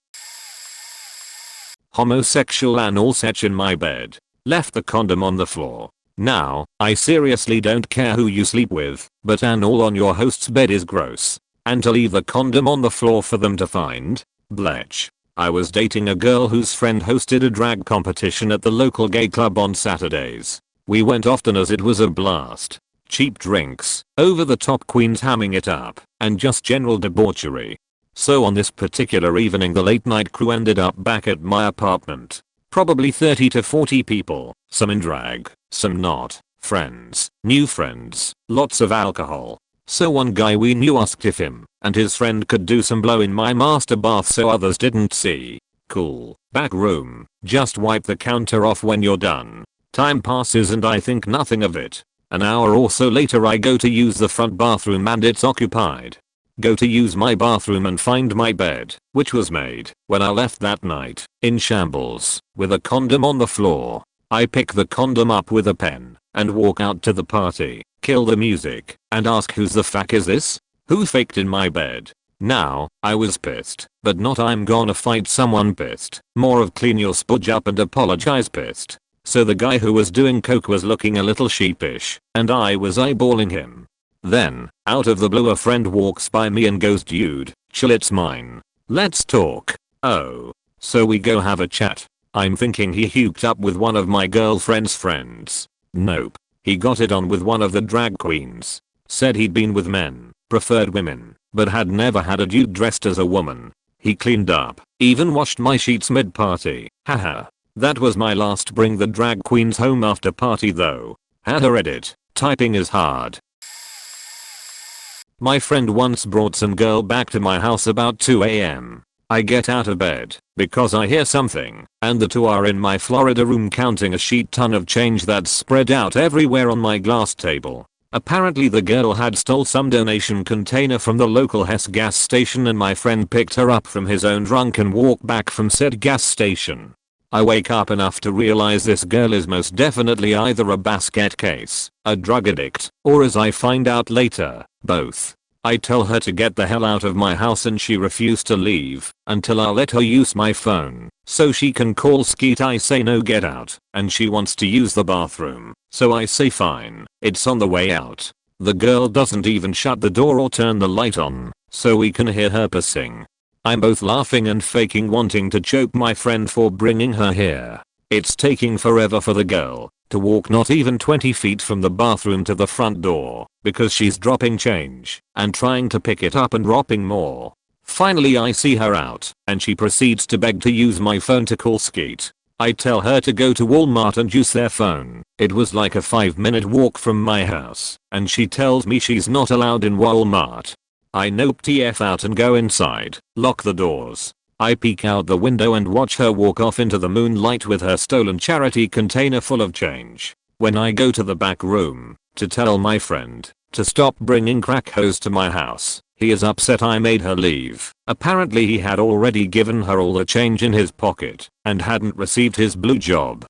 Homosexual anal sex in my bed. Left the condom on the floor. Now, I seriously don't care who you sleep with, but anal on your host's bed is gross. And to leave the condom on the floor for them to find? Blech. I was dating a girl whose friend hosted a drag competition at the local gay club on Saturdays. We went often as it was a blast. Cheap drinks, over the top queens hamming it up, and just general debauchery. So on this particular evening the late night crew ended up back at my apartment. Probably 30 to 40 people, some in drag, some not, friends, new friends, lots of alcohol. So one guy we knew asked if him and his friend could do some blow in my master bath so others didn't see. Cool. Back room, just wipe the counter off when you're done. Time passes and I think nothing of it. An hour or so later I go to use the front bathroom and it's occupied. Go to use my bathroom and find my bed, which was made when I left that night, in shambles, with a condom on the floor. I pick the condom up with a pen and walk out to the party, kill the music, and ask who's the fuck is this? Who faked in my bed? Now, I was pissed, but not I'm gonna fight someone pissed, more of clean your spudge up and apologize pissed. So the guy who was doing coke was looking a little sheepish, and I was eyeballing him. Then, out of the blue a friend walks by me and goes, dude, chill, it's mine. Let's talk. Oh. So we go have a chat. I'm thinking he hooked up with one of my girlfriend's friends. Nope. He got it on with one of the drag queens. Said he'd been with men, preferred women, but had never had a dude dressed as a woman. He cleaned up, even washed my sheets mid-party. Haha. That was my last bring the drag queens home after party though. Had her edit. Typing is hard. My friend once brought some girl back to my house about 2 AM. I get out of bed because I hear something, and the two are in my Florida room counting a shit ton of change that's spread out everywhere on my glass table. Apparently the girl had stole some donation container from the local Hess gas station and my friend picked her up from his own drunken walk back from said gas station. I wake up enough to realize this girl is most definitely either a basket case, a drug addict, or as I find out later, both. I tell her to get the hell out of my house and she refused to leave until I let her use my phone so she can call Skeet. I say no, get out, and she wants to use the bathroom, so I say fine, it's on the way out. The girl doesn't even shut the door or turn the light on, so we can hear her pissing. I'm both laughing and faking wanting to choke my friend for bringing her here. It's taking forever for the girl to walk not even 20 feet from the bathroom to the front door because she's dropping change and trying to pick it up and dropping more. Finally I see her out and she proceeds to beg to use my phone to call Skeet. I tell her to go to Walmart and use their phone. It was like a 5-minute walk from my house and she tells me she's not allowed in Walmart. I nope TF out and go inside, lock the doors. I peek out the window and watch her walk off into the moonlight with her stolen charity container full of change. When I go to the back room to tell my friend to stop bringing crack hoes to my house, he is upset I made her leave. Apparently he had already given her all the change in his pocket and hadn't received his blue job.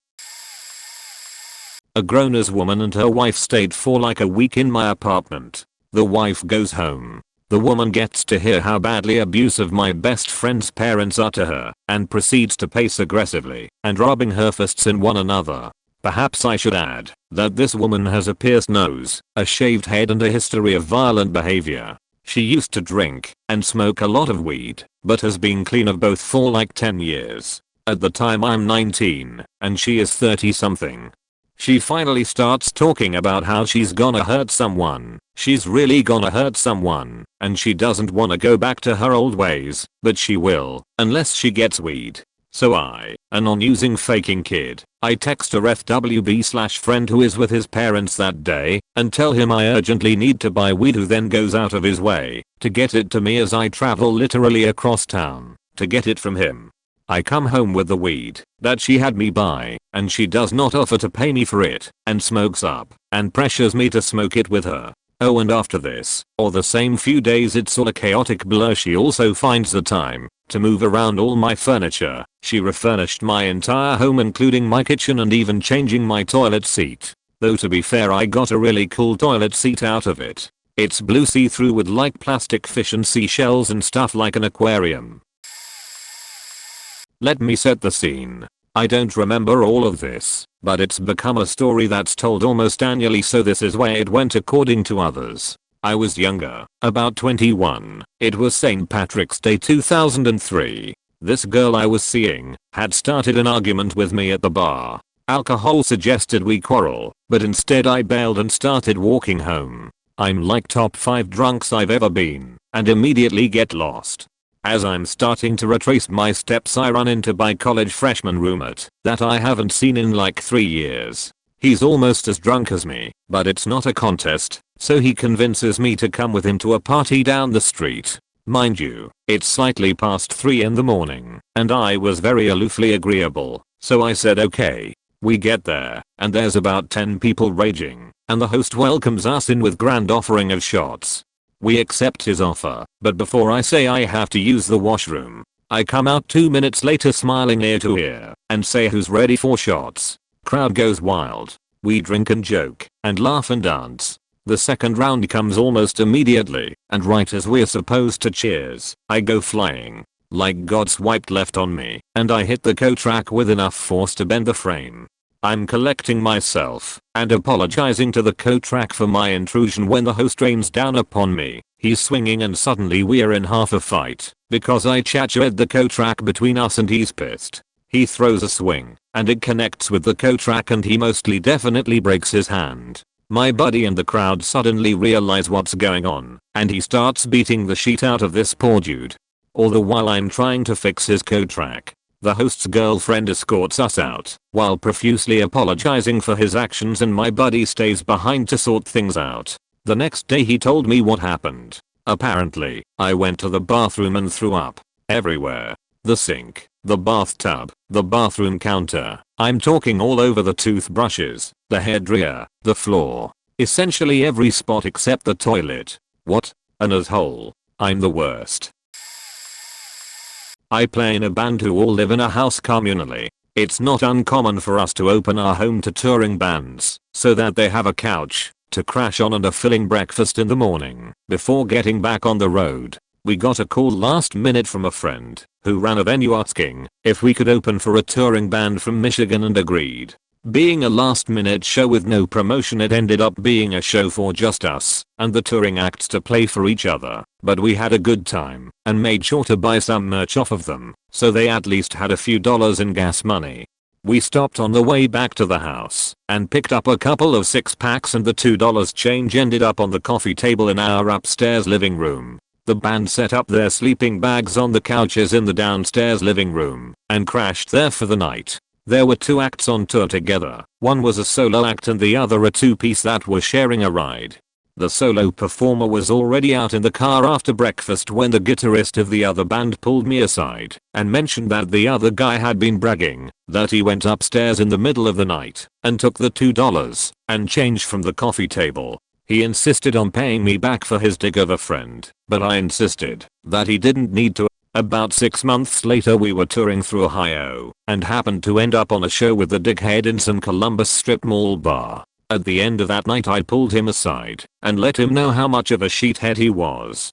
A grown-ass woman and her wife stayed for like a week in my apartment. The wife goes home. The woman gets to hear how badly abusive my best friend's parents are to her and proceeds to pace aggressively and rubbing her fists in one another. Perhaps I should add that this woman has a pierced nose, a shaved head and a history of violent behavior. She used to drink and smoke a lot of weed, but has been clean of both for like 10 years. At the time I'm 19 and she is 30 something. She finally starts talking about how she's gonna hurt someone. She's really gonna hurt someone, and she doesn't wanna go back to her old ways, but she will, unless she gets weed. So I, a non-using faking kid, I text a FWB/friend who is with his parents that day, and tell him I urgently need to buy weed, who then goes out of his way to get it to me as I travel literally across town to get it from him. I come home with the weed that she had me buy, and she does not offer to pay me for it, and smokes up, and pressures me to smoke it with her. Oh, and after this, or the same few days, it's all a chaotic blur. She also finds the time to move around all my furniture. She refurnished my entire home, including my kitchen and even changing my toilet seat. Though to be fair, I got a really cool toilet seat out of it. It's blue see-through with like plastic fish and seashells and stuff like an aquarium. Let me set the scene. I don't remember all of this, but it's become a story that's told almost annually, so this is where it went according to others. I was younger, about 21. It was St. Patrick's Day 2003. This girl I was seeing had started an argument with me at the bar. Alcohol suggested we quarrel, but instead I bailed and started walking home. I'm like top 5 drunks I've ever been, and immediately get lost. As I'm starting to retrace my steps, I run into my college freshman roommate that I haven't seen in like 3 years. He's almost as drunk as me, but it's not a contest, so he convinces me to come with him to a party down the street. Mind you, it's slightly past 3 in the morning, and I was very aloofly agreeable, so I said okay. We get there, and there's about 10 people raging, and the host welcomes us in with grand offering of shots. We accept his offer, but before I say I have to use the washroom, I come out 2 minutes later smiling ear to ear and say who's ready for shots. Crowd goes wild. We drink and joke and laugh and dance. The second round comes almost immediately, and right as we're supposed to cheers, I go flying. Like God swiped left on me, and I hit the co-track with enough force to bend the frame. I'm collecting myself and apologizing to the co-track for my intrusion when the host rains down upon me. He's swinging and suddenly we're in half a fight because I chatchered the co-track between us and he's pissed. He throws a swing and it connects with the co-track and he mostly definitely breaks his hand. My buddy and the crowd suddenly realize what's going on and he starts beating the shit out of this poor dude. All the while I'm trying to fix his co-track. The host's girlfriend escorts us out while profusely apologizing for his actions, and my buddy stays behind to sort things out. The next day he told me what happened. Apparently, I went to the bathroom and threw up everywhere. The sink, the bathtub, the bathroom counter. I'm talking all over the toothbrushes, the hairdryer, the floor. Essentially every spot except the toilet. What an asshole. I'm the worst. I play in a band who all live in a house communally. It's not uncommon for us to open our home to touring bands so that they have a couch to crash on and a filling breakfast in the morning before getting back on the road. We got a call last minute from a friend who ran a venue asking if we could open for a touring band from Michigan and agreed. Being a last minute show with no promotion, it ended up being a show for just us and the touring acts to play for each other, but we had a good time and made sure to buy some merch off of them so they at least had a few dollars in gas money. We stopped on the way back to the house and picked up a couple of 6-packs, and the $2 change ended up on the coffee table in our upstairs living room. The band set up their sleeping bags on the couches in the downstairs living room and crashed there for the night. There were 2 acts on tour together. One was a solo act and the other a 2-piece that was sharing a ride. The solo performer was already out in the car after breakfast when the guitarist of the other band pulled me aside and mentioned that the other guy had been bragging that he went upstairs in the middle of the night and took the $2 and change from the coffee table. He insisted on paying me back for his dig of a friend, but I insisted that he didn't need to. About 6 months later we were touring through Ohio and happened to end up on a show with the dickhead in some Columbus strip mall bar. At the end of that night I pulled him aside and let him know how much of a sheethead he was.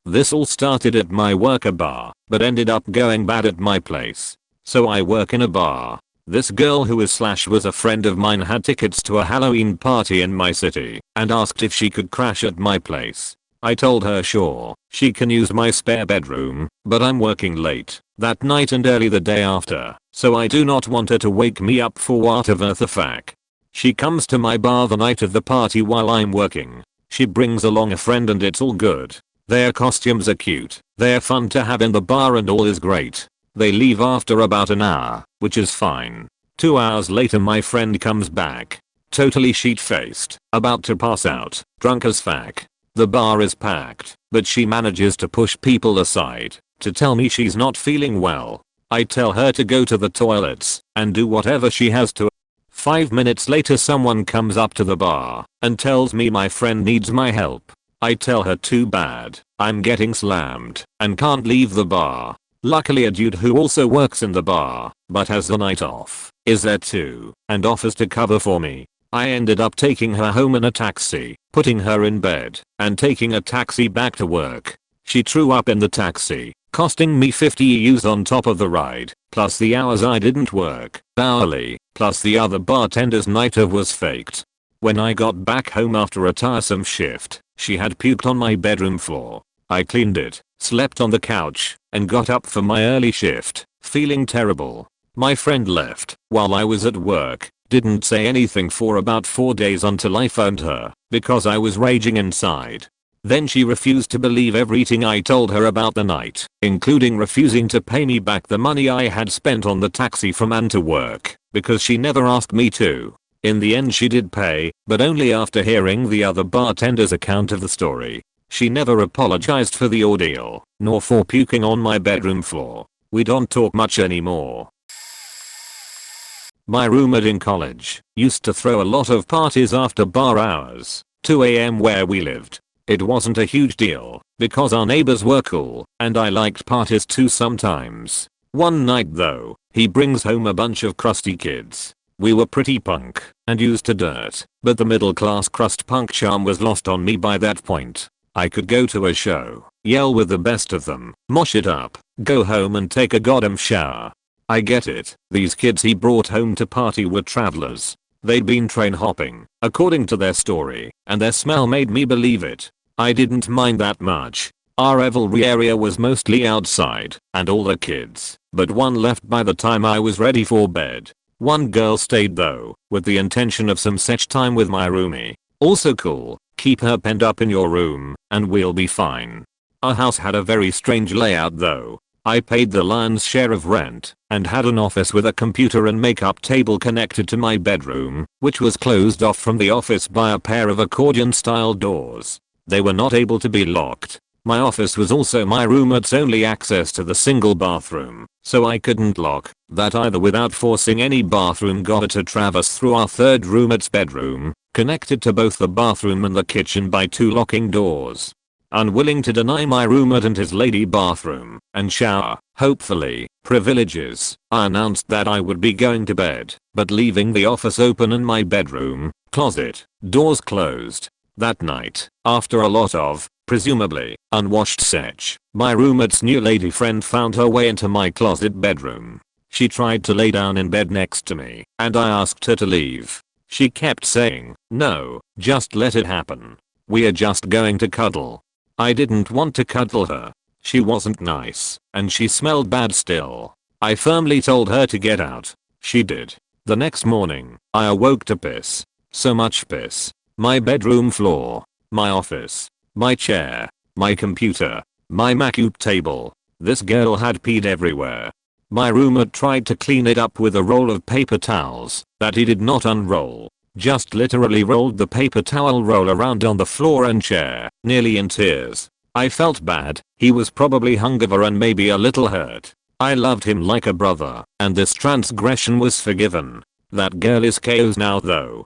This all started at my work bar, but ended up going bad at my place. So I work in a bar. This girl who was a friend of mine had tickets to a Halloween party in my city and asked if she could crash at my place. I told her sure, she can use my spare bedroom, but I'm working late that night and early the day after, so I do not want her to wake me up for whatever the fuck. She comes to my bar the night of the party while I'm working. She brings along a friend and it's all good. Their costumes are cute, they're fun to have in the bar and all is great. They leave after about an hour, which is fine. 2 hours later my friend comes back. Totally sheet-faced, about to pass out, drunk as fuck. The bar is packed, but she manages to push people aside to tell me she's not feeling well. I tell her to go to the toilets and do whatever she has to. 5 minutes later someone comes up to the bar and tells me my friend needs my help. I tell her too bad, I'm getting slammed and can't leave the bar. Luckily a dude who also works in the bar, but has the night off, is there too, and offers to cover for me. I ended up taking her home in a taxi, putting her in bed, and taking a taxi back to work. She threw up in the taxi, costing me 50 EUs on top of the ride, plus the hours I didn't work, hourly, plus the other bartender's night off was faked. When I got back home after a tiresome shift, she had puked on my bedroom floor. I cleaned it, slept on the couch, and got up for my early shift, feeling terrible. My friend left while I was at work, didn't say anything for about 4 days until I phoned her, because I was raging inside. Then she refused to believe everything I told her about the night, including refusing to pay me back the money I had spent on the taxi from and to work, because she never asked me to. In the end she did pay, but only after hearing the other bartender's account of the story. She never apologized for the ordeal, nor for puking on my bedroom floor. We don't talk much anymore. My roommate in college used to throw a lot of parties after bar hours, 2 AM where we lived. It wasn't a huge deal, because our neighbors were cool, and I liked parties too sometimes. One night though, he brings home a bunch of crusty kids. We were pretty punk, and used to dirt, but the middle class crust punk charm was lost on me by that point. I could go to a show, yell with the best of them, mosh it up, go home and take a goddamn shower. I get it, these kids he brought home to party were travelers. They'd been train hopping, according to their story, and their smell made me believe it. I didn't mind that much. Our revelry area was mostly outside, and all the kids, but one left by the time I was ready for bed. One girl stayed though, with the intention of some such time with my roomie. Also cool, keep her penned up in your room, and we'll be fine. Our house had a very strange layout though. I paid the lion's share of rent, and had an office with a computer and makeup table connected to my bedroom, which was closed off from the office by a pair of accordion-style doors. They were not able to be locked. My office was also my roommate's only access to the single bathroom, so I couldn't lock that either without forcing any bathroom goer to traverse through our third roommate's bedroom, connected to both the bathroom and the kitchen by 2 locking doors. Unwilling to deny my roommate and his lady bathroom and shower, hopefully, privileges, I announced that I would be going to bed, but leaving the office open and my bedroom, closet, doors closed. That night, after a lot of, presumably, unwashed sex, my roommate's new lady friend found her way into my closet bedroom. She tried to lay down in bed next to me, and I asked her to leave. She kept saying, no, just let it happen. We are just going to cuddle. I didn't want to cuddle her. She wasn't nice, and she smelled bad still. I firmly told her to get out. She did. The next morning, I awoke to piss. So much piss. My bedroom floor, my office, my chair, my computer, my MacBook table. This girl had peed everywhere. My roommate tried to clean it up with a roll of paper towels that he did not unroll. Just literally rolled the paper towel roll around on the floor and chair, nearly in tears. I felt bad. He was probably hungover and maybe a little hurt. I loved him like a brother, and this transgression was forgiven. That girl is KO'd now though.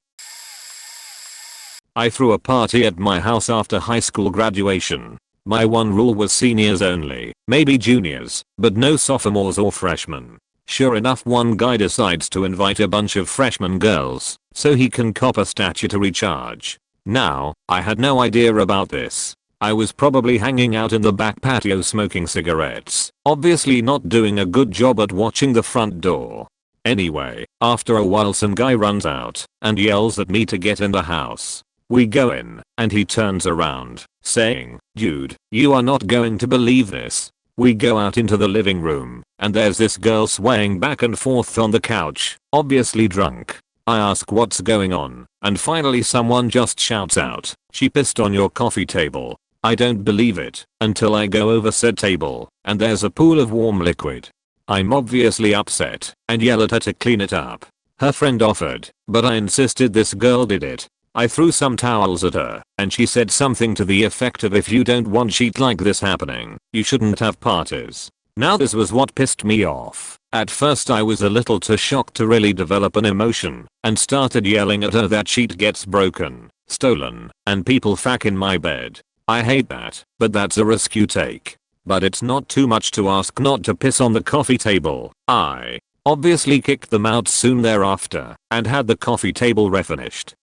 I threw a party at my house after high school graduation. My one rule was seniors only, maybe juniors, but no sophomores or freshmen. Sure enough, one guy decides to invite a bunch of freshman girls so he can cop a statutory charge. Now, I had no idea about this. I was probably hanging out in the back patio smoking cigarettes, obviously not doing a good job at watching the front door. Anyway, after a while some guy runs out and yells at me to get in the house. We go in, and he turns around, saying, "Dude, you are not going to believe this." We go out into the living room, and there's this girl swaying back and forth on the couch, obviously drunk. I ask what's going on, and finally someone just shouts out, "She pissed on your coffee table." I don't believe it, until I go over said table, and there's a pool of warm liquid. I'm obviously upset, and yell at her to clean it up. Her friend offered, but I insisted this girl did it. I threw some towels at her, and she said something to the effect of, "If you don't want shit like this happening, you shouldn't have parties." Now this was what pissed me off. At first I was a little too shocked to really develop an emotion, and started yelling at her that sheet gets broken, stolen, and people fuck in my bed. I hate that, but that's a risk you take. But it's not too much to ask not to piss on the coffee table. I obviously kicked them out soon thereafter, and had the coffee table refinished.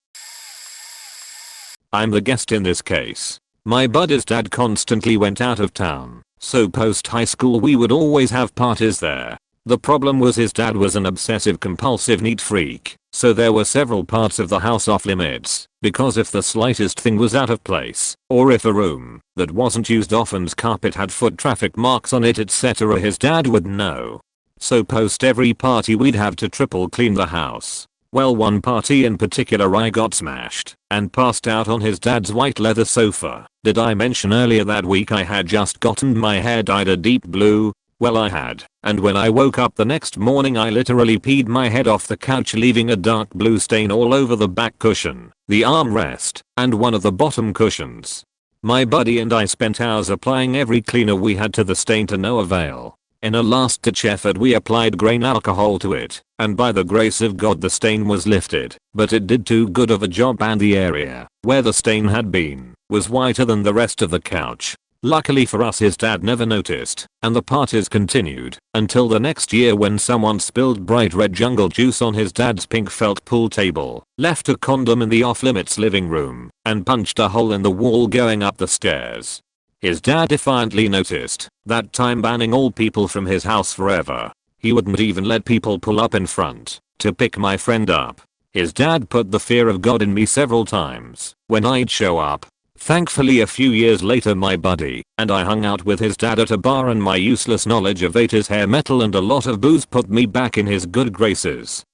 I'm the guest in this case. My buddy's dad constantly went out of town, so post high school we would always have parties there. The problem was his dad was an obsessive compulsive neat freak, so there were several parts of the house off limits, because if the slightest thing was out of place, or if a room that wasn't used often's carpet had foot traffic marks on it etc., his dad would know. So post every party we'd have to triple clean the house. Well, one party in particular I got smashed and passed out on his dad's white leather sofa. Did I mention earlier that week I had just gotten my hair dyed a deep blue? Well, I had, and when I woke up the next morning I literally peed my head off the couch, leaving a dark blue stain all over the back cushion, the armrest, and one of the bottom cushions. My buddy and I spent hours applying every cleaner we had to the stain to no avail. In a last-ditch effort we applied grain alcohol to it, and by the grace of God the stain was lifted, but it did too good of a job, and the area where the stain had been was whiter than the rest of the couch. Luckily for us his dad never noticed, and the parties continued until the next year when someone spilled bright red jungle juice on his dad's pink felt pool table, left a condom in the off-limits living room, and punched a hole in the wall going up the stairs. His dad defiantly noticed, that time banning all people from his house forever. He wouldn't even let people pull up in front to pick my friend up. His dad put the fear of God in me several times when I'd show up. Thankfully a few years later my buddy and I hung out with his dad at a bar, and my useless knowledge of 80s hair metal and a lot of booze put me back in his good graces.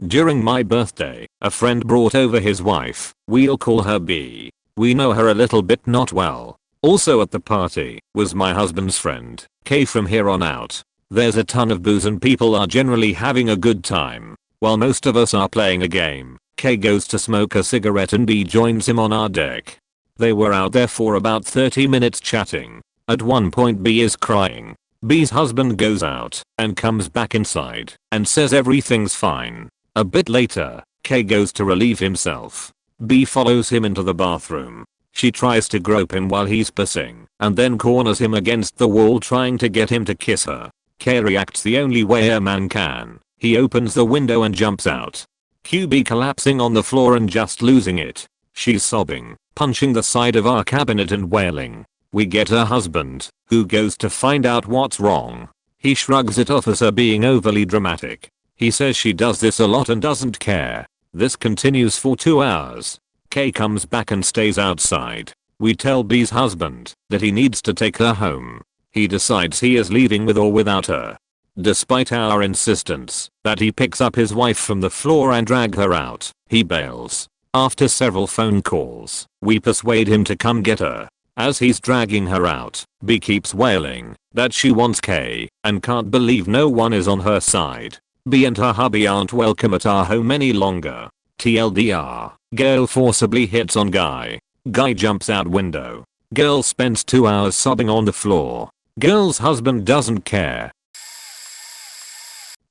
During my birthday, a friend brought over his wife. We'll call her B. We know her a little bit not well. Also at the party was my husband's friend, K. From here on out, there's a ton of booze and people are generally having a good time. While most of us are playing a game, K goes to smoke a cigarette and B joins him on our deck. They were out there for about 30 minutes chatting. At one point B is crying. B's husband goes out and comes back inside and says everything's fine. A bit later, K goes to relieve himself. B follows him into the bathroom. She tries to grope him while he's pissing and then corners him against the wall trying to get him to kiss her. K reacts the only way a man can. He opens the window and jumps out. QB collapsing on the floor and just losing it. She's sobbing, punching the side of our cabinet and wailing. We get her husband, who goes to find out what's wrong. He shrugs it off as her being overly dramatic. He says she does this a lot and doesn't care. This continues for 2 hours. K comes back and stays outside. We tell B's husband that he needs to take her home. He decides he is leaving with or without her. Despite our insistence that he picks up his wife from the floor and drag her out, he bails. After several phone calls, we persuade him to come get her. As he's dragging her out, B keeps wailing that she wants K and can't believe no one is on her side. B and her hubby aren't welcome at our home any longer. TLDR, girl forcibly hits on guy. Guy jumps out window. Girl spends 2 hours sobbing on the floor. Girl's husband doesn't care.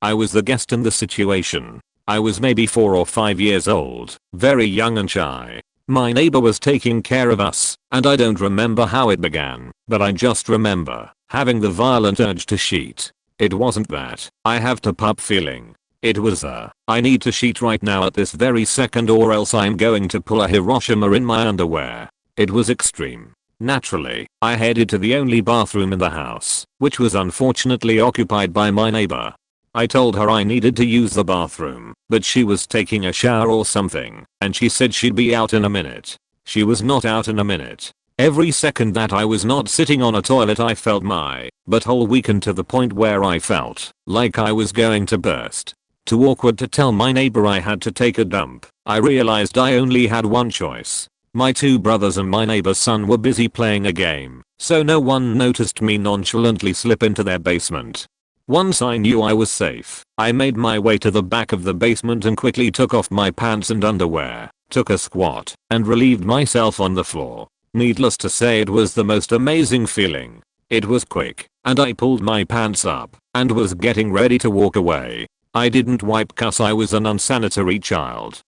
I was the guest in the situation. I was maybe 4 or 5 years old, very young and shy. My neighbor was taking care of us, and I don't remember how it began, but I just remember having the violent urge to sheet. It wasn't that I have to pup feeling. It was I need to sheet right now at this very second or else I'm going to pull a Hiroshima in my underwear. It was extreme. Naturally, I headed to the only bathroom in the house, which was unfortunately occupied by my neighbor. I told her I needed to use the bathroom, but she was taking a shower or something, and she said she'd be out in a minute. She was not out in a minute. Every second that I was not sitting on a toilet I felt my butthole weaken to the point where I felt like I was going to burst. Too awkward to tell my neighbor I had to take a dump. I realized I only had one choice. My two brothers and my neighbor's son were busy playing a game, so no one noticed me nonchalantly slip into their basement. Once I knew I was safe, I made my way to the back of the basement and quickly took off my pants and underwear, took a squat, and relieved myself on the floor. Needless to say, it was the most amazing feeling. It was quick, and I pulled my pants up and was getting ready to walk away. I didn't wipe 'cause I was an unsanitary child.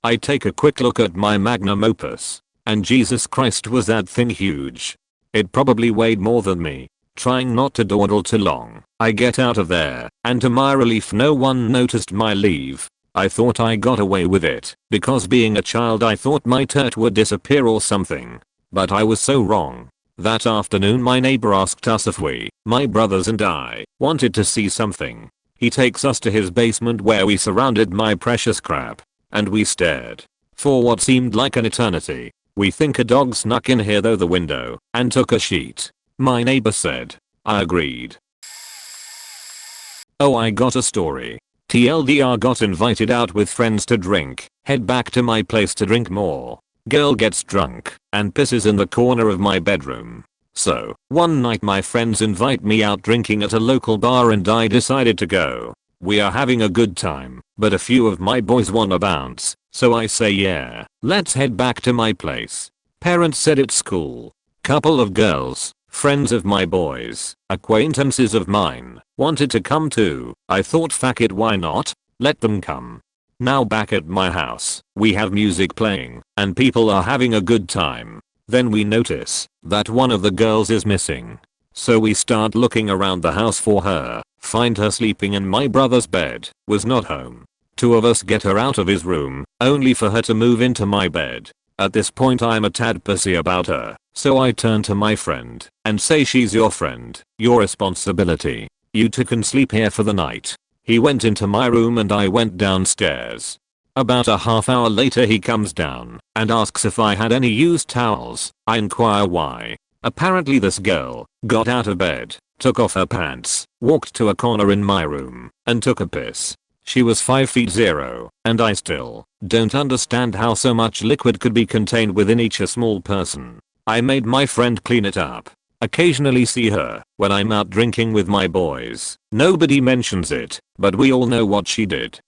I take a quick look at my magnum opus, and Jesus Christ, was that thing huge. It probably weighed more than me. Trying not to dawdle too long, I get out of there, and to my relief no one noticed my leave. I thought I got away with it, because being a child I thought my turd would disappear or something. But I was so wrong. That afternoon my neighbor asked us if we, my brothers and I, wanted to see something. He takes us to his basement where we surrounded my precious crap. And we stared for what seemed like an eternity. We think a dog snuck in here through the window and took a sheet, my neighbor said. I agreed. Oh, I got a story. TLDR, got invited out with friends to drink, head back to my place to drink more. Girl gets drunk and pisses in the corner of my bedroom. So, one night my friends invite me out drinking at a local bar and I decided to go. We are having a good time, but a few of my boys wanna bounce, so I say yeah, let's head back to my place. Parents said it's cool. Couple of girls, friends of my boys, acquaintances of mine, wanted to come too. I thought fuck it, why not? Let them come. Now back at my house, we have music playing, and people are having a good time. Then we notice that one of the girls is missing. So we start looking around the house for her, find her sleeping in my brother's bed, was not home. Two of us get her out of his room, only for her to move into my bed. At this point I'm a tad pissy about her, so I turn to my friend and say, she's your friend, your responsibility. You two can sleep here for the night. He went into my room and I went downstairs. About a half hour later he comes down and asks if I had any used towels. I inquire why. Apparently this girl got out of bed, took off her pants, walked to a corner in my room, and took a piss. She was 5'0", and I still don't understand how so much liquid could be contained within each a small person. I made my friend clean it up. Occasionally see her when I'm out drinking with my boys. Nobody mentions it, but we all know what she did.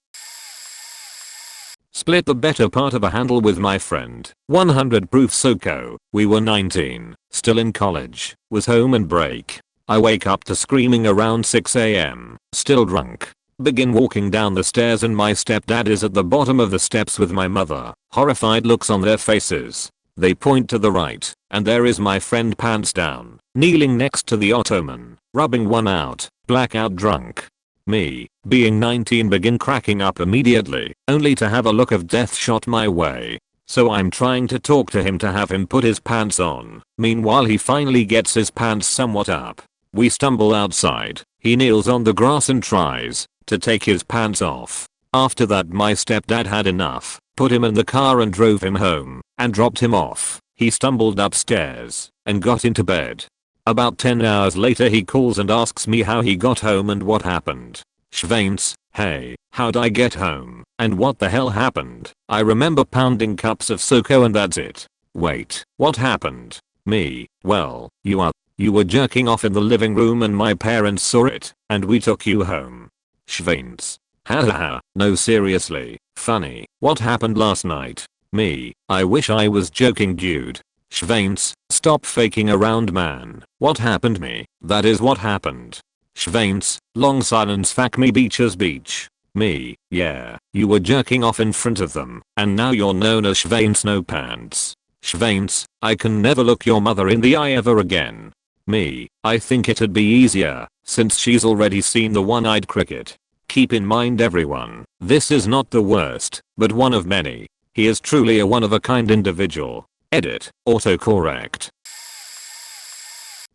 Split the better part of a handle with my friend. 100 proof SoCo. We were 19, still in college, was home and break. I wake up to screaming around 6 AM, still drunk. Begin walking down the stairs and my stepdad is at the bottom of the steps with my mother. Horrified looks on their faces. They point to the right, and there is my friend pants down, kneeling next to the ottoman, rubbing one out, blackout drunk. Me, being 19, begin cracking up immediately, only to have a look of death shot my way. So I'm trying to talk to him to have him put his pants on. Meanwhile he finally gets his pants somewhat up. We stumble outside. He kneels on the grass and tries to take his pants off. After that my stepdad had enough, put him in the car and drove him home, and dropped him off. He stumbled upstairs and got into bed. About 10 hours later he calls and asks me how he got home and what happened. Schweins, hey, how'd I get home, and what the hell happened? I remember pounding cups of SoCo and that's it. Wait, what happened? Me, well, you were jerking off in the living room and my parents saw it, and we took you home. Schweins. Hahaha, no seriously, funny, what happened last night? Me, I wish I was joking dude. Schweins, stop faking around man. What happened me? That is what happened. Schweins, long silence. Fuck me, beaches beach. Me, yeah, you were jerking off in front of them, and now you're known as Schweins no pants. Schweins, I can never look your mother in the eye ever again. Me, I think it'd be easier, since she's already seen the one-eyed cricket. Keep in mind everyone, this is not the worst, but one of many. He is truly a one-of-a-kind individual. Edit. Autocorrect.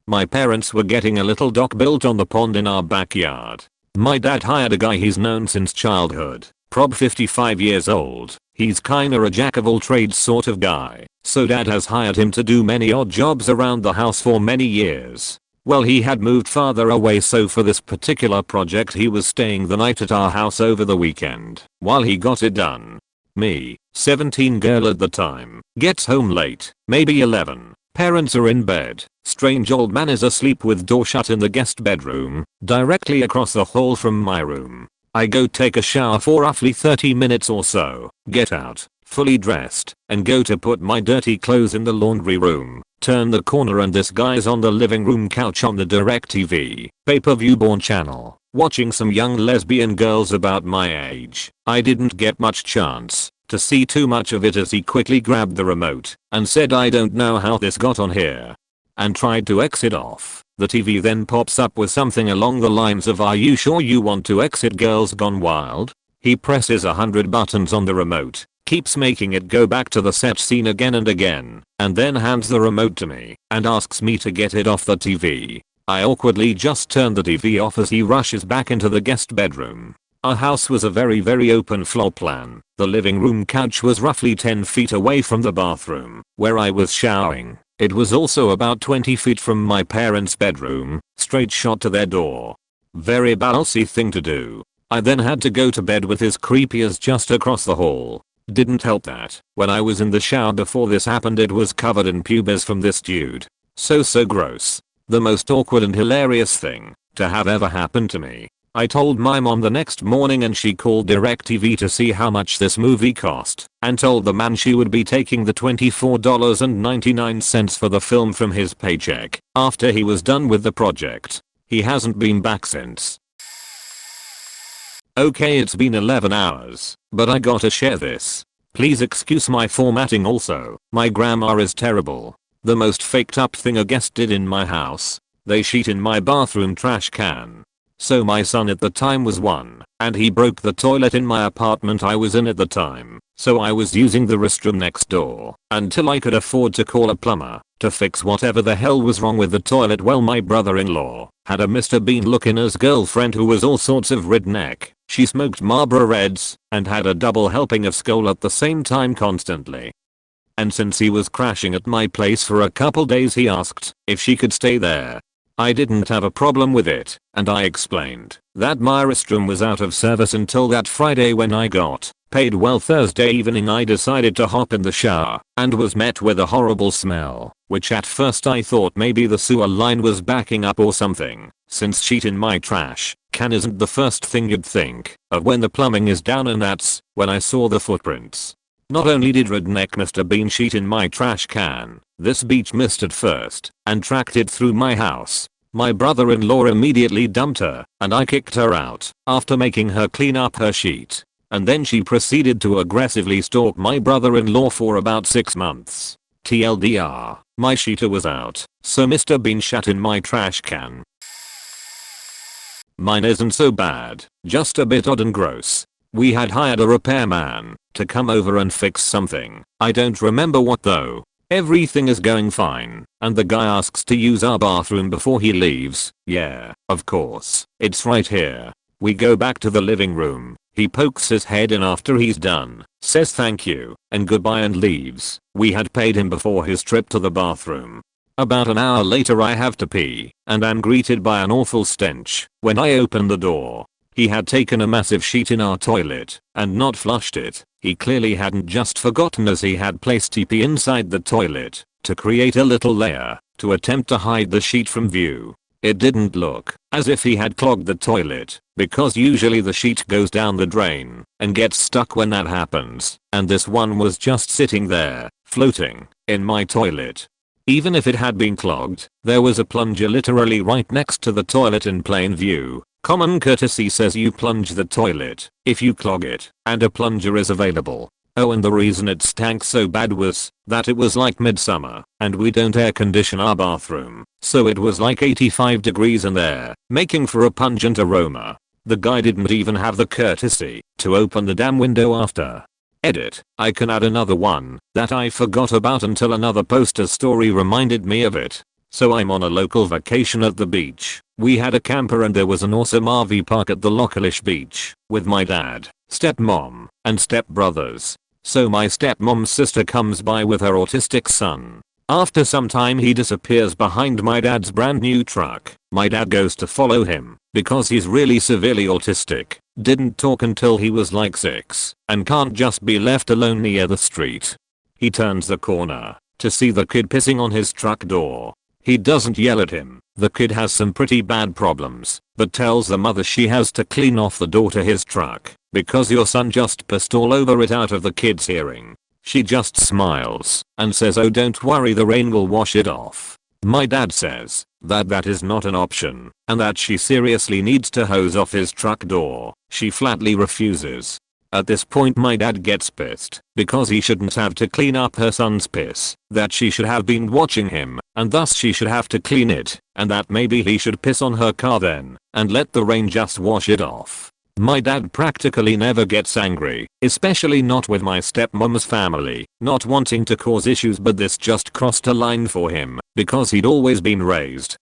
My parents were getting a little dock built on the pond in our backyard. My dad hired a guy he's known since childhood, prob 55 years old. He's kinda a jack of all trades sort of guy, so dad has hired him to do many odd jobs around the house for many years. Well, he had moved farther away, so for this particular project he was staying the night at our house over the weekend while he got it done. Me, 17 girl at the time, gets home late, maybe 11. Parents are in bed. Strange old man is asleep with door shut in the guest bedroom, directly across the hall from my room. I go take a shower for roughly 30 minutes or so, get out, fully dressed, and go to put my dirty clothes in the laundry room. Turn the corner and this guy's on the living room couch on the DirecTV pay-per-view born channel, watching some young lesbian girls about my age. I didn't get much chance to see too much of it as he quickly grabbed the remote and said, "I don't know how this got on here," and tried to exit off. The TV then pops up with something along the lines of, "Are you sure you want to exit Girls Gone Wild?" He presses 100 buttons on the remote, keeps making it go back to the set scene again and again, and then hands the remote to me and asks me to get it off the TV. I awkwardly just turn the TV off as he rushes back into the guest bedroom. Our house was a very open floor plan. The living room couch was roughly 10 feet away from the bathroom where I was showering. It was also about 20 feet from my parents' bedroom, straight shot to their door. Very ballsy thing to do. I then had to go to bed with his creepy as just across the hall. Didn't help that when I was in the shower before this happened it was covered in pubes from this dude. So gross. The most awkward and hilarious thing to have ever happened to me. I told my mom the next morning and she called DirecTV to see how much this movie cost and told the man she would be taking the $24.99 for the film from his paycheck after he was done with the project. He hasn't been back since. Okay, it's been 11 hours, but I gotta share this. Please excuse my formatting also. My grammar is terrible. The most faked up thing a guest did in my house. They shit in my bathroom trash can. So my son at the time was 1, and he broke the toilet in my apartment I was in at the time. So I was using the restroom next door until I could afford to call a plumber to fix whatever the hell was wrong with the toilet. Well, my brother-in-law had a Mr. Bean looking as girlfriend who was all sorts of redneck. She smoked Marlboro Reds and had a double helping of Skoal at the same time constantly. And since he was crashing at my place for a couple days he asked if she could stay there. I didn't have a problem with it, and I explained that my restroom was out of service until that Friday when I got paid. Well, Thursday evening I decided to hop in the shower and was met with a horrible smell, which at first I thought maybe the sewer line was backing up or something, since shit in my trash can isn't the first thing you'd think of when the plumbing is down, and that's when I saw the footprints. Not only did redneck Mr. Bean shit in my trash can, this beach missed it first and tracked it through my house. My brother-in-law immediately dumped her and I kicked her out after making her clean up her sheet. And then she proceeded to aggressively stalk my brother-in-law for about 6 months. TLDR, my sheeter was out, so Mr. Bean shat in my trash can. Mine isn't so bad, just a bit odd and gross. We had hired a repairman to come over and fix something. I don't remember what though. Everything is going fine, and the guy asks to use our bathroom before he leaves. Yeah, of course, it's right here. We go back to the living room. He pokes his head in after he's done, says thank you and goodbye and leaves. We had paid him before his trip to the bathroom. About an hour later I have to pee, and am greeted by an awful stench when I open the door. He had taken a massive sheet in our toilet and not flushed it. He clearly hadn't just forgotten, as he had placed TP inside the toilet to create a little layer to attempt to hide the sheet from view. It didn't look as if he had clogged the toilet, because usually the sheet goes down the drain and gets stuck when that happens, and this one was just sitting there, floating, in my toilet. Even if it had been clogged, there was a plunger literally right next to the toilet in plain view. Common courtesy says you plunge the toilet if you clog it, and a plunger is available. Oh, and the reason it stank so bad was that it was like midsummer, and we don't air condition our bathroom, so it was like 85 degrees in there, making for a pungent aroma. The guy didn't even have the courtesy to open the damn window after. Edit. I can add another one that I forgot about until another poster's story reminded me of it. So I'm on a local vacation at the beach. We had a camper and there was an awesome RV park at the localish beach with my dad, stepmom, and stepbrothers. So my stepmom's sister comes by with her autistic son. After some time he disappears behind my dad's brand new truck. My dad goes to follow him because he's really severely autistic. Didn't talk until he was like 6 and can't just be left alone near the street. He turns the corner to see the kid pissing on his truck door. He doesn't yell at him. The kid has some pretty bad problems, but tells the mother she has to clean off the door to his truck because your son just pissed all over it out of the kid's hearing. She just smiles and says, "Oh, don't worry, the rain will wash it off." My dad says that is not an option and that she seriously needs to hose off his truck door. She flatly refuses. At this point my dad gets pissed because he shouldn't have to clean up her son's piss, that she should have been watching him and thus she should have to clean it, and that maybe he should piss on her car then and let the rain just wash it off. My dad practically never gets angry, especially not with my stepmom's family, not wanting to cause issues, but this just crossed a line for him because he'd always been raised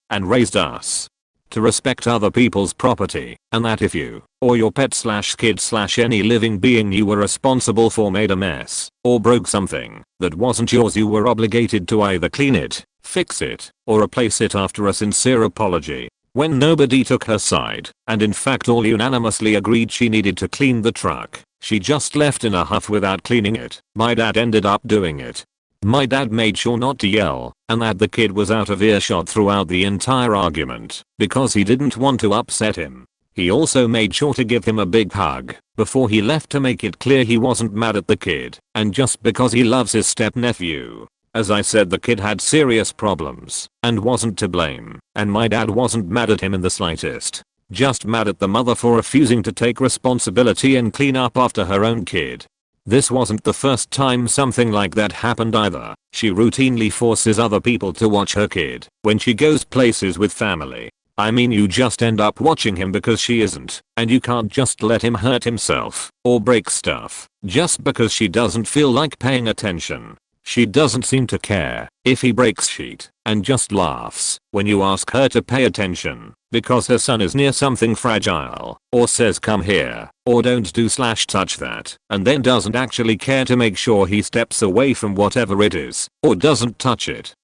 us to respect other people's property, and that if you or your pet/kid/any living being you were responsible for made a mess or broke something that wasn't yours, you were obligated to either clean it, fix it, or replace it after a sincere apology. When nobody took her side, and in fact all unanimously agreed she needed to clean the truck, she just left in a huff without cleaning it. My dad ended up doing it. My dad made sure not to yell and that the kid was out of earshot throughout the entire argument because he didn't want to upset him. He also made sure to give him a big hug before he left to make it clear he wasn't mad at the kid and just because he loves his stepnephew. As I said, the kid had serious problems and wasn't to blame, and my dad wasn't mad at him in the slightest. Just mad at the mother for refusing to take responsibility and clean up after her own kid. This wasn't the first time something like that happened either. She routinely forces other people to watch her kid when she goes places with family. I mean, you just end up watching him because she isn't, and you can't just let him hurt himself or break stuff just because she doesn't feel like paying attention. She doesn't seem to care if he breaks shit and just laughs when you ask her to pay attention because her son is near something fragile, or says come here, or don't do/touch that, and then doesn't actually care to make sure he steps away from whatever it is, or doesn't touch it.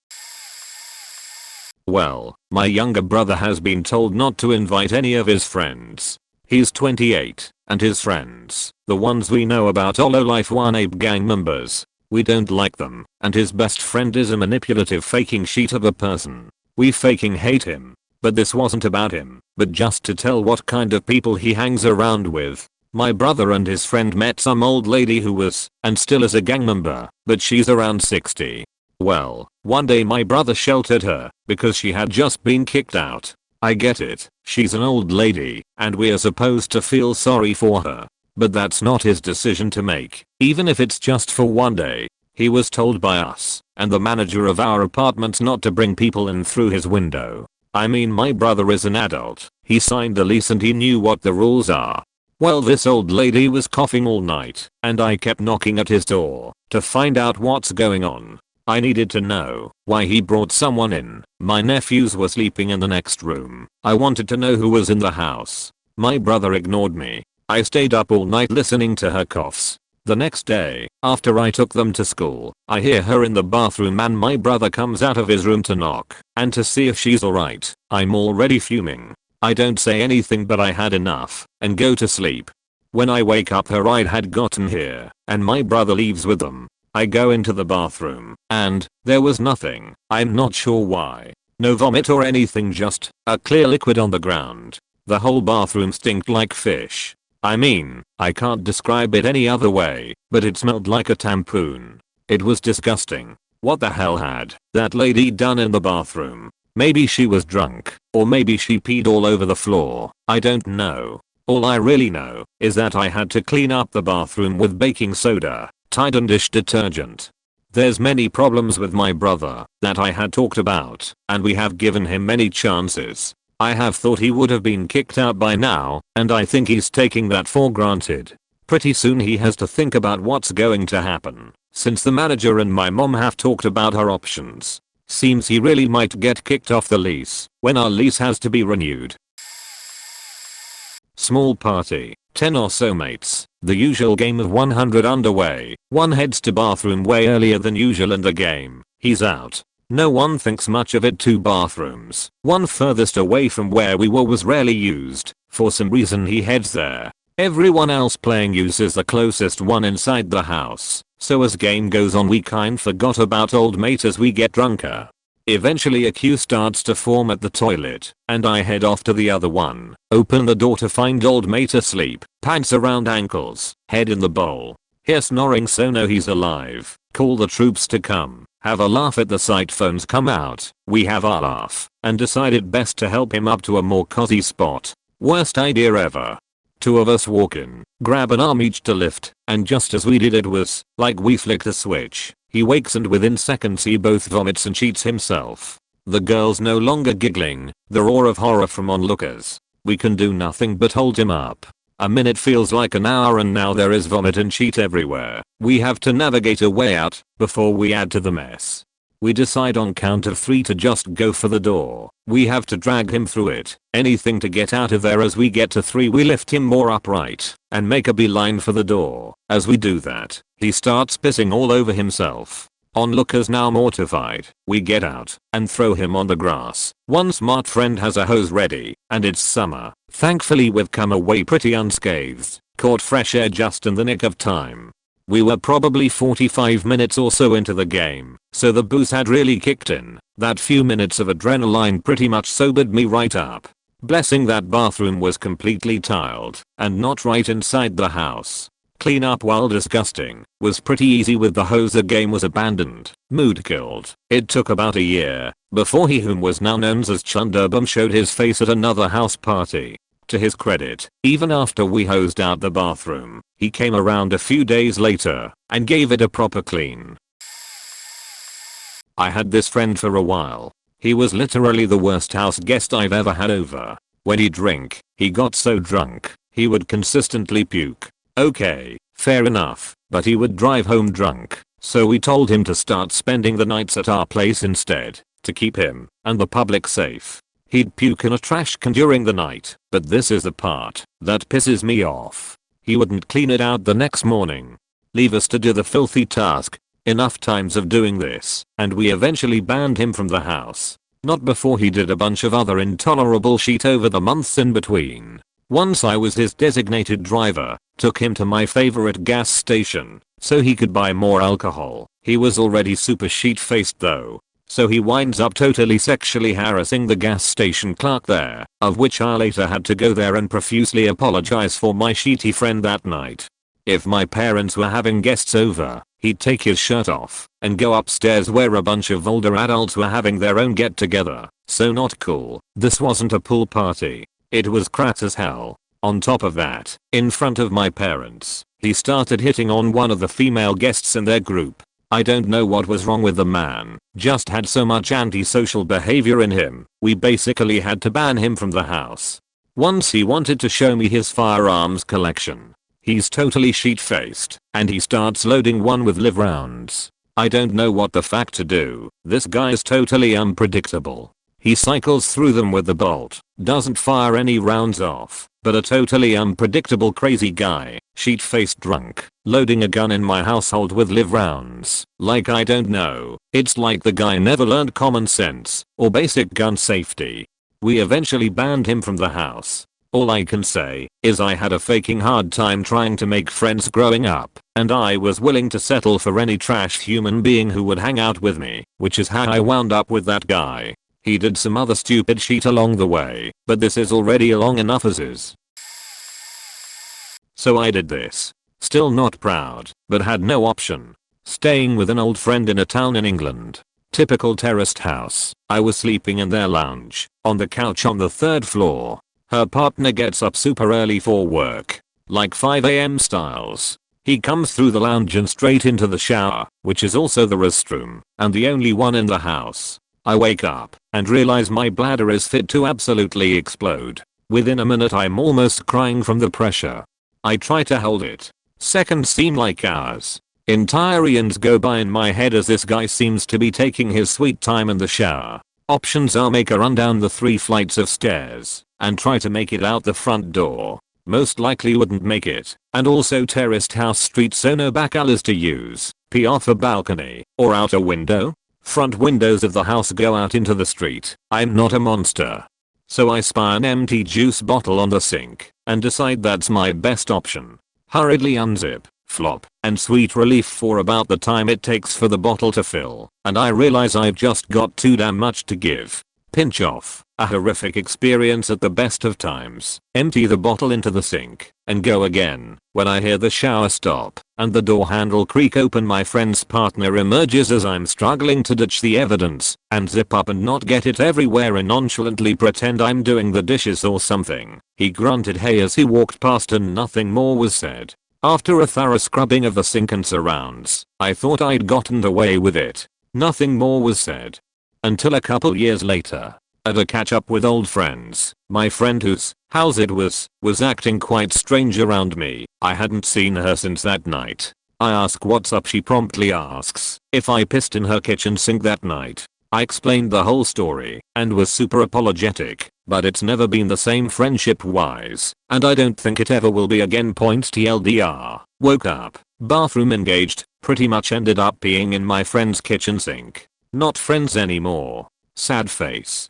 Well, my younger brother has been told not to invite any of his friends. He's 28, and his friends, the ones we know about, are low-life 1AB gang members. We don't like them, and his best friend is a manipulative faking sheet of a person. We faking hate him. But this wasn't about him, but just to tell what kind of people he hangs around with. My brother and his friend met some old lady who was, and still is, a gang member, but she's around 60. Well, one day my brother sheltered her because she had just been kicked out. I get it, she's an old lady, and we're supposed to feel sorry for her. But that's not his decision to make, even if it's just for one day. He was told by us and the manager of our apartment not to bring people in through his window. I mean, my brother is an adult, he signed a lease and he knew what the rules are. Well, this old lady was coughing all night, and I kept knocking at his door to find out what's going on. I needed to know why he brought someone in. My nephews were sleeping in the next room. I wanted to know who was in the house. My brother ignored me. I stayed up all night listening to her coughs. The next day, after I took them to school, I hear her in the bathroom and my brother comes out of his room to knock and to see if she's alright. I'm already fuming. I don't say anything, but I had enough and go to sleep. When I wake up, her ride had gotten here and my brother leaves with them. I go into the bathroom and there was nothing. I'm not sure why. No vomit or anything, just a clear liquid on the ground. The whole bathroom stinked like fish. I mean, I can't describe it any other way, but it smelled like a tampoon. It was disgusting. What the hell had that lady done in the bathroom? Maybe she was drunk, or maybe she peed all over the floor. I don't know. All I really know is that I had to clean up the bathroom with baking soda, Tide and dish detergent. There's many problems with my brother that I had talked about, and we have given him many chances. I have thought he would have been kicked out by now, and I think he's taking that for granted. Pretty soon he has to think about what's going to happen, since the manager and my mom have talked about our options. Seems he really might get kicked off the lease when our lease has to be renewed. Small party, 10 or so mates, the usual game of 100 underway. One heads to bathroom way earlier than usual in the game. He's out. No one thinks much of it. 2 bathrooms, one furthest away from where we were was rarely used. For some reason he heads there. Everyone else playing uses the closest one inside the house. So as game goes on we kind forgot about old mate as we get drunker. Eventually a queue starts to form at the toilet, and I head off to the other one. Open the door to find old mate asleep, pants around ankles, head in the bowl. Hear snoring so know he's alive. Call the troops to come. Have a laugh at the sight. Phones come out. We have our laugh, and decided best to help him up to a more cozy spot. Worst idea ever. 2 of us walk in, grab an arm each to lift, and just as we did it was like we flicked a switch. He wakes and within seconds he both vomits and cheats himself. The girls no longer giggling, the roar of horror from onlookers. We can do nothing but hold him up. A minute feels like an hour and now there is vomit and cheat everywhere. We have to navigate a way out before we add to the mess. We decide on count of 3 to just go for the door. We have to drag him through it. Anything to get out of there. As we get to 3 we lift him more upright and make a beeline for the door. As we do that, he starts pissing all over himself. Onlookers now mortified. We get out and throw him on the grass. One smart friend has a hose ready, and it's summer. Thankfully we've come away pretty unscathed. Caught fresh air just in the nick of time. We were probably 45 minutes or so into the game, so the booze had really kicked in. That few minutes of adrenaline pretty much sobered me right up. Blessing that bathroom was completely tiled and not right inside the house. Clean up, while disgusting, was pretty easy with the hose. The game was abandoned. Mood killed. It took about a year before he, whom was now known as Chunderbum, showed his face at another house party. To his credit, even after we hosed out the bathroom, he came around a few days later and gave it a proper clean. I had this friend for a while. He was literally the worst house guest I've ever had over. When he'd drink, he got so drunk, he would consistently puke. Okay, fair enough, but he would drive home drunk, so we told him to start spending the nights at our place instead, to keep him and the public safe. He'd puke in a trash can during the night, but this is the part that pisses me off. He wouldn't clean it out the next morning. Leave us to do the filthy task. Enough times of doing this, and we eventually banned him from the house. Not before he did a bunch of other intolerable shit over the months in between. Once I was his designated driver, took him to my favorite gas station, so he could buy more alcohol. He was already super shit-faced though. So he winds up totally sexually harassing the gas station clerk there, of which I later had to go there and profusely apologize for my shitty friend that night. If my parents were having guests over, he'd take his shirt off and go upstairs where a bunch of older adults were having their own get together. So not cool. This wasn't a pool party. It was crap as hell. On top of that, in front of my parents, he started hitting on one of the female guests in their group. I don't know what was wrong with the man, just had so much antisocial behavior in him, we basically had to ban him from the house. Once he wanted to show me his firearms collection. He's totally sheet-faced, and he starts loading one with live rounds. I don't know what the fuck to do. This guy is totally unpredictable. He cycles through them with the bolt, doesn't fire any rounds off, but a totally unpredictable crazy guy, sheet-faced drunk, loading a gun in my household with live rounds. Like, I don't know, it's like the guy never learned common sense or basic gun safety. We eventually banned him from the house. All I can say is I had a fucking hard time trying to make friends growing up, and I was willing to settle for any trash human being who would hang out with me, which is how I wound up with that guy. He did some other stupid shit along the way, but this is already long enough as is. So I did this. Still not proud, but had no option. Staying with an old friend in a town in England. Typical terraced house. I was sleeping in their lounge, on the couch on the 3rd floor. Her partner gets up super early for work, like 5 AM styles. He comes through the lounge and straight into the shower, which is also the restroom, and the only one in the house. I wake up and realize my bladder is fit to absolutely explode. Within a minute I'm almost crying from the pressure. I try to hold it, Seconds seem like hours. Entire eons go by in my head as this guy seems to be taking his sweet time in the shower. Options are make a run down the 3 flights of stairs and try to make it out the front door. Most likely wouldn't make it, and also terraced house street so no back alleys to use, pee off a balcony, or out a window. Front windows of the house go out into the street. I'm not a monster. So I spy an empty juice bottle on the sink and decide that's my best option. Hurriedly unzip, flop, and sweet relief for about the time it takes for the bottle to fill, and I realize I've just got too damn much to give. Pinch off. A horrific experience at the best of times. Empty the bottle into the sink and go again when I hear the shower stop and the door handle creak open. My friend's partner emerges as I'm struggling to ditch the evidence and zip up and not get it everywhere and nonchalantly pretend I'm doing the dishes or something. He grunted hey as he walked past and nothing more was said. After a thorough scrubbing of the sink and surrounds, I thought I'd gotten away with it. Nothing more was said. Until a couple years later. At a catch up with old friends, my friend whose house it was acting quite strange around me. I hadn't seen her since that night. I ask what's up. She promptly asks if I pissed in her kitchen sink that night. I explained the whole story and was super apologetic, but it's never been the same friendship wise, and I don't think it ever will be again. TLDR. Woke up, bathroom engaged, pretty much ended up peeing in my friend's kitchen sink. Not friends anymore. Sad face.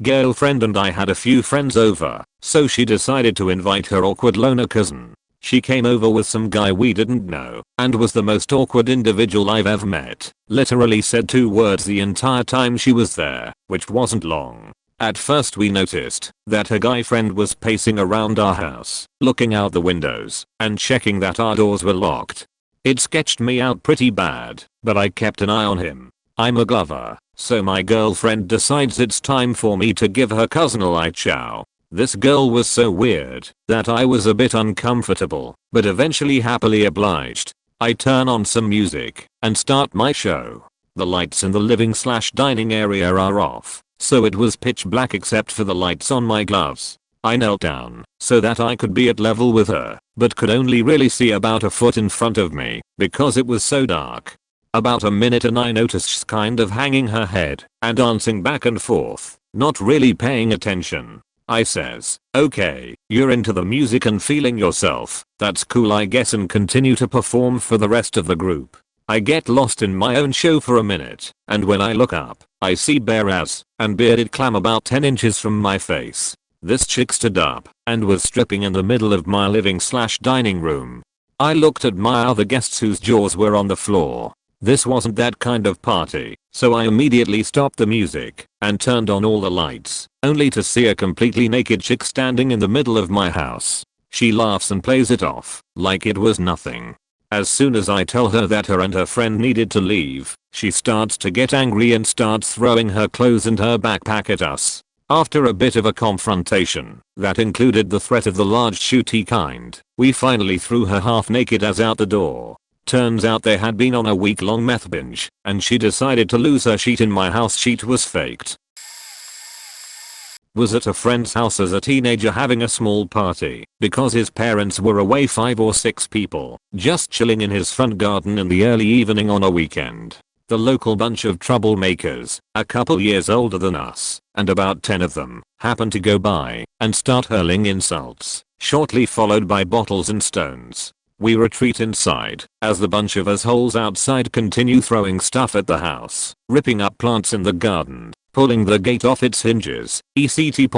Girlfriend and I had a few friends over, so she decided to invite her awkward loner cousin. She came over with some guy we didn't know and was the most awkward individual I've ever met. Literally said 2 words the entire time she was there, which wasn't long. At first we noticed that her guy friend was pacing around our house, looking out the windows and checking that our doors were locked. It sketched me out pretty bad, but I kept an eye on him. I'm a Glover, so my girlfriend decides it's time for me to give her cousin a light chow. This girl was so weird that I was a bit uncomfortable, but eventually happily obliged. I turn on some music and start my show. The lights in the living/dining area are off, so it was pitch black except for the lights on my gloves. I knelt down so that I could be at level with her, but could only really see about a foot in front of me because it was so dark. About a minute and I noticed she's kind of hanging her head and dancing back and forth, not really paying attention. I says, okay, you're into the music and feeling yourself, that's cool I guess, and continue to perform for the rest of the group. I get lost in my own show for a minute, and when I look up, I see bare ass and bearded clam about 10 inches from my face. This chick stood up and was stripping in the middle of my living/dining room. I looked at my other guests whose jaws were on the floor. This wasn't that kind of party, so I immediately stopped the music and turned on all the lights, only to see a completely naked chick standing in the middle of my house. She laughs and plays it off like it was nothing. As soon as I tell her that her and her friend needed to leave, she starts to get angry and starts throwing her clothes and her backpack at us. After a bit of a confrontation that included the threat of the large shooty kind, we finally threw her half naked ass out the door. Turns out they had been on a week-long meth binge, and she decided to lose her sheet in my house. Sheet was faked. Was at a friend's house as a teenager having a small party because his parents were away. 5 or 6 people, just chilling in his front garden in the early evening on a weekend. The local bunch of troublemakers, a couple years older than us, and about 10 of them, happened to go by and start hurling insults, shortly followed by bottles and stones. We retreat inside as the bunch of assholes outside continue throwing stuff at the house, ripping up plants in the garden, pulling the gate off its hinges, etc.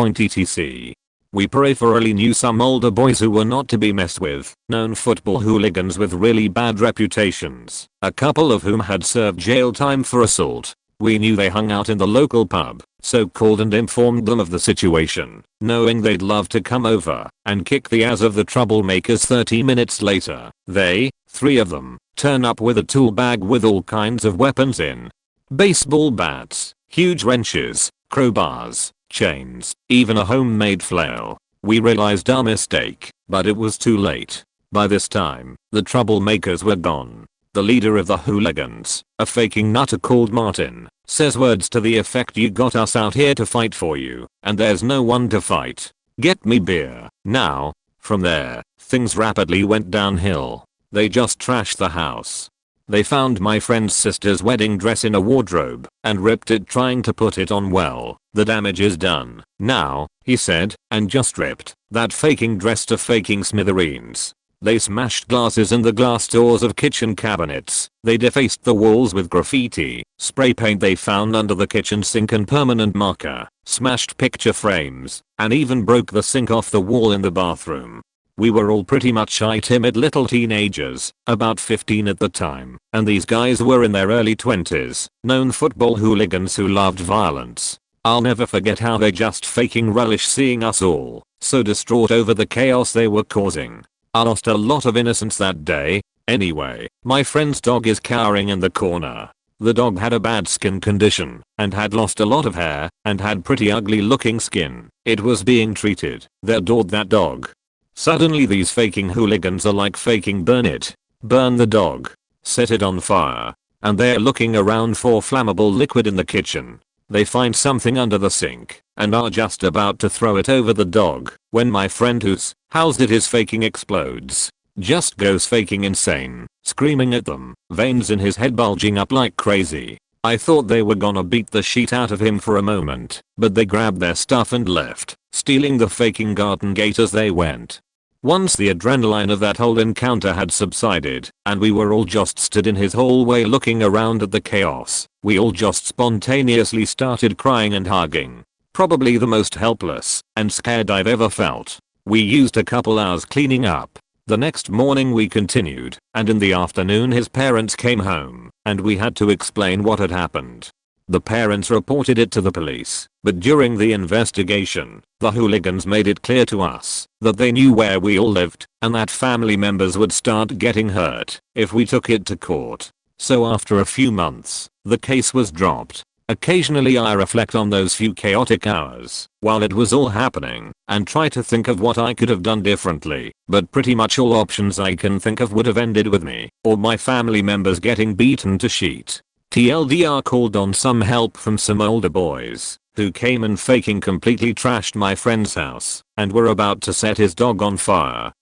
We peripherally knew some older boys who were not to be messed with, known football hooligans with really bad reputations, a couple of whom had served jail time for assault. We knew they hung out in the local pub, so called and informed them of the situation, knowing they'd love to come over and kick the ass of the troublemakers. 30 minutes later, they, 3 of them, turn up with a tool bag with all kinds of weapons in. Baseball bats, huge wrenches, crowbars, chains, even a homemade flail. We realized our mistake, but it was too late. By this time, the troublemakers were gone. The leader of the hooligans, a faking nutter called Martin, says words to the effect, "You got us out here to fight for you, and there's no one to fight. Get me beer, now." From there, things rapidly went downhill. They just trashed the house. They found my friend's sister's wedding dress in a wardrobe and ripped it trying to put it on. Well, the damage is done now, he said, and just ripped that faking dress to faking smithereens. They smashed glasses in the glass doors of kitchen cabinets. They defaced the walls with graffiti, spray paint they found under the kitchen sink and permanent marker, smashed picture frames, and even broke the sink off the wall in the bathroom. We were all pretty much shy timid little teenagers, about 15 at the time, and these guys were in their early 20s, known football hooligans who loved violence. I'll never forget how they just faking relish seeing us all, so distraught over the chaos they were causing. I lost a lot of innocence that day. Anyway, my friend's dog is cowering in the corner. The dog had a bad skin condition and had lost a lot of hair and had pretty ugly looking skin. It was being treated. They adored that dog. Suddenly these faking hooligans are like faking burn it. Burn the dog. Set it on fire. And they're looking around for flammable liquid in the kitchen. They find something under the sink and are just about to throw it over the dog when my friend whose house it is faking explodes. Just goes faking insane, screaming at them, veins in his head bulging up like crazy. I thought they were gonna beat the shit out of him for a moment, but they grabbed their stuff and left, stealing the faking garden gate as they went. Once the adrenaline of that whole encounter had subsided, and we were all just stood in his hallway looking around at the chaos, we all just spontaneously started crying and hugging. Probably the most helpless and scared I've ever felt. We used a couple hours cleaning up. The next morning we continued, and in the afternoon his parents came home, and we had to explain what had happened. The parents reported it to the police, but during the investigation, the hooligans made it clear to us that they knew where we all lived and that family members would start getting hurt if we took it to court. So after a few months, the case was dropped. Occasionally I reflect on those few chaotic hours while it was all happening and try to think of what I could have done differently, but pretty much all options I can think of would have ended with me or my family members getting beaten to shit. TLDR called on some help from some older boys who came and faking completely trashed my friend's house and were about to set his dog on fire.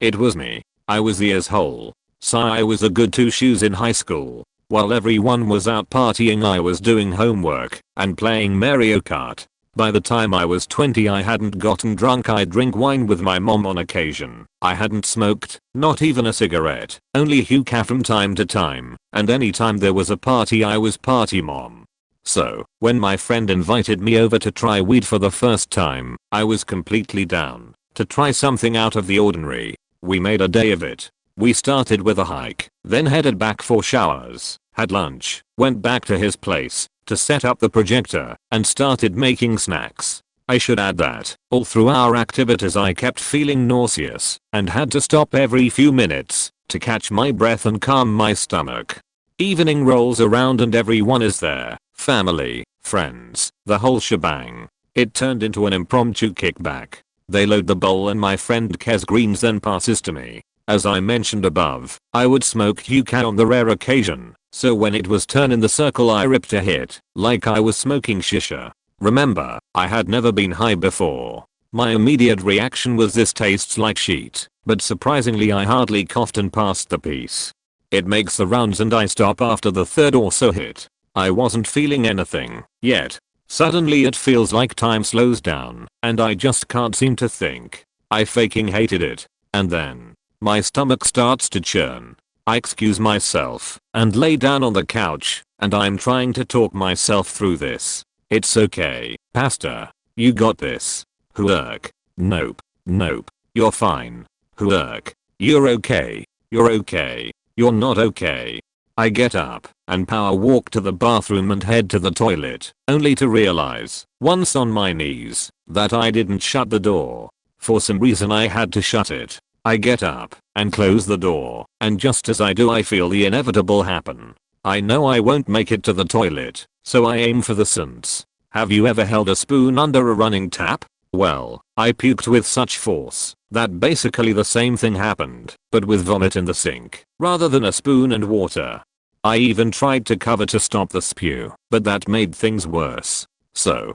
It was me. I was the asshole. So I was a good two shoes in high school. While everyone was out partying I was doing homework and playing Mario Kart. By the time I was 20 I hadn't gotten drunk. I'd drink wine with my mom on occasion. I hadn't smoked, not even a cigarette, only hookah from time to time, and anytime there was a party I was party mom. So, when my friend invited me over to try weed for the first time, I was completely down to try something out of the ordinary. We made a day of it. We started with a hike, then headed back for showers, had lunch, went back to his place to set up the projector, and started making snacks. I should add that, all through our activities I kept feeling nauseous and had to stop every few minutes to catch my breath and calm my stomach. Evening rolls around and everyone is there, family, friends, the whole shebang. It turned into an impromptu kickback. They load the bowl and my friend Kez Greens then passes to me. As I mentioned above, I would smoke hookah on the rare occasion, so when it was turn in the circle I ripped a hit, like I was smoking shisha. Remember, I had never been high before. My immediate reaction was this tastes like shit, but surprisingly I hardly coughed and passed the piece. It makes the rounds and I stop after the third or so hit. I wasn't feeling anything yet. Suddenly it feels like time slows down, and I just can't seem to think. I faking hated it. And then, my stomach starts to churn. I excuse myself and lay down on the couch, and I'm trying to talk myself through this. It's okay, Pastor. You got this. Hoork. Nope. Nope. You're fine. Hoork. You're okay. You're okay. You're not okay. I get up and power walk to the bathroom and head to the toilet, only to realize, once on my knees, that I didn't shut the door. For some reason I had to shut it. I get up and close the door, and just as I do I feel the inevitable happen. I know I won't make it to the toilet, so I aim for the sinks. Have you ever held a spoon under a running tap? Well, I puked with such force that basically the same thing happened, but with vomit in the sink, rather than a spoon and water. I even tried to cover to stop the spew, but that made things worse. So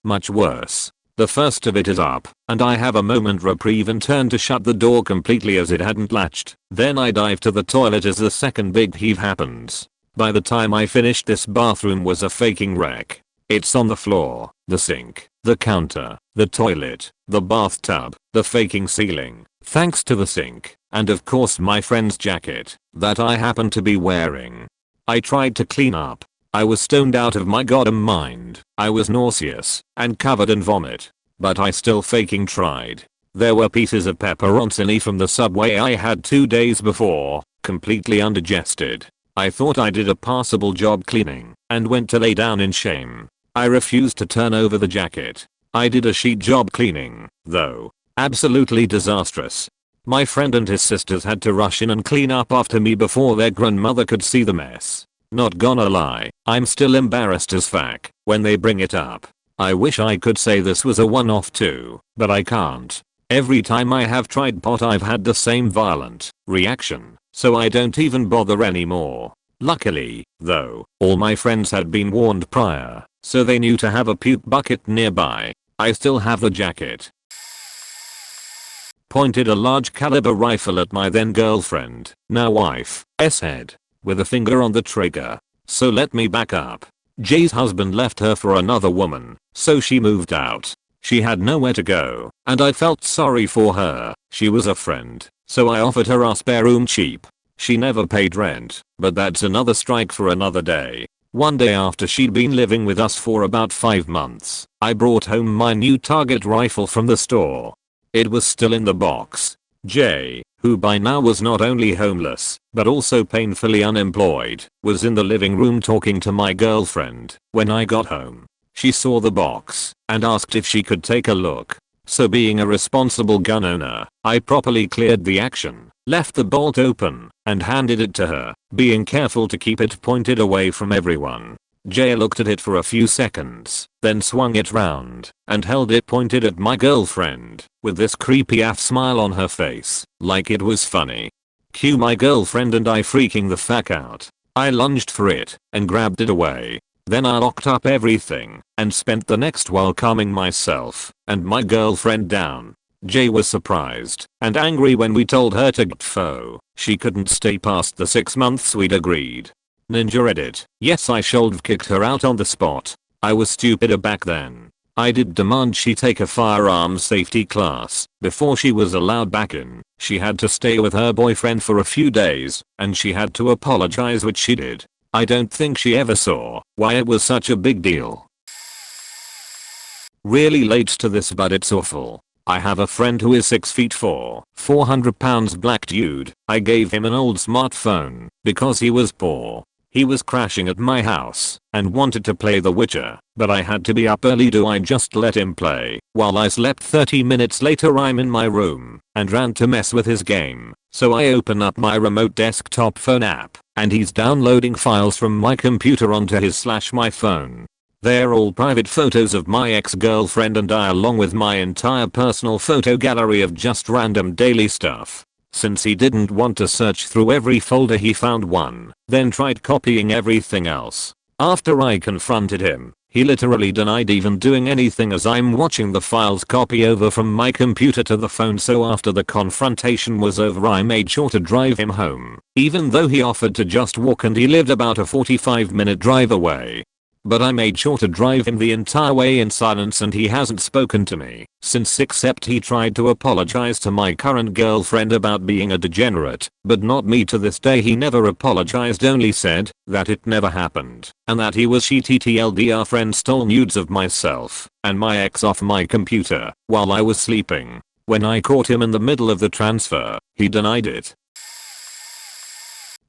much worse. The first of it is up, and I have a moment reprieve and turn to shut the door completely as it hadn't latched. Then I dive to the toilet as the second big heave happens. By the time I finished, this bathroom was a faking wreck. It's on the floor, the sink, the counter, the toilet, the bathtub, the faking ceiling, thanks to the sink, and of course my friend's jacket, that I happened to be wearing. I tried to clean up. I was stoned out of my goddamn mind. I was nauseous and covered in vomit. But I still faking tried. There were pieces of pepperoni from the Subway I had 2 days before, completely undigested. I thought I did a passable job cleaning and went to lay down in shame. I refused to turn over the jacket. I did a shit job cleaning, though. Absolutely disastrous. My friend and his sisters had to rush in and clean up after me before their grandmother could see the mess. Not gonna lie, I'm still embarrassed as fuck when they bring it up. I wish I could say this was a one-off too, but I can't. Every time I have tried pot I've had the same violent reaction, so I don't even bother anymore. Luckily, though, all my friends had been warned prior, so they knew to have a puke bucket nearby. I still have the jacket. Pointed a large caliber rifle at my then girlfriend, now wife's head, with a finger on the trigger. So let me back up. Jay's husband left her for another woman, so she moved out. She had nowhere to go, and I felt sorry for her. She was a friend, so I offered her our spare room cheap. She never paid rent, but that's another strike for another day. One day after she'd been living with us for about 5 months, I brought home my new target rifle from the store. It was still in the box. Jay, who by now was not only homeless, but also painfully unemployed, was in the living room talking to my girlfriend. When I got home, she saw the box and asked if she could take a look. So being a responsible gun owner, I properly cleared the action, left the bolt open, and handed it to her, being careful to keep it pointed away from everyone. Jay looked at it for a few seconds, then swung it round and held it pointed at my girlfriend with this creepy ass smile on her face, like it was funny. Cue my girlfriend and I freaking the fuck out. I lunged for it and grabbed it away. Then I locked up everything and spent the next while calming myself and my girlfriend down. Jay was surprised and angry when we told her to get fo. She couldn't stay past the 6 months we'd agreed. Ninja edit. Yes, I should've kicked her out on the spot. I was stupider back then. I did demand she take a firearms safety class before she was allowed back in. She had to stay with her boyfriend for a few days and she had to apologize, which she did. I don't think she ever saw why it was such a big deal. Really late to this, but it's awful. I have a friend who is 6'4", 400 pounds black dude. I gave him an old smartphone because he was poor. He was crashing at my house and wanted to play The Witcher, but I had to be up early. Do I just let him play while I slept? 30 minutes later I'm in my room and ran to mess with his game. So I open up my remote desktop phone app and he's downloading files from my computer onto his/my phone. They're all private photos of my ex-girlfriend and I, along with my entire personal photo gallery of just random daily stuff. Since he didn't want to search through every folder, he found one, then tried copying everything else. After I confronted him, he literally denied even doing anything as I'm watching the files copy over from my computer to the phone. So after the confrontation was over, I made sure to drive him home, even though he offered to just walk and he lived about a 45-minute drive away. But I made sure to drive him the entire way in silence and he hasn't spoken to me since, except he tried to apologize to my current girlfriend about being a degenerate, but not me. To this day he never apologized, only said that it never happened and that he was shitty. Our friend stole nudes of myself and my ex off my computer while I was sleeping. When I caught him in the middle of the transfer, he denied it.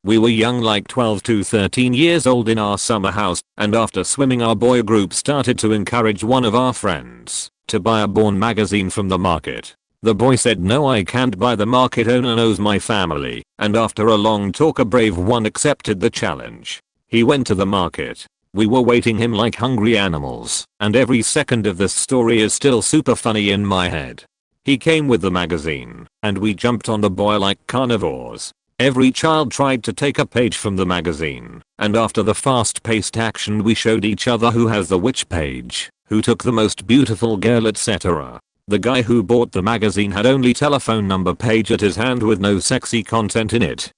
We were young, like 12 to 13 years old, in our summer house, and after swimming our boy group started to encourage one of our friends to buy a Born magazine from the market. The boy said, "No, I can't buy, the market owner knows my family," and after a long talk a brave one accepted the challenge. He went to the market. We were waiting him like hungry animals, and every second of this story is still super funny in my head. He came with the magazine, and we jumped on the boy like carnivores. Every child tried to take a page from the magazine, and after the fast-paced action we showed each other who has the which page, Who took the most beautiful girl, etc. The guy who bought the magazine had only telephone number page at his hand with no sexy content in it.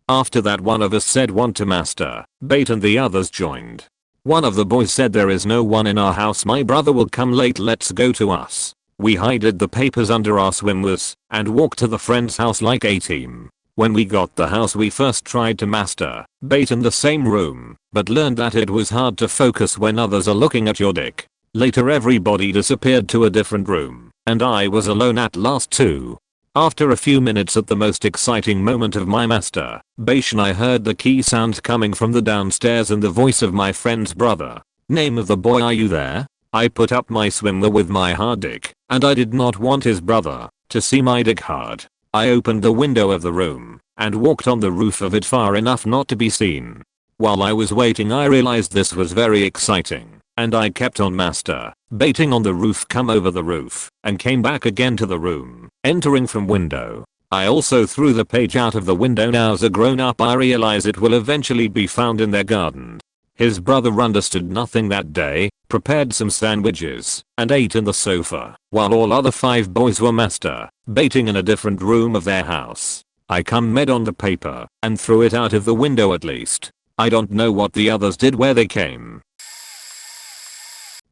After that, one of us said want to master bait and the others joined. One of the boys said there is no one in our house, my brother will come late, let's go to us. We hid the papers under our swimwears and walked to the friend's house like a team. When we got the house, we first tried to master bait in the same room, but learned that it was hard to focus when others are looking at your dick. Later everybody disappeared to a different room, and I was alone at last too. After a few minutes, at the most exciting moment of my masturbation, I heard the key sound coming from the downstairs and the voice of my friend's brother. Name of the boy, are you there? I put up my swimwear with my hard dick, and I did not want his brother to see my dick hard. I opened the window of the room and walked on the roof of it far enough not to be seen. While I was waiting, I realized this was very exciting, and I kept on masturbating on the roof, come over the roof, and came back again to the room, entering from window. I also threw the page out of the window. Now as a grown up, I realize it will eventually be found in their garden. His brother understood nothing that day, prepared some sandwiches, and ate in the sofa, while all other 5 boys were masturbating in a different room of their house. I commented on the paper and threw it out of the window at least. I don't know what the others did, where they came.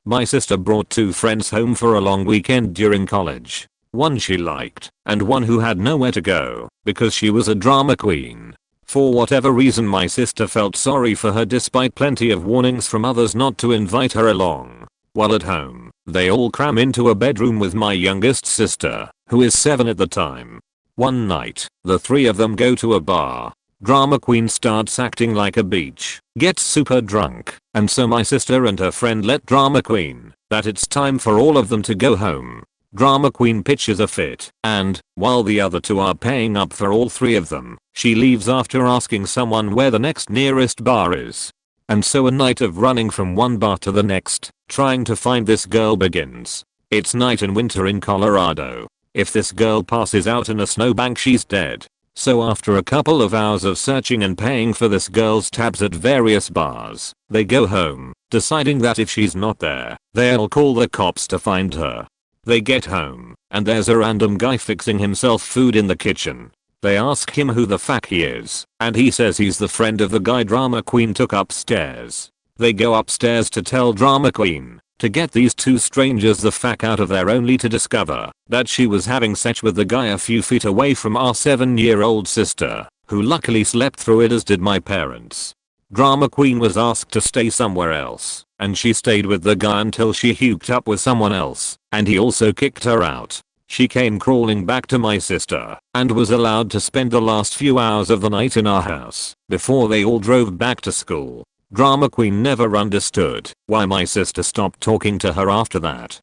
My sister brought 2 friends home for a long weekend during college. One she liked, and one who had nowhere to go, because she was a drama queen. For whatever reason, my sister felt sorry for her despite plenty of warnings from others not to invite her along. While at home, they all cram into a bedroom with my youngest sister, who is 7 at the time. One night, the 3 of them go to a bar. Drama queen starts acting like a beach, gets super drunk, and so my sister and her friend let drama queen that it's time for all of them to go home. Drama queen pitches a fit, and, while the other 2 are paying up for all 3 of them, she leaves after asking someone where the next nearest bar is. And so a night of running from one bar to the next, trying to find this girl begins. It's night in winter in Colorado. If this girl passes out in a snowbank, she's dead. So after a couple of hours of searching and paying for this girl's tabs at various bars, they go home, deciding that if she's not there, they'll call the cops to find her. They get home, and there's a random guy fixing himself food in the kitchen. They ask him who the fuck he is, and he says he's the friend of the guy drama queen took upstairs. They go upstairs to tell drama queen to get these 2 strangers the fuck out of there, only to discover that she was having sex with the guy a few feet away from our 7-year-old sister, who luckily slept through it, as did my parents. Drama queen was asked to stay somewhere else, and she stayed with the guy until she hooked up with someone else, and he also kicked her out. She came crawling back to my sister, and was allowed to spend the last few hours of the night in our house, before they all drove back to school. Drama queen never understood why my sister stopped talking to her after that.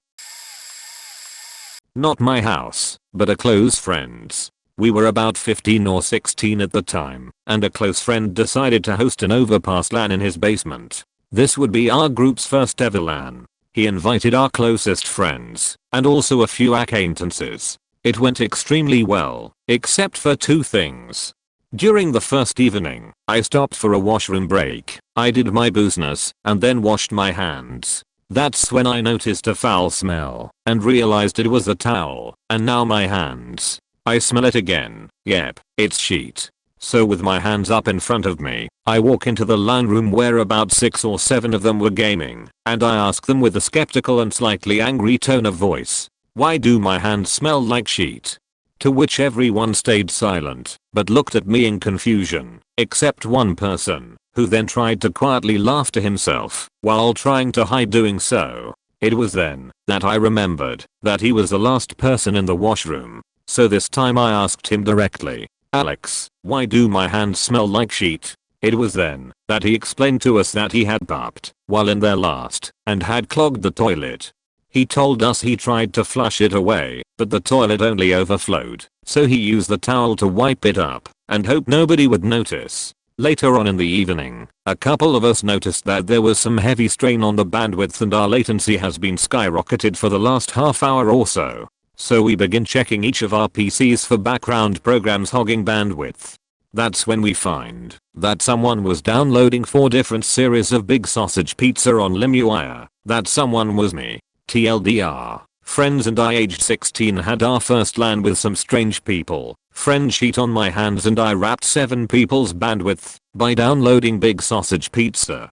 Not my house, but a close friend's. We were about 15 or 16 at the time, and a close friend decided to host an overpass LAN in his basement. This would be our group's first ever LAN. He invited our closest friends, and also a few acquaintances. It went extremely well, except for 2 things. During the first evening, I stopped for a washroom break. I did my business, and then washed my hands. That's when I noticed a foul smell, and realized it was a towel, and now my hands. I smell it again. Yep, it's sheet. So with my hands up in front of me, I walk into the LAN room where about 6 or 7 of them were gaming, and I ask them with a skeptical and slightly angry tone of voice, "Why do my hands smell like sheet?" To which everyone stayed silent, but looked at me in confusion, except one person, who then tried to quietly laugh to himself, while trying to hide doing so. It was then that I remembered that he was the last person in the washroom. So this time I asked him directly, "Alex, why do my hands smell like sheet?" It was then that he explained to us that he had pooped while in there last and had clogged the toilet. He told us he tried to flush it away, but the toilet only overflowed, so he used the towel to wipe it up and hoped nobody would notice. Later on in the evening, a couple of us noticed that there was some heavy strain on the bandwidth and our latency has been skyrocketed for the last half hour or so. So we begin checking each of our PCs for background programs hogging bandwidth. That's when we find that someone was downloading 4 different series of Big Sausage Pizza on LimeWire. That someone was me. TLDR. Friends and I aged 16 had our first LAN with some strange people. Friend sheet on my hands and I wrapped 7 people's bandwidth by downloading Big Sausage Pizza.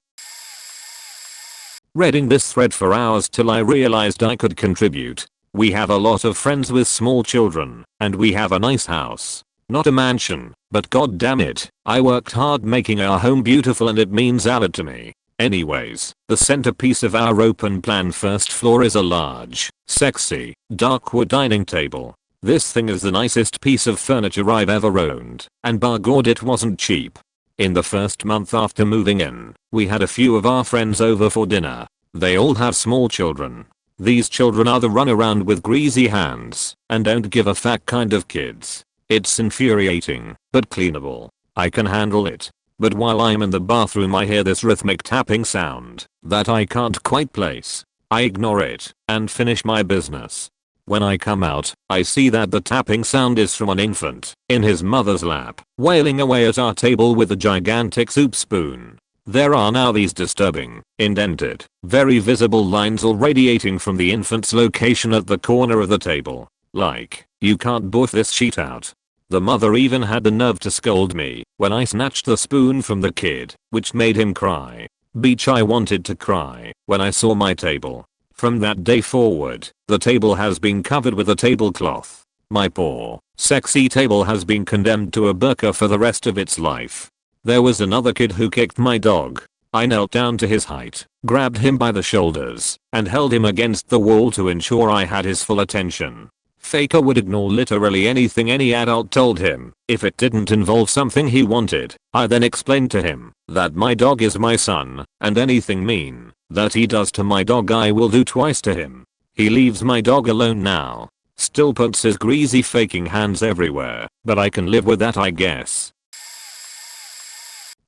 Reading this thread for hours till I realized I could contribute. We have a lot of friends with small children, and we have a nice house. Not a mansion, but god damn it, I worked hard making our home beautiful and it means a lot to me. Anyways, the centerpiece of our open plan first floor is a large, sexy, dark wood dining table. This thing is the nicest piece of furniture I've ever owned, and by God it wasn't cheap. In the first month after moving in, we had a few of our friends over for dinner. They all have small children. These children are the run around with greasy hands, and don't give a fuck kind of kids. It's infuriating, but cleanable. I can handle it. But while I'm in the bathroom I hear this rhythmic tapping sound that I can't quite place. I ignore it and finish my business. When I come out, I see that the tapping sound is from an infant in his mother's lap, wailing away at our table with a gigantic soup spoon. There are now these disturbing, indented, very visible lines all radiating from the infant's location at the corner of the table. Like, you can't both this shit out. The mother even had the nerve to scold me when I snatched the spoon from the kid, which made him cry. Beach, I wanted to cry when I saw my table. From that day forward, the table has been covered with a tablecloth. My poor, sexy table has been condemned to a burqa for the rest of its life. There was another kid who kicked my dog. I knelt down to his height, grabbed him by the shoulders, and held him against the wall to ensure I had his full attention. Faker would ignore literally anything any adult told him if it didn't involve something he wanted. I then explained to him that my dog is my son, and anything mean that he does to my dog I will do twice to him. He leaves my dog alone now. Still puts his greasy faking hands everywhere, but I can live with that I guess.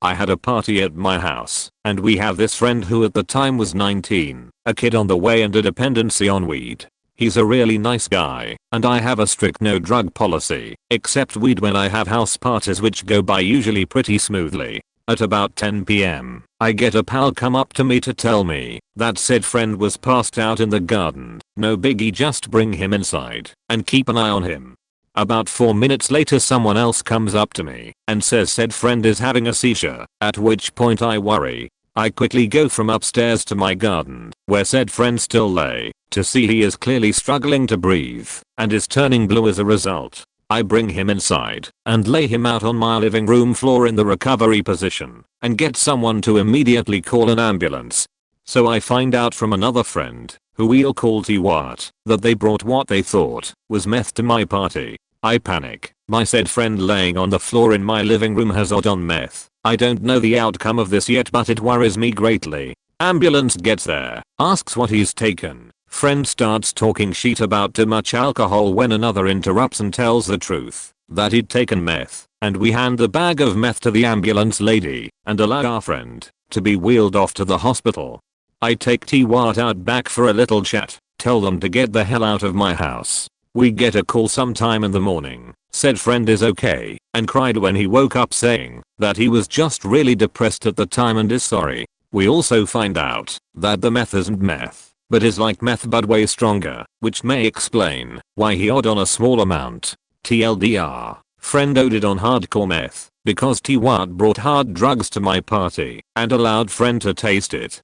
I had a party at my house, and we have this friend who at the time was 19, a kid on the way and a dependency on weed. He's a really nice guy, and I have a strict no drug policy, except weed when I have house parties which go by usually pretty smoothly. At about 10 PM, I get a pal come up to me to tell me that said friend was passed out in the garden. No biggie, just bring him inside and keep an eye on him. About 4 minutes later someone else comes up to me and says said friend is having a seizure, at which point I worry. I quickly go from upstairs to my garden, where said friend still lay, to see he is clearly struggling to breathe and is turning blue as a result. I bring him inside and lay him out on my living room floor in the recovery position and get someone to immediately call an ambulance. So I find out from another friend, who we'll call T-Wat, that they brought what they thought was meth to my party. I panic. My said friend laying on the floor in my living room has odd on meth. I don't know the outcome of this yet, but it worries me greatly. Ambulance gets there, asks what he's taken. Friend starts talking shit about too much alcohol when another interrupts and tells the truth, that he'd taken meth, and we hand the bag of meth to the ambulance lady and allow our friend to be wheeled off to the hospital. I take T-Wat out back for a little chat, tell them to get the hell out of my house. We get a call sometime in the morning, said friend is okay, and cried when he woke up saying that he was just really depressed at the time and is sorry. We also find out that the meth isn't meth, but is like meth but way stronger, which may explain why he odd on a small amount. TLDR, friend OD'd on hardcore meth, because T-Wat brought hard drugs to my party and allowed friend to taste it.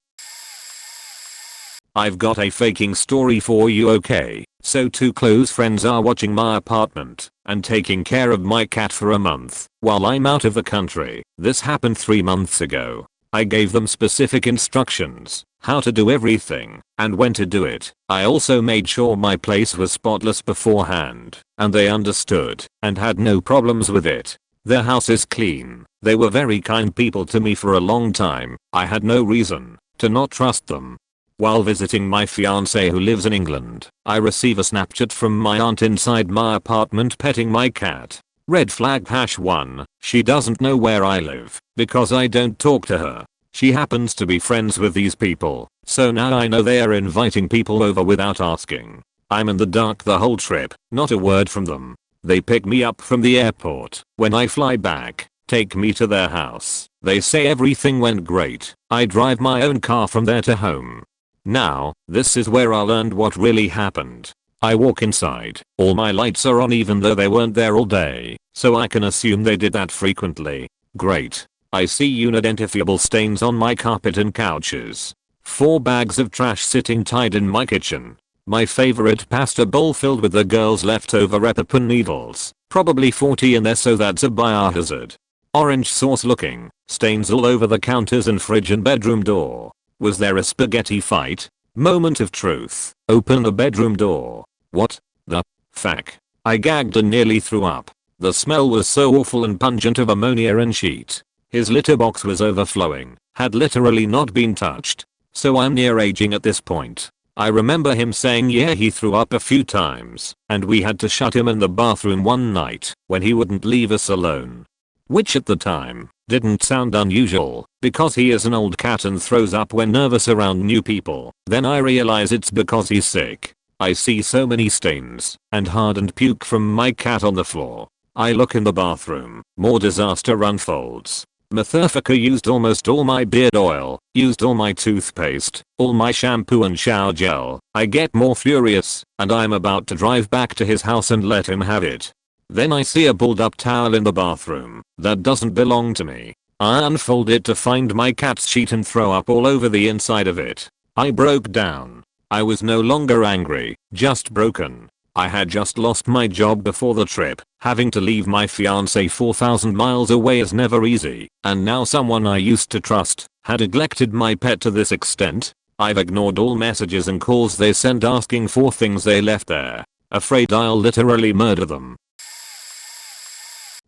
I've got a faking story for you, okay? So 2 close friends are watching my apartment and taking care of my cat for a month while I'm out of the country. This happened 3 months ago. I gave them specific instructions, how to do everything and when to do it. I also made sure my place was spotless beforehand, and they understood and had no problems with it. Their house is clean. They were very kind people to me for a long time. I had no reason to not trust them. While visiting my fiance who lives in England, I receive a Snapchat from my aunt inside my apartment petting my cat. Red flag #1, she doesn't know where I live because I don't talk to her. She happens to be friends with these people, so now I know they are inviting people over without asking. I'm in the dark the whole trip, not a word from them. They pick me up from the airport. When I fly back, take me to their house. They say everything went great. I drive my own car from there to home. Now, this is where I learned what really happened. I walk inside, all my lights are on even though they weren't there all day, so I can assume they did that frequently. Great. I see unidentifiable stains on my carpet and couches. 4 bags of trash sitting tied in my kitchen. My favorite pasta bowl filled with the girls' leftover Epipin needles, probably 40 in there, so that's a biohazard. Orange sauce looking, stains all over the counters and fridge and bedroom door. Was there a spaghetti fight? Moment of truth. Open the bedroom door. What the fuck? I gagged and nearly threw up. The smell was so awful and pungent of ammonia and sheet. His litter box was overflowing, had literally not been touched. So I'm near aging at this point. I remember him saying yeah he threw up a few times, and we had to shut him in the bathroom one night when he wouldn't leave us alone. Which at the time didn't sound unusual, because he is an old cat and throws up when nervous around new people. Then I realize it's because he's sick. I see so many stains and hardened puke from my cat on the floor. I look in the bathroom, more disaster unfolds. Motherfucker used almost all my beard oil, used all my toothpaste, all my shampoo and shower gel. I get more furious, and I'm about to drive back to his house and let him have it. Then I see a balled up towel in the bathroom that doesn't belong to me. I unfold it to find my cat's sheet and throw up all over the inside of it. I broke down. I was no longer angry, just broken. I had just lost my job before the trip. Having to leave my fiance 4,000 miles away is never easy, and now someone I used to trust had neglected my pet to this extent. I've ignored all messages and calls they sent asking for things they left there, afraid I'll literally murder them.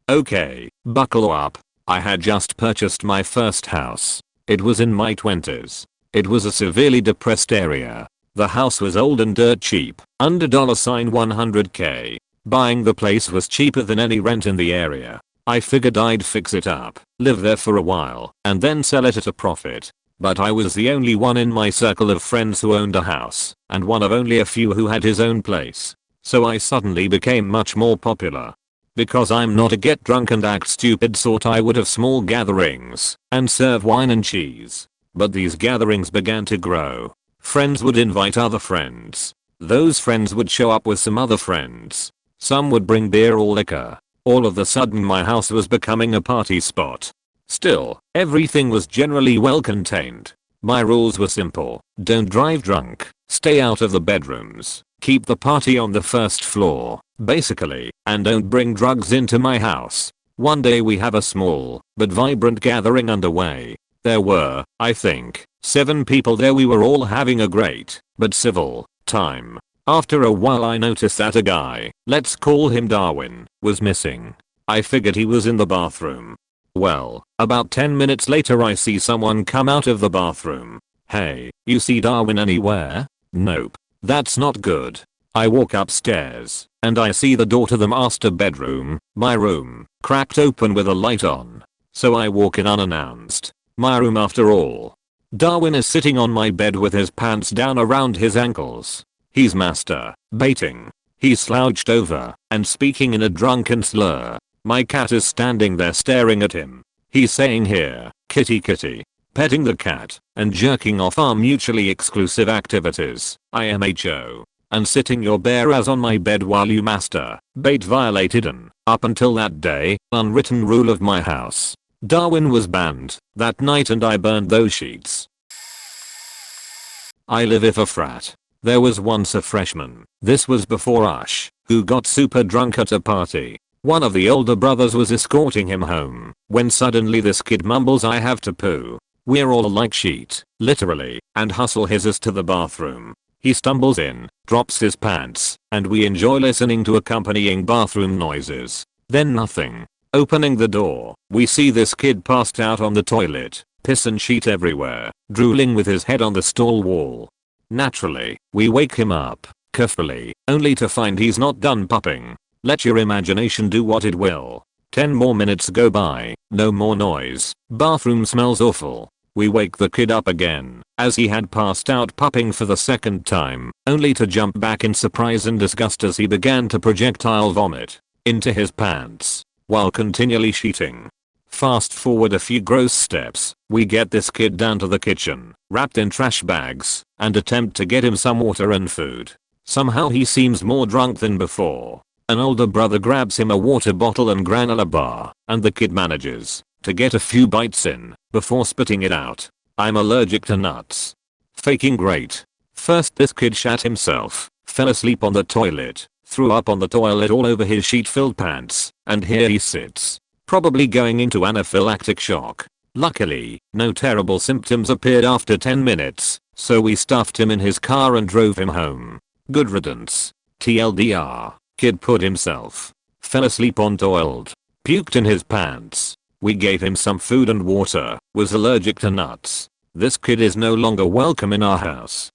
Okay, buckle up. I had just purchased my first house. It was in my 20s. It was a severely depressed area. The house was old and dirt cheap, under $100K. Buying the place was cheaper than any rent in the area. I figured I'd fix it up, live there for a while, and then sell it at a profit. But I was the only one in my circle of friends who owned a house, and one of only a few who had his own place. So I suddenly became much more popular. Because I'm not a get drunk and act stupid sort, I would have small gatherings and serve wine and cheese. But these gatherings began to grow. Friends would invite other friends. Those friends would show up with some other friends. Some would bring beer or liquor. All of a sudden my house was becoming a party spot. Still, everything was generally well contained. My rules were simple. Don't drive drunk. Stay out of the bedrooms. Keep the party on the first floor, basically, and don't bring drugs into my house. One day we have a small but vibrant gathering underway. There were, I think, 7 people there. We were all having a great but civil time. After a while I noticed that a guy, let's call him Darwin, was missing. I figured he was in the bathroom. Well, about 10 minutes later I see someone come out of the bathroom. Hey, you see Darwin anywhere? Nope. That's not good. I walk upstairs, and I see the door to the master bedroom, my room, cracked open with a light on. So I walk in unannounced. My room after all. Darwin is sitting on my bed with his pants down around his ankles. He's masturbating. He's slouched over and speaking in a drunken slur. My cat is standing there staring at him. He's saying here, kitty kitty, petting the cat and jerking off our mutually exclusive activities, IMHO. And sitting your bare ass on my bed while you masturbate violated an, up until that day, unwritten rule of my house. Darwin was banned that night and I burned those sheets. I live in a frat. There was once a freshman, this was before Ush, who got super drunk at a party. One of the older brothers was escorting him home, when suddenly this kid mumbles I have to poo. We're all like shit, literally, and hustle his ass to the bathroom. He stumbles in, drops his pants, and we enjoy listening to accompanying bathroom noises. Then nothing. Opening the door, we see this kid passed out on the toilet, piss and sheet everywhere, drooling with his head on the stall wall. Naturally, we wake him up, carefully, only to find he's not done popping. Let your imagination do what it will. 10 more minutes go by, no more noise, bathroom smells awful. We wake the kid up again, as he had passed out popping for the second time, only to jump back in surprise and disgust as he began to projectile vomit into his pants, while continually sheeting. Fast forward a few gross steps, we get this kid down to the kitchen, wrapped in trash bags, and attempt to get him some water and food. Somehow he seems more drunk than before. An older brother grabs him a water bottle and granola bar, and the kid manages to get a few bites in before spitting it out. I'm allergic to nuts. Faking great. First this kid shat himself, fell asleep on the toilet, threw up on the toilet all over his sheet-filled pants, and here he sits, probably going into anaphylactic shock. Luckily, no terrible symptoms appeared after 10 minutes, so we stuffed him in his car and drove him home. Good riddance. TLDR, kid put himself, fell asleep on toilet, puked in his pants. We gave him some food and water, was allergic to nuts. This kid is no longer welcome in our house.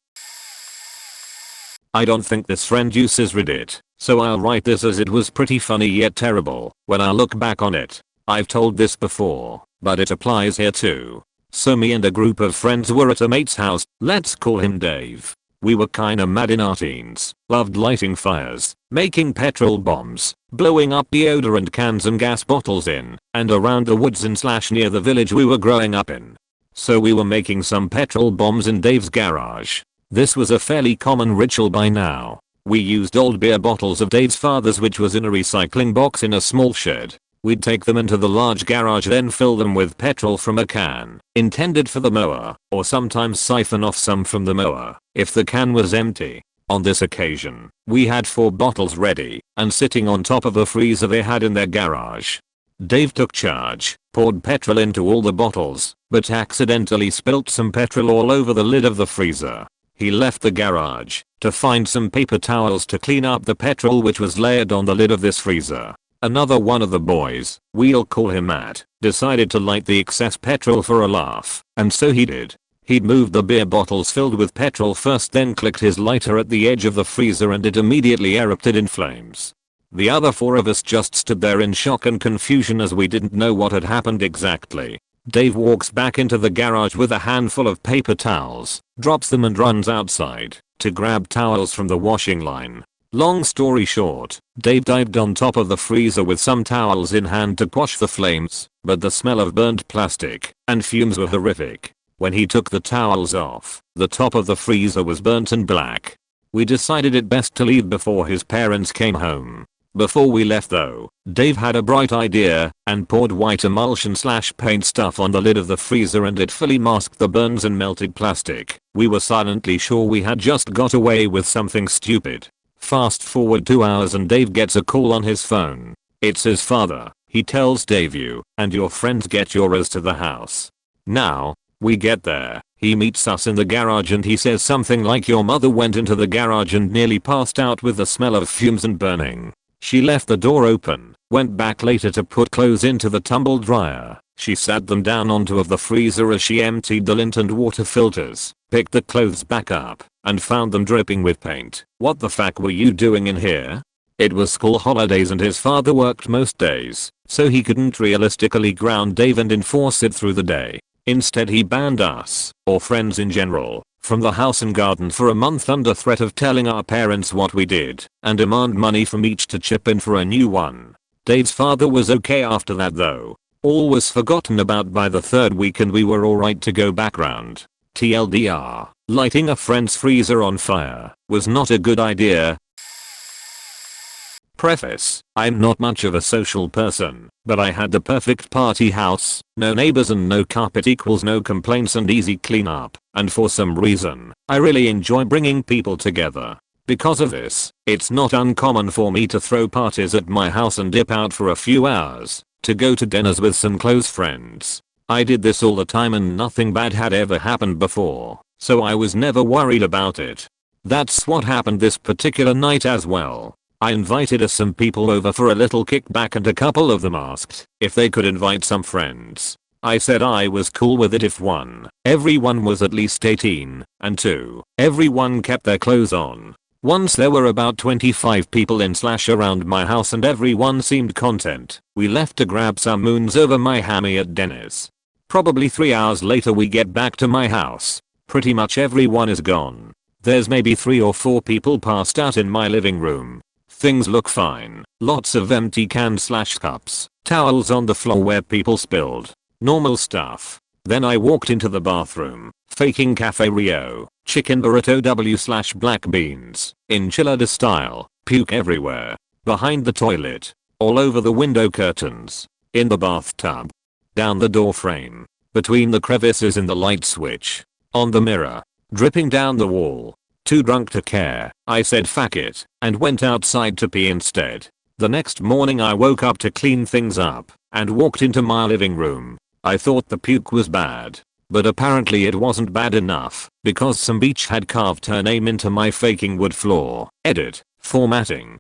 I don't think this friend uses Reddit, so I'll write this as it was pretty funny yet terrible when I look back on it. I've told this before, but it applies here too. So me and a group of friends were at a mate's house, let's call him Dave. We were kinda mad in our teens, loved lighting fires, making petrol bombs, blowing up deodorant cans and gas bottles in and around the woods and / near the village we were growing up in. So we were making some petrol bombs in Dave's garage. This was a fairly common ritual by now. We used old beer bottles of Dave's father's which was in a recycling box in a small shed. We'd take them into the large garage, then fill them with petrol from a can intended for the mower, or sometimes siphon off some from the mower if the can was empty. On this occasion, we had 4 bottles ready and sitting on top of a freezer they had in their garage. Dave took charge, poured petrol into all the bottles, but accidentally spilt some petrol all over the lid of the freezer. He left the garage to find some paper towels to clean up the petrol which was layered on the lid of this freezer. Another one of the boys, we'll call him Matt, decided to light the excess petrol for a laugh, and so he did. He'd moved the beer bottles filled with petrol first, then clicked his lighter at the edge of the freezer and it immediately erupted in flames. The other 4 of us just stood there in shock and confusion as we didn't know what had happened exactly. Dave walks back into the garage with a handful of paper towels, drops them and runs outside to grab towels from the washing line. Long story short, Dave dived on top of the freezer with some towels in hand to quash the flames, but the smell of burnt plastic and fumes were horrific. When he took the towels off, the top of the freezer was burnt and black. We decided it best to leave before his parents came home. Before we left though, Dave had a bright idea and poured white emulsion / paint stuff on the lid of the freezer and it fully masked the burns and melted plastic. We were silently sure we had just got away with something stupid. Fast forward 2 hours and Dave gets a call on his phone. It's his father. He tells Dave, you and your friends get yours to the house. Now, we get there. He meets us in the garage and he says something like, your mother went into the garage and nearly passed out with the smell of fumes and burning. She left the door open, went back later to put clothes into the tumble dryer. She sat them down on top of the freezer as she emptied the lint and water filters, picked the clothes back up, and found them dripping with paint. What the fuck were you doing in here? It was school holidays and his father worked most days, so he couldn't realistically ground Dave and enforce it through the day. Instead he banned us, or friends in general, from the house and garden for a month under threat of telling our parents what we did and demand money from each to chip in for a new one. Dave's father was okay after that though. All was forgotten about by the 3rd week and we were alright to go back round. TLDR, lighting a friend's freezer on fire was not a good idea. Preface, I'm not much of a social person, but I had the perfect party house, no neighbors and no carpet equals no complaints and easy cleanup, and for some reason, I really enjoy bringing people together. Because of this, it's not uncommon for me to throw parties at my house and dip out for a few hours to go to dinners with some close friends. I did this all the time and nothing bad had ever happened before, so I was never worried about it. That's what happened this particular night as well. I invited some people over for a little kickback and a couple of them asked if they could invite some friends. I said I was cool with it if 1, everyone was at least 18, and 2, everyone kept their clothes on. Once there were about 25 people in / around my house and everyone seemed content, we left to grab some moons over my hammy at Dennis. Probably 3 hours later we get back to my house. Pretty much everyone is gone. There's maybe 3 or 4 people passed out in my living room. Things look fine. Lots of empty cans slash cups, towels on the floor where people spilled. Normal stuff. Then I walked into the bathroom, faking Cafe Rio, chicken burrito W slash black beans, enchilada style, puke everywhere. Behind the toilet. All over the window curtains. In the bathtub. Down the door frame. Between the crevices in the light switch. On the mirror. Dripping down the wall. Too drunk to care, I said fuck it, and went outside to pee instead. The next morning I woke up to clean things up, and walked into my living room. I thought the puke was bad. But apparently it wasn't bad enough, because some bitch had carved her name into my faking wood floor. Edit. Formatting.